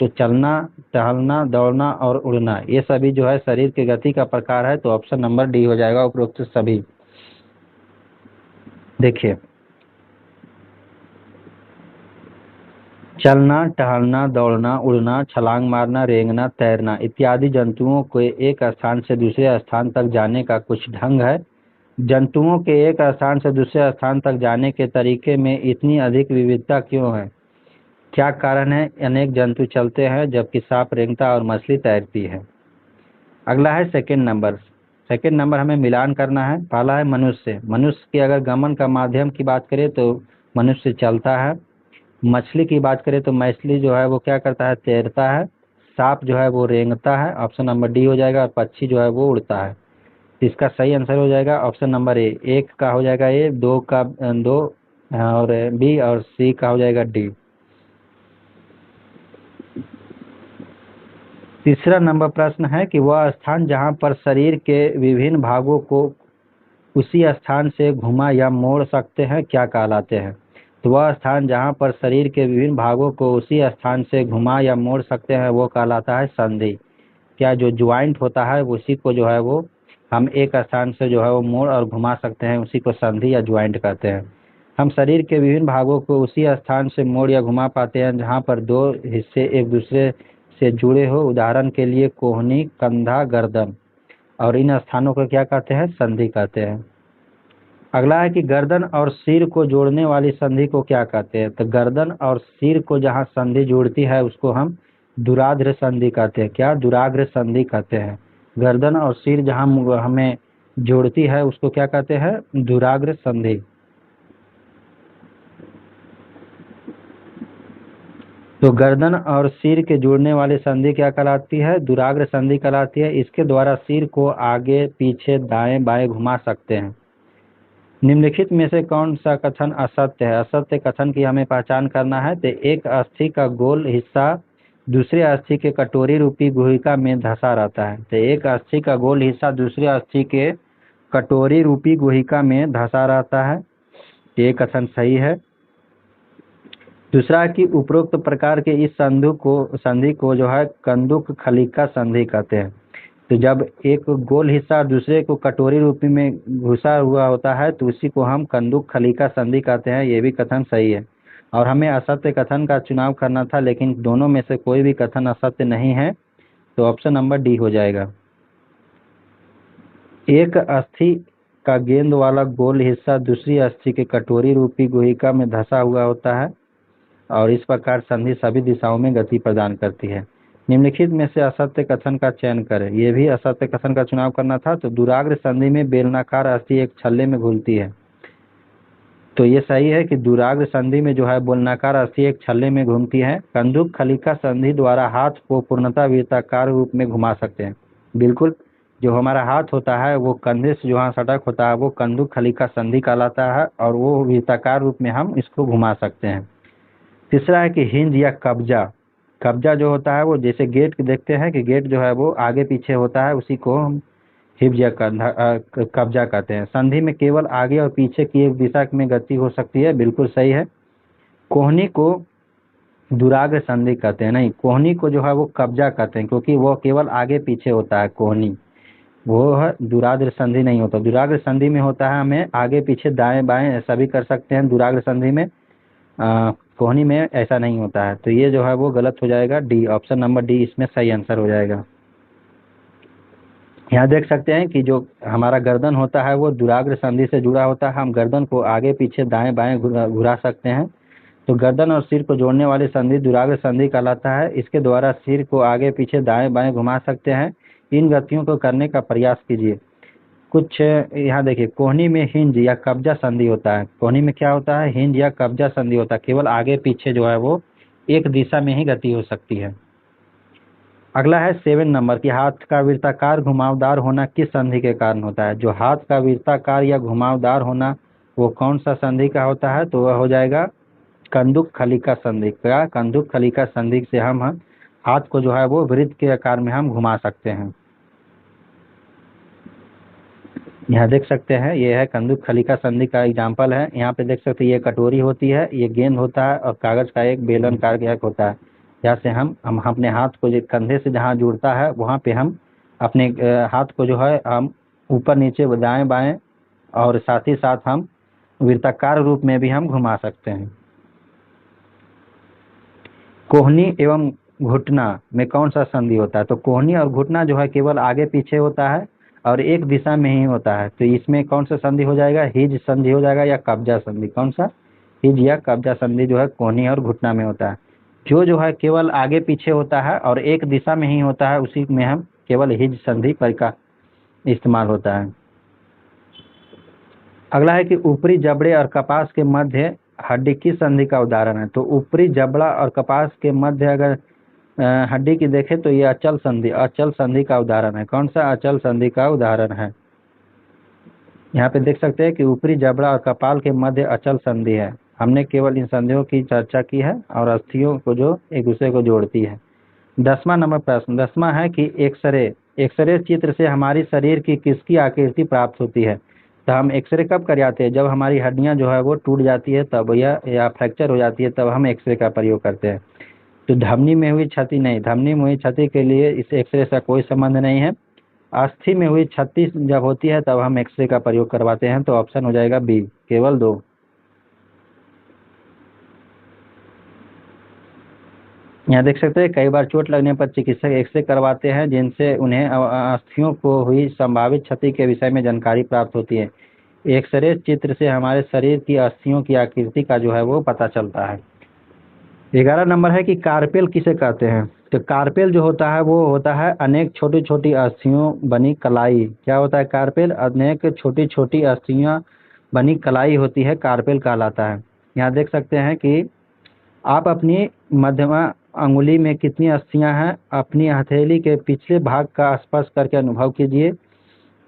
तो चलना, टहलना, दौड़ना और उड़ना, ये सभी जो है शरीर की गति का प्रकार है। तो ऑप्शन नंबर डी हो जाएगा उपरोक्त सभी। देखिए, चलना, टहलना, दौड़ना, उड़ना, छलांग मारना, रेंगना, तैरना इत्यादि जंतुओं को एक स्थान से दूसरे स्थान तक जाने का कुछ ढंग है। जंतुओं के एक स्थान से दूसरे स्थान तक जाने के तरीके में इतनी अधिक विविधता क्यों है? क्या कारण है? अनेक जंतु चलते हैं जबकि सांप रेंगता और मछली तैरती है। अगला है सेकंड नंबर। सेकंड नंबर हमें मिलान करना है। पहला है मनुष्य। मनुष्य की अगर गमन का माध्यम की बात करें तो मनुष्य चलता है। मछली की बात करें तो मछली जो है वो क्या करता है, तैरता है। सांप जो है वो रेंगता है, ऑप्शन नंबर डी हो जाएगा। और पक्षी जो है वो उड़ता है। तो इसका सही आंसर हो जाएगा ऑप्शन नंबर ए। एक का हो जाएगा ए, दो का दो, और बी, और सी का हो जाएगा डी। तीसरा नंबर प्रश्न है कि वह स्थान जहाँ पर शरीर के विभिन्न भागों को उसी स्थान से घुमा या मोड़ सकते हैं क्या कहलाते हैं। तो वह स्थान जहाँ पर शरीर के विभिन्न भागों को उसी स्थान से घुमा या मोड़ सकते हैं वो कहलाता है संधि। क्या जो ज्वाइंट होता है उसी को जो है वो हम एक स्थान से जो है वो मोड़ और घुमा सकते हैं, उसी को संधि या ज्वाइंट कहते हैं। हम शरीर के विभिन्न भागों को उसी स्थान से मोड़ या घुमा पाते हैं जहाँ पर दो हिस्से एक दूसरे से जुड़े हो। उदाहरण के लिए कोहनी, कंधा, गर्दन। और इन स्थानों को क्या कहते हैं, संधि कहते हैं। अगला है कि गर्दन और सिर को जोड़ने वाली संधि को क्या कहते हैं। तो गर्दन और सिर को जहाँ संधि जोड़ती है उसको हम दुराग्र संधि कहते हैं। क्या, दुराग्र संधि कहते हैं। गर्दन और सिर जहाँ हमें जोड़ती है उसको क्या कहते हैं, दुराग्र संधि। तो गर्दन और सिर के जोड़ने वाली संधि क्या कहलाती है, दुराग्र संधि कहलाती है। इसके द्वारा सिर को आगे पीछे दाएं बाएं घुमा सकते हैं। निम्नलिखित में से कौन सा कथन असत्य है। असत्य कथन की हमें पहचान करना है। तो एक अस्थि का गोल हिस्सा दूसरे अस्थि के कटोरी रूपी गुहिका में धंसा रहता है। तो एक अस्थि का गोल हिस्सा दूसरे अस्थि के कटोरी रूपी गुहिका में धंसा रहता है, ये कथन सही है। दूसरा कि उपरोक्त प्रकार के इस संधि को जो है कंदुक खलिका संधि कहते हैं। तो जब एक गोल हिस्सा दूसरे को कटोरी रूपी में घुसा हुआ होता है तो उसी को हम कंदुक खलिका संधि कहते हैं, ये भी कथन सही है। और हमें असत्य कथन का चुनाव करना था, लेकिन दोनों में से कोई भी कथन असत्य नहीं है, तो ऑप्शन नंबर डी हो जाएगा। एक अस्थि का गेंद वाला गोल हिस्सा दूसरी अस्थि के कटोरी रूपी गुहिका में धंसा हुआ होता है, और इस प्रकार संधि सभी दिशाओं में गति प्रदान करती है। निम्नलिखित में से असत्य कथन का चयन करें। ये भी असत्य कथन का चुनाव करना था। तो दुराग्र संधि में बेलनाकार अस्थि एक छल्ले में घुलती है, तो ये सही है कि दुराग्र संधि में जो है बेलनाकार अस्थि एक छल्ले में घूमती है। कंदुक खलिका संधि द्वारा हाथ को पूर्णतः वृत्ताकार रूप में घुमा सकते हैं। बिल्कुल, जो हमारा हाथ होता है वो कंधे से जहाँ सटक होता है वो कंदुक खलिका संधि कहलाता है, और वो वृत्ताकार रूप में हम इसको घुमा सकते हैं। तीसरा है कि हिंज या कब्जा। कब्जा जो होता है वो जैसे गेट देखते हैं कि गेट जो है वो आगे पीछे होता है, उसी को हम हिंज या कब्जा कहते हैं। संधि में केवल आगे और पीछे की एक दिशा में गति हो सकती है, बिल्कुल सही है। कोहनी को दुराग्र संधि कहते हैं, नहीं, कोहनी को जो है वो कब्जा कहते हैं, क्योंकि वो केवल आगे पीछे होता है कोहनी, वो है दुराग्र संधि नहीं होता। दुराग्र संधि में होता है हमें आगे पीछे दाएं बाएं ऐसा भी कर सकते हैं दुराग्र संधि में, कोहनी में ऐसा नहीं होता है। तो ये जो है वो गलत हो जाएगा, डी, ऑप्शन नंबर डी इसमें सही आंसर हो जाएगा। यहाँ देख सकते हैं कि जो हमारा गर्दन होता है वो दुराग्र संधि से जुड़ा होता है। हम गर्दन को आगे पीछे दाएं बाएं घुरा सकते हैं। तो गर्दन और सिर को जोड़ने वाली संधि दुराग्र संधि कहलाता है। इसके द्वारा सिर को आगे पीछे दाएं बाएं घुमा सकते हैं। इन गतियों को करने का प्रयास कीजिए। कुछ यहाँ देखिए, कोहनी में हिंज या कब्जा संधि होता है। कोहनी में क्या होता है, हिंज या कब्जा संधि होता है। केवल आगे पीछे जो है वो एक दिशा में ही गति हो सकती है। अगला है 7 नंबर की हाथ का वृत्ताकार घुमावदार होना किस संधि के कारण होता है। जो हाथ का वृत्ताकार या घुमावदार होना वो कौन सा संधि का होता है, तो वह हो जाएगा कंदुक खलिका संधि का। कंदुक खलिका संधि से हम हाथ को जो है वो वृत्त के आकार में हम घुमा सकते हैं। यहाँ देख सकते हैं ये है कंदुक खलिका संधि का एग्जाम्पल है। यहाँ पे देख सकते हैं ये कटोरी होती है, ये गेंद होता है, और कागज का एक बेलनाकार गैक होता है। जहाँ से हम अपने हाथ को जो कंधे से जहाँ जुड़ता है वहाँ पे हम अपने हाथ को जो है हम ऊपर नीचे दाएं बाएं और साथ ही साथ हम वृत्ताकार रूप में भी हम घुमा सकते हैं। कोहनी एवं घुटना में कौन सा संधि होता है। तो कोहनी और घुटना जो है केवल आगे पीछे होता है और एक दिशा में ही होता है। तो इसमें कौन सा संधि हो जाएगा, हिज संधि हो जाएगा या कब्जा संधि। कौन सा, हिज या कब्जा संधि जो है कोहनी और घुटना में होता है। जो है केवल आगे पीछे होता है और एक दिशा में ही होता है, उसी में हम केवल हिज संधि का इस्तेमाल होता है। अगला है कि ऊपरी जबड़े और कपास के मध्य हड्डी किस संधि का उदाहरण है? तो ऊपरी जबड़ा और कपास के मध्य अगर हड्डी की देखें तो ये अचल संधि का उदाहरण है। कौन सा अचल संधि का उदाहरण है? यहाँ पे देख सकते हैं कि ऊपरी जबड़ा और कपाल के मध्य अचल संधि है। हमने केवल इन संधियों की चर्चा की है और अस्थियों को जो एक दूसरे को जोड़ती है। 10वां नंबर प्रश्न, 10वां है कि एक्सरे चित्र से हमारी शरीर की किसकी आकृति प्राप्त होती है? तो हम एक्सरे कब कराते हैं? जब हमारी हड्डियां जो है वो टूट जाती है तब, या फ्रैक्चर हो जाती है तब हम एक्सरे का प्रयोग करते हैं। तो धमनी में हुई क्षति नहीं, धमनी में हुई क्षति के लिए इस एक्सरे से कोई संबंध नहीं है। अस्थि में हुई क्षति जब होती है तब हम एक्सरे का प्रयोग करवाते हैं। तो ऑप्शन हो जाएगा बी, केवल 2। यहाँ देख सकते हैं कई बार चोट लगने पर चिकित्सक एक्सरे करवाते हैं जिनसे उन्हें अस्थियों को हुई संभावित क्षति के विषय में जानकारी प्राप्त होती है। एक्सरे चित्र से हमारे शरीर की अस्थियों की आकृति का जो है वो पता चलता है। 11 नंबर है कि कार्पेल किसे कहते हैं? तो कार्पेल जो होता है वो होता है अनेक छोटी छोटी अस्थियों बनी कलाई। क्या होता है कार्पेल? अनेक छोटी छोटी अस्थियां बनी कलाई होती है, कार्पेल कहलाता है। यहाँ देख सकते हैं कि आप अपनी मध्यमा अंगुली में कितनी अस्थियां हैं, अपनी हथेली के पिछले भाग का स्पर्श करके अनुभव कीजिए।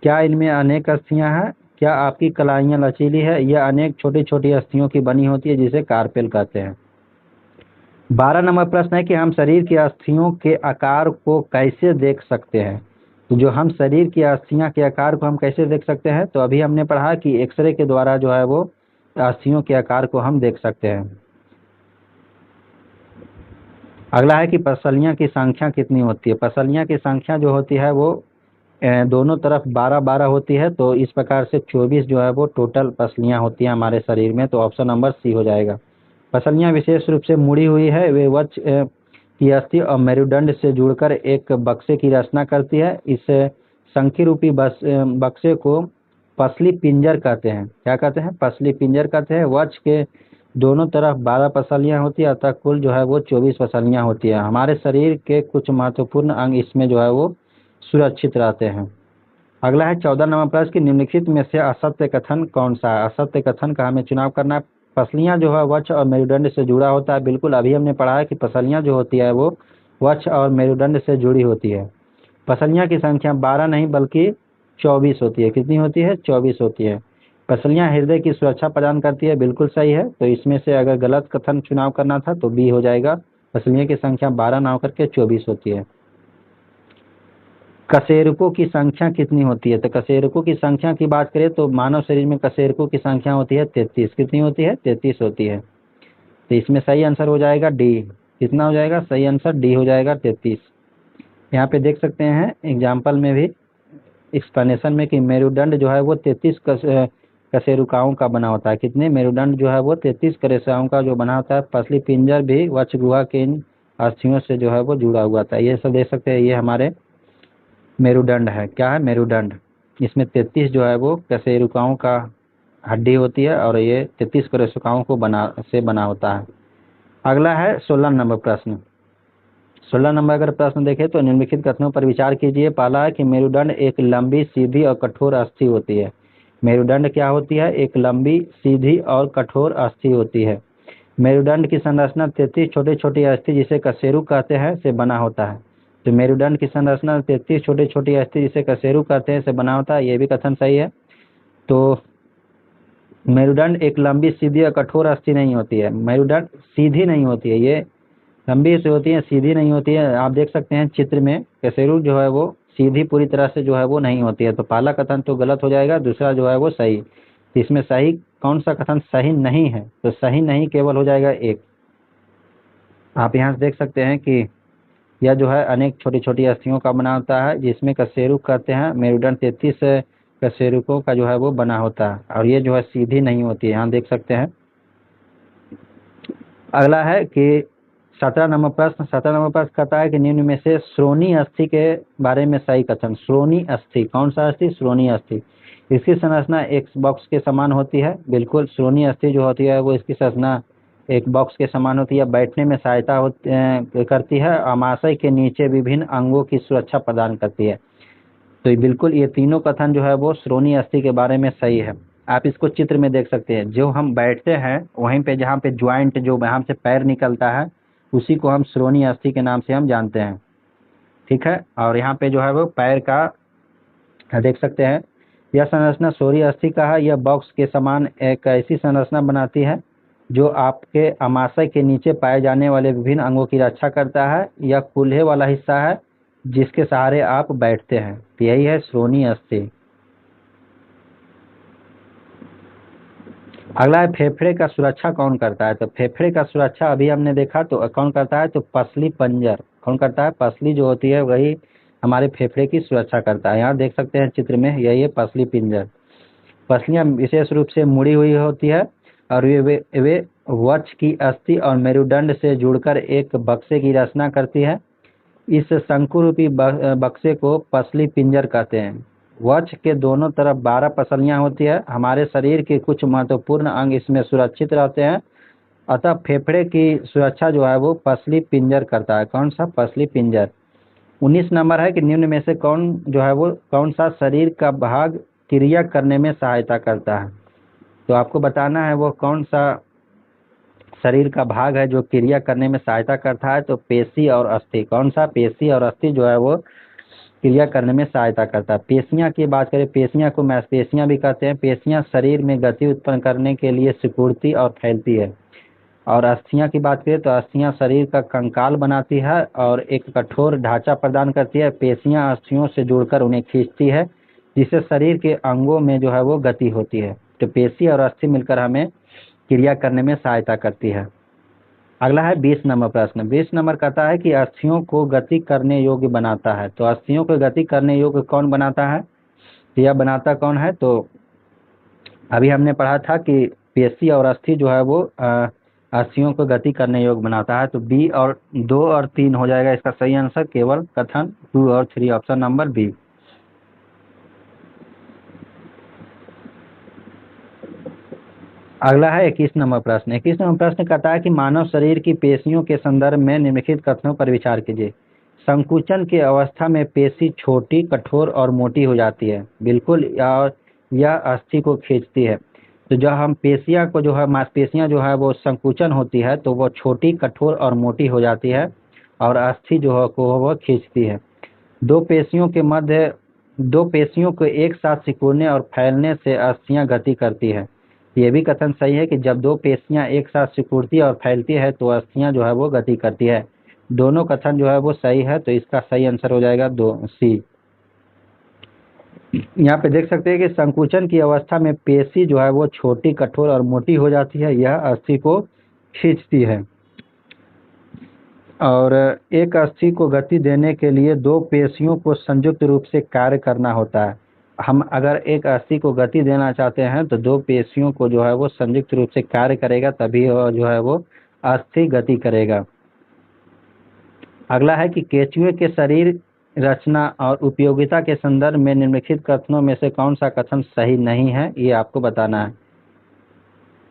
क्या इनमें अनेक अस्थियां हैं? क्या आपकी कलाइयां लचीली है? यह अनेक छोटी छोटी अस्थियों की बनी होती है जिसे कार्पेल कहते हैं। 12 नंबर प्रश्न है कि हम शरीर की अस्थियों के आकार को कैसे देख सकते हैं? तो जो हम शरीर की अस्थियां के आकार को हम कैसे देख सकते हैं? तो अभी हमने पढ़ा कि एक्सरे के द्वारा जो है वो अस्थियों के आकार को हम देख सकते हैं। अगला है कि पसलियां की संख्या कितनी होती है? पसलियां की संख्या जो होती है वो दोनों तरफ 12-12 होती है। तो इस प्रकार से 24 जो है वो टोटल पसलियां होती हैं हमारे शरीर में। तो ऑप्शन नंबर सी हो जाएगा। पसलियां विशेष रूप से मुड़ी हुई है, वे वक्ष की अस्थि और मेरुदंड से जुड़कर एक बक्से की रचना करती है। इस शंखी रूपी बक्से को पसली पिंजर कहते हैं। क्या कहते हैं? पसली पिंजर कहते हैं। वक्ष के दोनों तरफ 12 पसलियां होती है, अतः कुल जो है वो 24 पसलियां होती है। हमारे शरीर के कुछ महत्वपूर्ण अंग इसमें जो है वो सुरक्षित रहते हैं। अगला है 14 नंबर प्रश्न की निम्नलिखित में से असत्य कथन कौन सा है? असत्य कथन का हमें चुनाव करना है। पसलियां जो है वक्ष और मेरुदंड से जुड़ा होता है। बिल्कुल, अभी हमने पढ़ा है कि पसलियां जो होती है वो वक्ष और मेरुदंड से जुड़ी होती है। पसलियां की संख्या 12 नहीं बल्कि 24 होती है। कितनी होती है? 24 होती है। पसलियां हृदय की सुरक्षा प्रदान करती है। बिल्कुल सही है। तो इसमें से अगर गलत कथन चुनाव करना था तो बी हो जाएगा। पसलियां की संख्या 12 ना होकर के 24 होती है। कशेरुकों की संख्या कितनी होती है? तो कशेरुकों की संख्या की बात करें तो मानव शरीर में कशेरुकों की संख्या होती है 33। कितनी होती है? 33 होती है। तो इसमें सही आंसर हो जाएगा डी। कितना हो जाएगा? सही आंसर डी हो जाएगा, 33। यहाँ पे देख सकते हैं एग्जाम्पल में भी, एक्सप्लेनेशन में, कि मेरुदंड जो है वो 33 कशेरुकाओं का बना होता है। कितने? मेरुदंड जो है वो 33 कशेरुकाओं का जो बना होता है। पसली पिंजर भी वक्ष गुहा के इन अस्थियों से जो है वो जुड़ा हुआ था। ये सब देख सकते हैं, ये हमारे मेरुदंड है। क्या है? मेरुदंड। इसमें 33 जो है वो कशेरुकाओं का हड्डी होती है और ये 33 कशेरुकाओं को बना होता है। अगला है 16 नंबर प्रश्न। 16 नंबर अगर प्रश्न देखें तो निम्नलिखित कथनों पर विचार कीजिए। पहला है कि मेरुदंड एक लंबी, सीधी और कठोर अस्थि होती है। मेरुदंड क्या होती है? एक लंबी, सीधी और कठोर अस्थि होती है। मेरुदंड की संरचना 33 छोटी छोटी अस्थि जिसे कशेरु कहते हैं से बना होता है। तो मेरुदंड की संरचना 33 छोटी छोटी अस्थि जिसे कशेरु कहते हैं से बना होता है। ये भी कथन सही है। तो मेरुदंड एक लंबी, सीधी और कठोर अस्थि नहीं होती है। मेरुदंड सीधी नहीं होती है, ये लंबी से होती है, सीधी नहीं होती है। आप देख सकते हैं चित्र में, कशेरु जो है वो सीधी पूरी तरह से जो है वो नहीं होती है। तो पहला कथन तो गलत हो जाएगा, दूसरा जो है वो सही। तो इसमें सही कौन सा कथन सही नहीं है? तो सही नहीं केवल हो जाएगा एक। आप यहाँ से देख सकते हैं कि यह जो है अनेक छोटी छोटी अस्थियों का बना होता है जिसमें कशेरु कहते हैं। मेरुदंड 33 कशेरुकों का जो है वो बना होता है और ये जो है सीधी नहीं होती है। यहाँ देख सकते हैं। अगला है कि 17 नंबर प्रश्न। 17 नंबर प्रश्न कहता है कि निम्न में से श्रोणी अस्थि के बारे में सही कथन। श्रोणी अस्थि, कौन सा अस्थि? श्रोणी अस्थि। इसकी संरचना एक बॉक्स के समान होती है। बिल्कुल, श्रोणी अस्थि जो होती है वो इसकी संरचना एक बॉक्स के समान होती है। बैठने में सहायता करती है। आमाशय के नीचे विभिन्न अंगों की सुरक्षा प्रदान करती है। तो बिल्कुल ये तीनों कथन जो है वो श्रोणी अस्थि के बारे में सही है। आप इसको चित्र में देख सकते हैं। जो हम बैठते हैं वहीं पे जहाँ पे ज्वाइंट जो यहाँ से पैर निकलता है उसी को हम श्रोणि अस्थि के नाम से हम जानते हैं। ठीक है, और यहाँ पे जो है वो पैर का देख सकते हैं। यह संरचना श्रोणि अस्थि का है। यह बॉक्स के समान एक ऐसी संरचना बनाती है जो आपके अमाशय के नीचे पाए जाने वाले विभिन्न अंगों की रक्षा करता है। यह कूल्हे वाला हिस्सा है जिसके सहारे आप बैठते हैं। यही है श्रोणि अस्थि। अगला है फेफड़े का सुरक्षा कौन करता है। तो फेफड़े का सुरक्षा अभी हमने देखा तो कौन करता है, तो पसली पंजर कौन करता है। पसली जो होती है वही हमारे फेफड़े की सुरक्षा करता है। यहाँ देख सकते हैं चित्र में, यही है पसली पिंजर। पसलियाँ विशेष रूप से मुड़ी हुई होती है और वे वक्ष की अस्थि और मेरुदंड से जुड़कर एक बक्से की रचना करती है। इस शंकुरूपी बक्से को पसली पिंजर कहते हैं। वक्ष के दोनों तरफ 12 पसलियां होती है। हमारे शरीर के कुछ महत्वपूर्ण अंग इसमें सुरक्षित रहते हैं। अतः फेफड़े की सुरक्षा जो है वो पसली पिंजर करता है। कौन सा, पसली पिंजर। 19 नंबर है कि निम्न में से कौन जो है वो कौन सा शरीर का भाग क्रिया करने में सहायता करता है। तो आपको बताना है वो कौन सा शरीर का भाग है जो क्रिया करने में सहायता करता है। तो पेशी और अस्थि। कौन सा, पेशी और अस्थि जो है वो क्रिया करने में सहायता करता है। पेशियां की बात करें, पेशियां को मांसपेशियां भी कहते हैं। पेशियां शरीर में गति उत्पन्न करने के लिए सिकुड़ती और फैलती है। और अस्थियां की बात करें तो अस्थियां शरीर का कंकाल बनाती है और एक कठोर ढांचा प्रदान करती है। पेशियां अस्थियों से जुड़कर उन्हें खींचती है जिससे शरीर के अंगों में जो है वो गति होती है। तो पेशी और अस्थि मिलकर हमें क्रिया करने में सहायता करती है। अगला है 20 नंबर प्रश्न। 20 नंबर कहता है कि अस्थियों को गति करने योग्य बनाता है। तो अस्थियों को गति करने योग्य कौन बनाता है, यह बनाता कौन है। तो अभी हमने पढ़ा था कि पेशी और अस्थि जो है वो अस्थियों को गति करने योग्य बनाता है। तो बी और 2 और 3 हो जाएगा इसका सही आंसर। केवल कथन 2 और 3, ऑप्शन नंबर बी। अगला है 21 नंबर प्रश्न। 21 नंबर प्रश्न कहता है कि मानव शरीर की पेशियों के संदर्भ में निम्नलिखित कथनों पर विचार कीजिए। संकुचन की अवस्था में पेशी छोटी, कठोर और मोटी हो जाती है। बिल्कुल, और यह अस्थि को खींचती है। तो जब हम पेशियां को जो है मांसपेशियां जो है वो संकुचन होती है तो वो छोटी, कठोर और मोटी हो जाती है और अस्थि जो है को वो खींचती है। दो पेशियों को एक साथ सिकुड़ने और फैलने से अस्थियां गति करती है। ये भी कथन सही है कि जब दो पेशियां एक साथ सिकुड़ती और फैलती है तो अस्थियां जो है वो गति करती है। दोनों कथन जो है वो सही है। तो इसका सही आंसर हो जाएगा 2 सी। यहाँ पे देख सकते हैं कि संकुचन की अवस्था में पेशी जो है वो छोटी, कठोर और मोटी हो जाती है। यह अस्थि को खींचती है। और एक अस्थि को गति देने के लिए दो पेशियों को संयुक्त रूप से कार्य करना होता है। हम अगर एक अस्थि को गति देना चाहते हैं तो दो पेशियों को जो है वो संयुक्त रूप से कार्य करेगा, तभी वो जो है वो अस्थि गति करेगा। अगला है कि केंचुए के शरीर रचना और उपयोगिता के संदर्भ में निम्नलिखित कथनों में से कौन सा कथन सही नहीं है, ये आपको बताना है।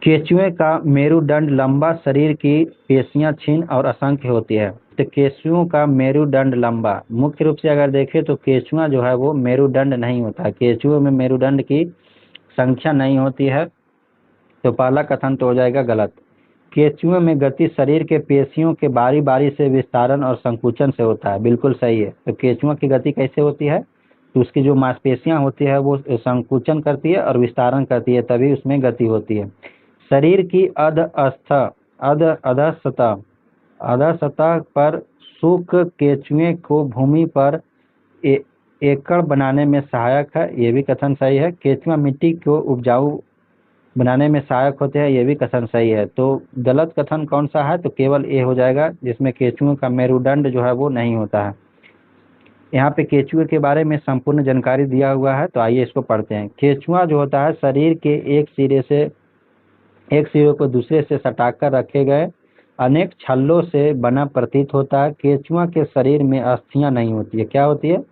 केंचुए का मेरुदंड लंबा, शरीर की पेशियां क्षीण और असंख्य होती है। तो केंचुओं का मेरुदंड लंबा, मुख्य रूप से अगर देखें तो केंचुआ जो है वो मेरुदंड नहीं होता। केंचुओं में मेरुदंड की संख्या नहीं होती है। तो पहला कथन तो हो जाएगा गलत। केंचुए में गति शरीर के पेशियों के बारी बारी से विस्तारण और संकुचन से होता है। बिल्कुल सही है। तो केंचुआ की गति कैसे होती है, तो उसकी जो मांसपेशियां होती है वो संकुचन करती है और विस्तारण करती है, तभी उसमें गति होती है। शरीर की अधः सतह पर शुष्क केंचुए को भूमि पर एकड़ बनाने में सहायक है। ये भी कथन सही है। केंचुआ मिट्टी को उपजाऊ बनाने में सहायक होते हैं। ये भी कथन सही है। तो गलत कथन कौन सा है, तो केवल ए हो जाएगा, जिसमें केंचुए का मेरुदंड जो है वो नहीं होता है। यहाँ पे केंचुए के बारे में संपूर्ण जानकारी दिया हुआ है। तो आइए इसको पढ़ते हैं। केंचुआ जो होता है शरीर के एक सिरे को दूसरे से सटाकर रखे गए अनेक छल्लों से बना प्रतीत होता है। केंचुआ के शरीर में अस्थियां नहीं होती है। क्या होती है,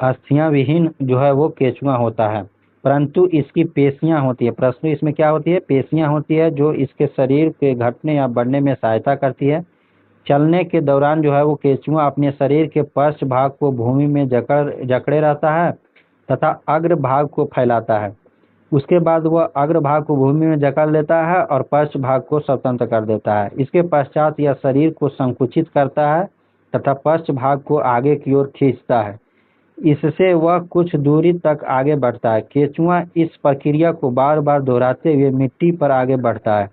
अस्थियां विहीन जो है वो केंचुआ होता है, परंतु इसकी पेशियां होती है। प्रश्न इसमें क्या होती है, पेशियां होती है जो इसके शरीर के घटने या बढ़ने में सहायता करती है। चलने के दौरान जो है वो केंचुआ अपने शरीर के पश्च भाग को भूमि में जकड़े रहता है तथा अग्र भाग को फैलाता है। उसके बाद वह अग्र भाग को भूमि में जकड़ लेता है और पश्च भाग को स्वतंत्र कर देता है। इसके पश्चात यह शरीर को संकुचित करता है तथा पश्च भाग को आगे की ओर खींचता है। इससे वह कुछ दूरी तक आगे बढ़ता है। केंचुआ इस प्रक्रिया को बार बार दोहराते हुए मिट्टी पर आगे बढ़ता है।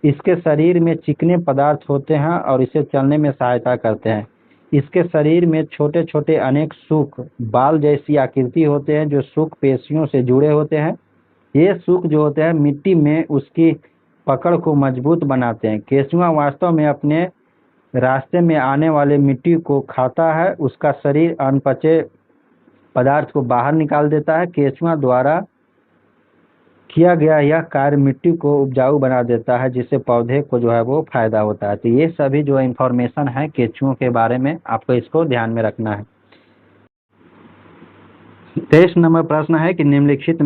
इसके शरीर में चिकने पदार्थ होते हैं और इसे चलने में सहायता करते हैं। इसके शरीर में छोटे छोटे अनेक सूख बाल जैसी आकृति होते हैं जो सूख पेशियों से जुड़े होते हैं। ये सूख जो होते हैं मिट्टी में उसकी पकड़ को मजबूत बनाते हैं। केंचुआ वास्तव में अपने रास्ते में आने वाले मिट्टी को खाता है। उसका शरीर अनपचे पदार्थ को बाहर निकाल देता है। केंचुआ द्वारा किया गया यह कार्य मिट्टी को उपजाऊ बना देता है, जिससे पौधे को जो है वो फायदा होता है। तो ये सभी जो इंफॉर्मेशन है केंचुओं के बारे में, आपको इसको ध्यान में रखना है। 23 नंबर प्रश्न है कि निम्नलिखित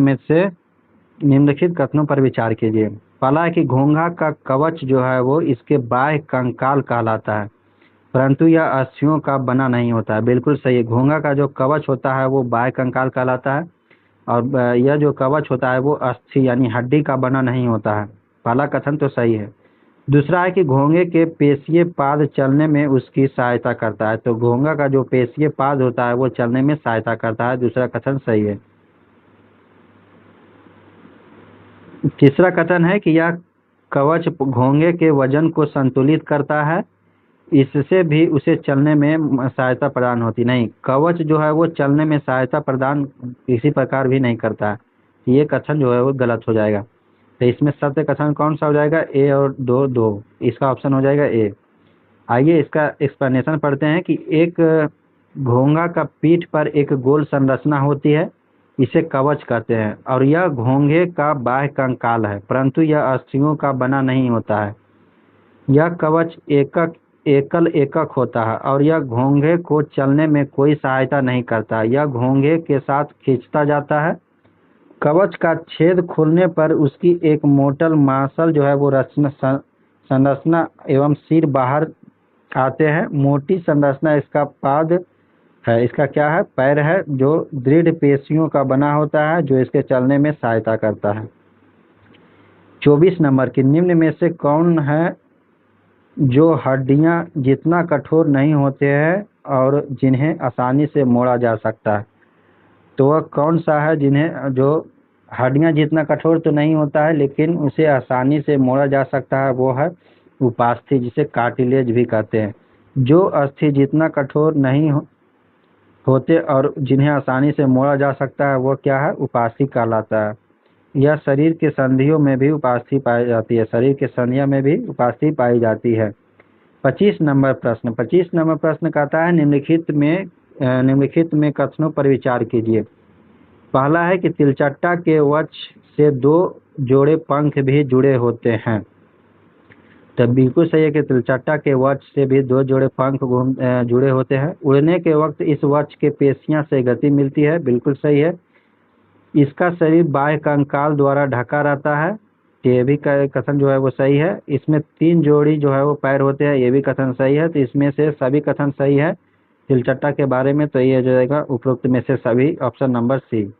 कथनों पर विचार कीजिए। पहला है कि घोंघा का कवच जो है वो इसके बाह्य कंकाल कहलाता है, परंतु यह अस्थियों का बना नहीं होता है। बिल्कुल सही है। घोंघा का जो कवच होता है वो बाह्य कंकाल कहलाता है और यह जो कवच होता है वो अस्थि यानी हड्डी का बना नहीं होता है। पहला कथन तो सही है। दूसरा है कि घोंघे के पेशीय पाद चलने में उसकी सहायता करता है। तो घोंघा का जो पेशीय पाद होता है वो चलने में सहायता करता है। दूसरा कथन सही है। तीसरा कथन है कि यह कवच घोंघे के वजन को संतुलित करता है, इससे भी उसे चलने में सहायता प्रदान होती नहीं। कवच जो है वो चलने में सहायता प्रदान किसी प्रकार भी नहीं करता है। ये कथन जो है वो गलत हो जाएगा। तो इसमें सत्य कथन कौन सा हो जाएगा? ए और दो। इसका ऑप्शन हो जाएगा ए। आइए इसका एक्सप्लेनेशन पढ़ते हैं कि एक घोंघा का पीठ पर एक गोल संरचना होती है, इसे कवच कहते हैं और यह घोंघे का बाह्य कंकाल है, परंतु यह अस्थियों का बना नहीं होता है। यह कवच एकल एकक होता है और यह घोंघे को चलने में कोई सहायता नहीं करता। यह घोंघे के साथ खींचता जाता है। कवच का छेद खोलने पर उसकी एक मोटल मांसल जो है वो संरचना एवं सिर बाहर आते हैं। मोटी संरचना इसका पाद है, इसका क्या है? पैर है, जो दृढ़ पेशियों का बना होता है, जो इसके चलने में सहायता करता है। 24 नंबर की निम्न में से कौन है जो हड्डियां जितना कठोर नहीं होते हैं और जिन्हें आसानी से मोड़ा जा सकता है? तो वह कौन सा है जिन्हें जो हड्डियां जितना कठोर तो नहीं होता है लेकिन उसे आसानी से मोड़ा जा सकता है? वो है उपास्थि, जिसे कार्टिलेज भी कहते हैं। जो अस्थि जितना कठोर नहीं होते और जिन्हें आसानी से मोड़ा जा सकता है वो क्या है? उपास्थि कहलाता है। यह शरीर के संधियों में भी उपास्थि पाई जाती है। शरीर के संधियों में भी उपास्थि पाई जाती है। 25 नंबर प्रश्न कहता है निम्नलिखित में कथनों पर विचार कीजिए। पहला है कि तिलचट्टा के वक्ष से 2 जोड़े पंख भी जुड़े होते हैं। तो बिल्कुल सही है कि तिलचट्टा के वक्ष से भी 2 जोड़े पंख जुड़े होते हैं। उड़ने के वक्त इस वक्ष के पेशियां से गति मिलती है। बिल्कुल सही है। इसका शरीर बाह्य कंकाल द्वारा ढका रहता है। ये भी कथन जो है वो सही है। इसमें 3 जोड़ी जो है वो पैर होते हैं। ये भी कथन सही है। तो इसमें से सभी कथन सही है तिलचट्टा के बारे में। तो ये हो जाएगा उपरोक्त में से सभी, ऑप्शन नंबर सी।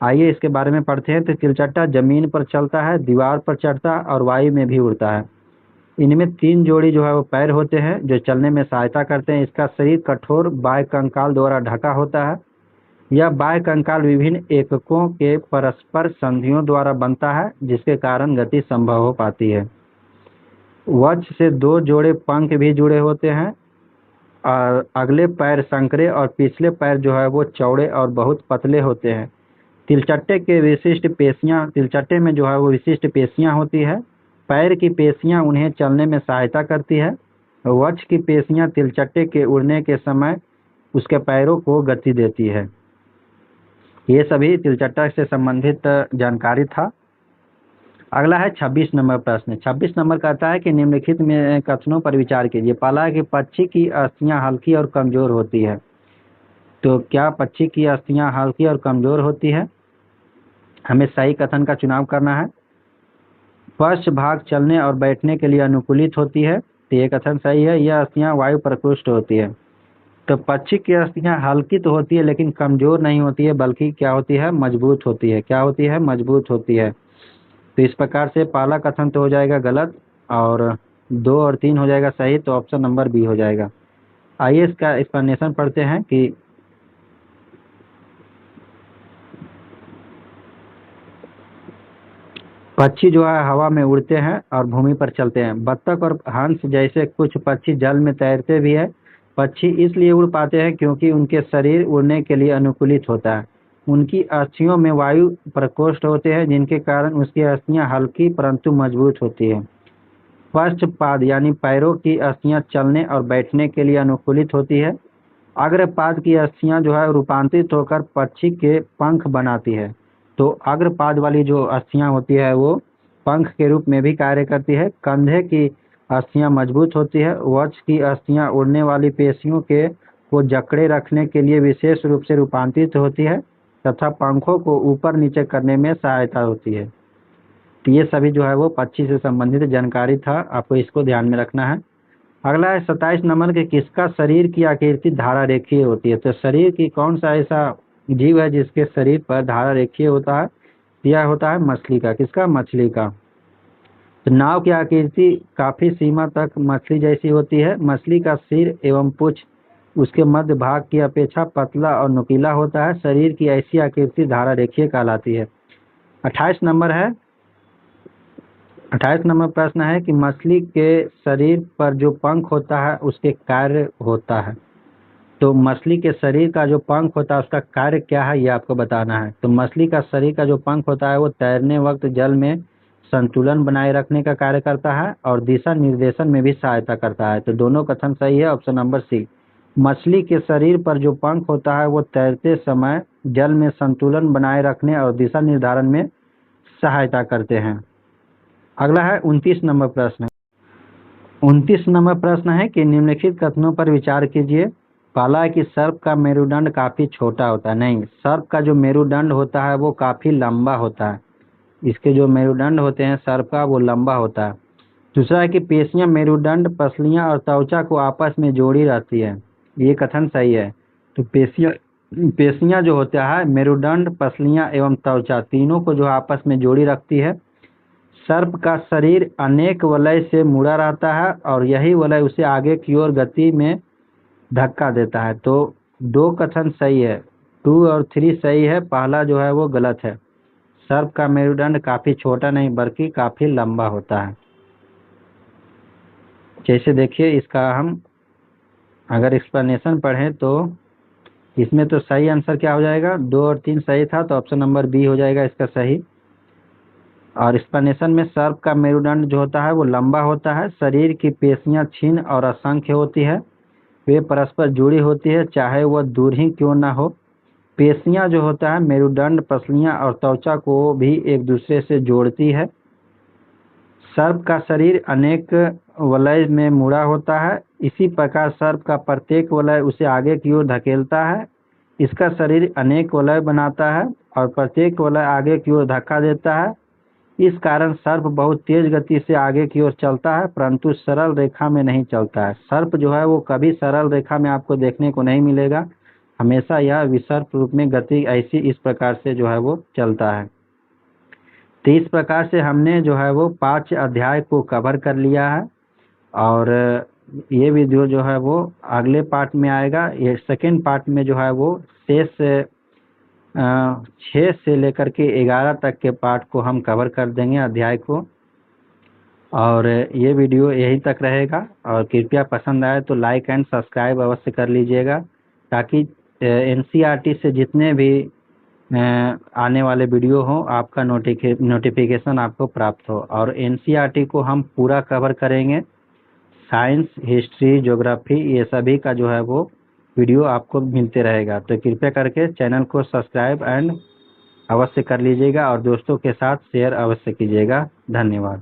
आइए इसके बारे में पढ़ते हैं। तो तिलचट्टा जमीन पर चलता है, दीवार पर चढ़ता है और वायु में भी उड़ता है। इनमें 3 जोड़ी जो है वो पैर होते हैं जो चलने में सहायता करते हैं। इसका शरीर कठोर बाह्य कंकाल द्वारा ढका होता है। यह बाह्य कंकाल विभिन्न एककों के परस्पर संधियों द्वारा बनता है, जिसके कारण गति संभव हो पाती है। वक्ष से 2 जोड़े पंख भी जुड़े होते हैं और अगले पैर संकरे और पिछले पैर जो है वो चौड़े और बहुत पतले होते हैं। तिलचट्टे में जो है वो विशिष्ट पेशियां होती है। पैर की पेशियां उन्हें चलने में सहायता करती है। वक्ष की पेशियां तिलचट्टे के उड़ने के समय उसके पैरों को गति देती है। ये सभी तिलचट्टा से संबंधित जानकारी था। अगला है 26 नंबर प्रश्न। 26 नंबर कहता है कि निम्नलिखित में कथनों पर विचार कीजिए। पहला है कि पक्षी की अस्थियां हल्की और कमजोर होती है। तो क्या पक्षी की अस्थियां हल्की और कमजोर होती है? हमें सही कथन का चुनाव करना है। पश्च भाग चलने और बैठने के लिए अनुकूलित होती है। तो ये कथन सही है। यह अस्थियां वायु प्रकृष्ट होती है। तो पक्षी की अस्थियां हल्की तो होती है लेकिन कमजोर नहीं होती है, बल्कि क्या होती है, मजबूत होती है। क्या होती है, मजबूत होती है। तो इस प्रकार से पहला कथन तो हो जाएगा गलत, और 2 और 3 हो जाएगा सही, तो ऑप्शन नंबर बी हो जाएगा। आइए इसका एक्सप्लेनेशन पढ़ते हैं कि पक्षी जो है हवा में उड़ते हैं और भूमि पर चलते हैं। बत्तख और हंस जैसे कुछ पक्षी जल में तैरते भी है। पक्षी इसलिए उड़ पाते हैं क्योंकि उनके शरीर उड़ने के लिए अनुकूलित होता है। उनकी अस्थियों में वायु प्रकोष्ठ होते हैं, जिनके कारण उसकी अस्थियां हल्की परंतु मजबूत होती है। पश्चपाद यानी पैरों की अस्थियां चलने और बैठने के लिए अनुकूलित होती है। अग्रपाद की अस्थियां जो है रूपांतरित होकर पक्षी के पंख बनाती है। तो अग्रपाद वाली जो अस्थियां होती है वो पंख के रूप में भी कार्य करती है। कंधे की अस्थियां मजबूत होती है। वक्ष की अस्थियां उड़ने वाली पेशियों के को जकड़े रखने के लिए विशेष रूप से रूपांतरित होती है तथा पंखों को ऊपर नीचे करने में सहायता होती है। तो ये सभी जो है वो पक्षी से संबंधित जानकारी था, आपको इसको ध्यान में रखना है। अगला है 27 नंबर के, किसका शरीर की आकृति धारा रेखीय होती है। तो शरीर की कौन सा ऐसा जीव है जिसके शरीर पर धारा रेखीय होता है। यह होता है मछली का। किसका, मछली का। तो नाव की आकृति काफी सीमा तक मछली जैसी होती है। मछली का सिर एवं पूंछ उसके मध्य भाग की अपेक्षा पतला और नुकीला होता है। शरीर की ऐसी आकृति धारा रेखीय कहलाती है। 28 नंबर है, 28 नंबर प्रश्न है कि मछली के शरीर पर जो पंख होता है उसके कार्य होता है। तो मछली के शरीर का जो पंख होता है उसका कार्य क्या है, ये आपको बताना है। तो मछली का शरीर का जो पंख होता है वो तैरने वक्त जल में संतुलन बनाए रखने का कार्य करता है और दिशा निर्देशन में भी सहायता करता है। तो दोनों कथन सही है, ऑप्शन नंबर सी। मछली के शरीर पर जो पंख होता है वो तैरते समय जल में संतुलन बनाए रखने और दिशा निर्धारण में सहायता करते हैं। अगला है 29 नंबर प्रश्न। 29 नंबर प्रश्न है कि निम्नलिखित कथनों पर विचार कीजिए। पहला है कि सर्प का मेरुदंड काफी छोटा होता है। नहीं, सर्प का जो मेरुदंड होता है वो काफी लंबा होता है। इसके जो मेरुदंड होते हैं सर्प का वो लंबा होता है। दूसरा है कि पेशियां, मेरुदंड, पसलियां और त्वचा को आपस में जोड़ी रहती है। ये कथन सही है। तो पेशियां जो होता है, मेरुदंड, पसलियां एवं त्वचा तीनों को जो आपस में जोड़ी रखती है। सर्प का शरीर अनेक वलय से मुड़ा रहता है और यही वलय उसे आगे की ओर गति में धक्का देता है। तो 2 कथन सही है, 2 और 3 सही है, पहला जो है वो गलत है। सर्प का मेरुदंड काफी छोटा नहीं बल्कि काफी लंबा होता है। जैसे देखिए इसका हम अगर एक्सप्लेनेशन पढ़ें तो इसमें तो सही आंसर क्या हो जाएगा, 2 और 3 सही था, तो ऑप्शन नंबर बी हो जाएगा इसका सही। और एक्सप्लेनेशन में सर्प का मेरुदंड जो होता है वो लंबा होता है। शरीर की पेशियां क्षीण और असंख्य होती है। वे परस्पर जुड़ी होती है चाहे वह दूर ही क्यों ना हो। पेशियां जो होता है मेरुदंड, पसलियां और त्वचा को भी एक दूसरे से जोड़ती है। सर्प का शरीर अनेक वलय में मुड़ा होता है। इसी प्रकार सर्प का प्रत्येक वलय उसे आगे की ओर धकेलता है। इसका शरीर अनेक वलय बनाता है और प्रत्येक वलय आगे की ओर धक्का देता है। इस कारण सर्प बहुत तेज गति से आगे की ओर चलता है परंतु सरल रेखा में नहीं चलता है। सर्प जो है वो कभी सरल रेखा में आपको देखने को नहीं मिलेगा, हमेशा यह विसर्प रूप में गति ऐसी इस प्रकार से जो है वो चलता है। तो इस प्रकार से हमने जो है वो 5 अध्याय को कवर कर लिया है और ये वीडियो जो है वो अगले पार्ट में आएगा। ये सेकेंड पार्ट में जो है वो शेष 6 से लेकर के 11 तक के पार्ट को हम कवर कर देंगे अध्याय को। और ये वीडियो यहीं तक रहेगा और कृपया पसंद आए तो लाइक एंड सब्सक्राइब अवश्य कर लीजिएगा ताकि एनसीईआरटी से जितने भी आने वाले वीडियो हो आपका नोटिफिकेशन आपको प्राप्त हो। और एनसीईआरटी को हम पूरा कवर करेंगे, साइंस, हिस्ट्री, ज्योग्राफी, ये सभी का जो है वो वीडियो आपको मिलते रहेगा। तो कृपया करके चैनल को सब्सक्राइब एंड अवश्य कर लीजिएगा और दोस्तों के साथ शेयर अवश्य कीजिएगा। धन्यवाद।